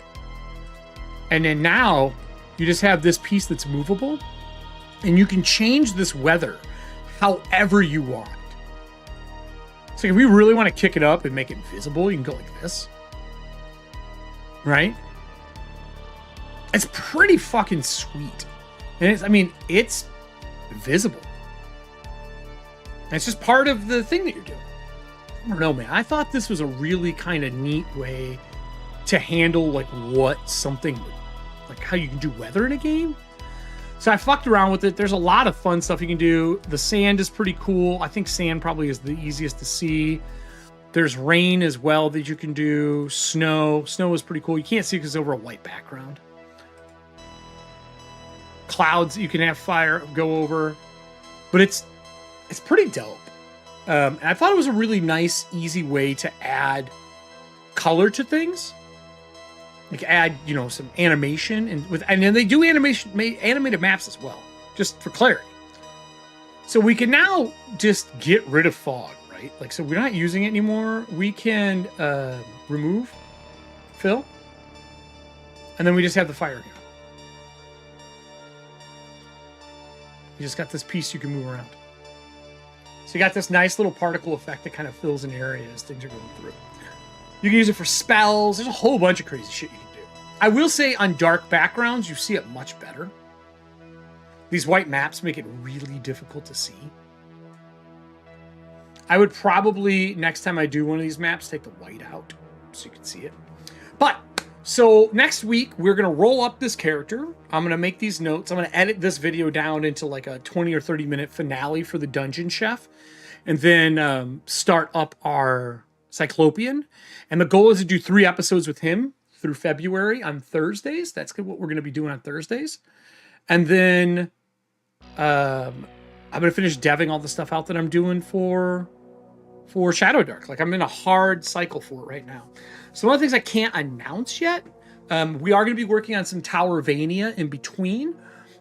And then now you just have this piece that's movable, and you can change this weather however you want. So if we really want to kick it up and make it visible, you can go like this. Right? It's pretty fucking sweet. And it's visible. And it's just part of the thing that you're doing. I don't know, man. I thought this was a really kind of neat way to handle like what something, like how you can do weather in a game. So I fucked around with it. There's a lot of fun stuff you can do. The sand is pretty cool. I think sand probably is the easiest to see. There's rain as well that you can do. Snow. Snow is pretty cool. You can't see because it's over a white background. Clouds you can have fire go over. But it's pretty dope. And I thought it was a really nice, easy way to add color to things. Like add, you know, some animation and then they do animated maps as well, just for clarity. So we can now just get rid of fog, right? Like, so we're not using it anymore. We can remove fill, and then we just have the fire again. You just got this piece you can move around. So you got this nice little particle effect that kind of fills in areas things are going through. You can use it for spells. There's a whole bunch of crazy shit you can do. I will say on dark backgrounds, you see it much better. These white maps make it really difficult to see. I would probably, next time I do one of these maps, take the white out so you can see it. But, so next week, we're going to roll up this character. I'm going to make these notes. I'm going to edit this video down into like a 20 or 30 minute finale for the Dungeon Chef. And then start up our Cyclopean. And the goal is to do 3 episodes with him through February on Thursdays. That's what we're going to be doing on Thursdays. And then I'm going to finish deving all the stuff out that I'm doing for Shadowdark. Like, I'm in a hard cycle for it right now. So one of the things I can't announce yet, we are going to be working on some Towervania in between.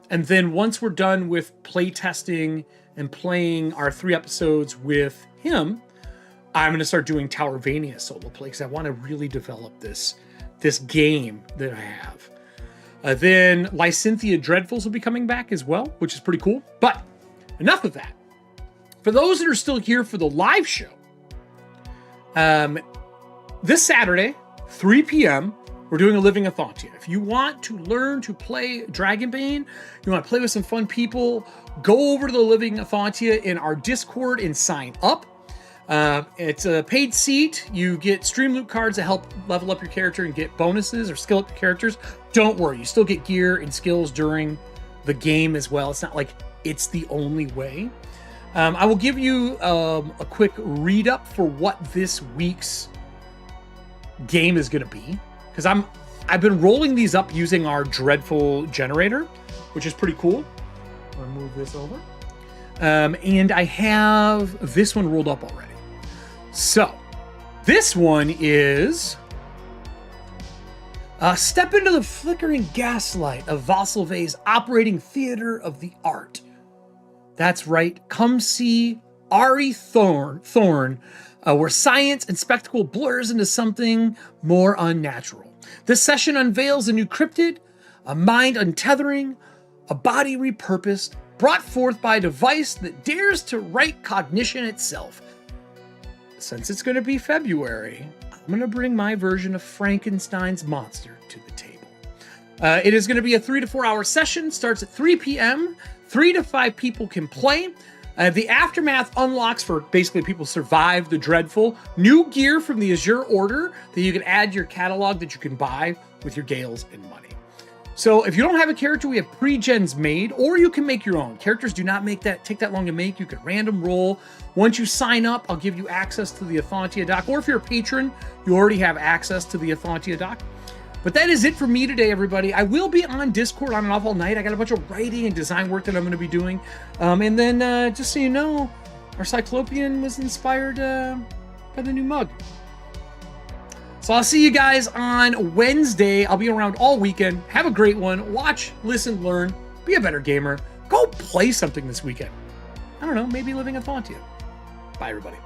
And then once we're done with play testing and playing our 3 episodes with him, I'm going to start doing Towervania solo play because I want to really develop this game that I have. Then Lysynthia Dreadfuls will be coming back as well, which is pretty cool. But enough of that. For those that are still here for the live show, this Saturday, 3 p.m., we're doing a Living ETHAUNTIA. If you want to learn to play Dragonbane, you want to play with some fun people, go over to the Living ETHAUNTIA in our Discord and sign up. It's a paid seat. You get Streamloot cards that help level up your character and get bonuses or skill up your characters. Don't worry, you still get gear and skills during the game as well. It's not like it's the only way. I will give you a quick read up for what this week's game is going to be, because I've been rolling these up using our Dreadful generator, which is pretty cool. I'll move this over, and I have this one rolled up already. So this one is step into the flickering gaslight of Vasselve's operating theater of the art. That's right. Come see Ari Thorn, where science and spectacle blurs into something more unnatural. This session unveils a new cryptid, a mind untethering, a body repurposed, brought forth by a device that dares to write cognition itself. Since it's going to be February, I'm going to bring my version of Frankenstein's monster to the table. It is going to be a 3 to 4 hour session. Starts at 3 p.m. 3 to 5 people can play. The Aftermath unlocks for basically people survive the Dreadful. New gear from the Azure Order that you can add to your catalog that you can buy with your Gales and money. So if you don't have a character, we have pre-gens made, or you can make your own. Characters do not take that long to make. You can random roll. Once you sign up, I'll give you access to the ETHAUNTIA doc, or if you're a patron, you already have access to the ETHAUNTIA doc. But that is it for me today, everybody. I will be on Discord on and off all night. I got a bunch of writing and design work that I'm going to be doing. And then, just so you know, our Cyclopean was inspired by the new mug. So I'll see you guys on Wednesday. I'll be around all weekend. Have a great one. Watch, listen, learn. Be a better gamer. Go play something this weekend. I don't know, maybe Living ETHAUNTIA. Bye, everybody.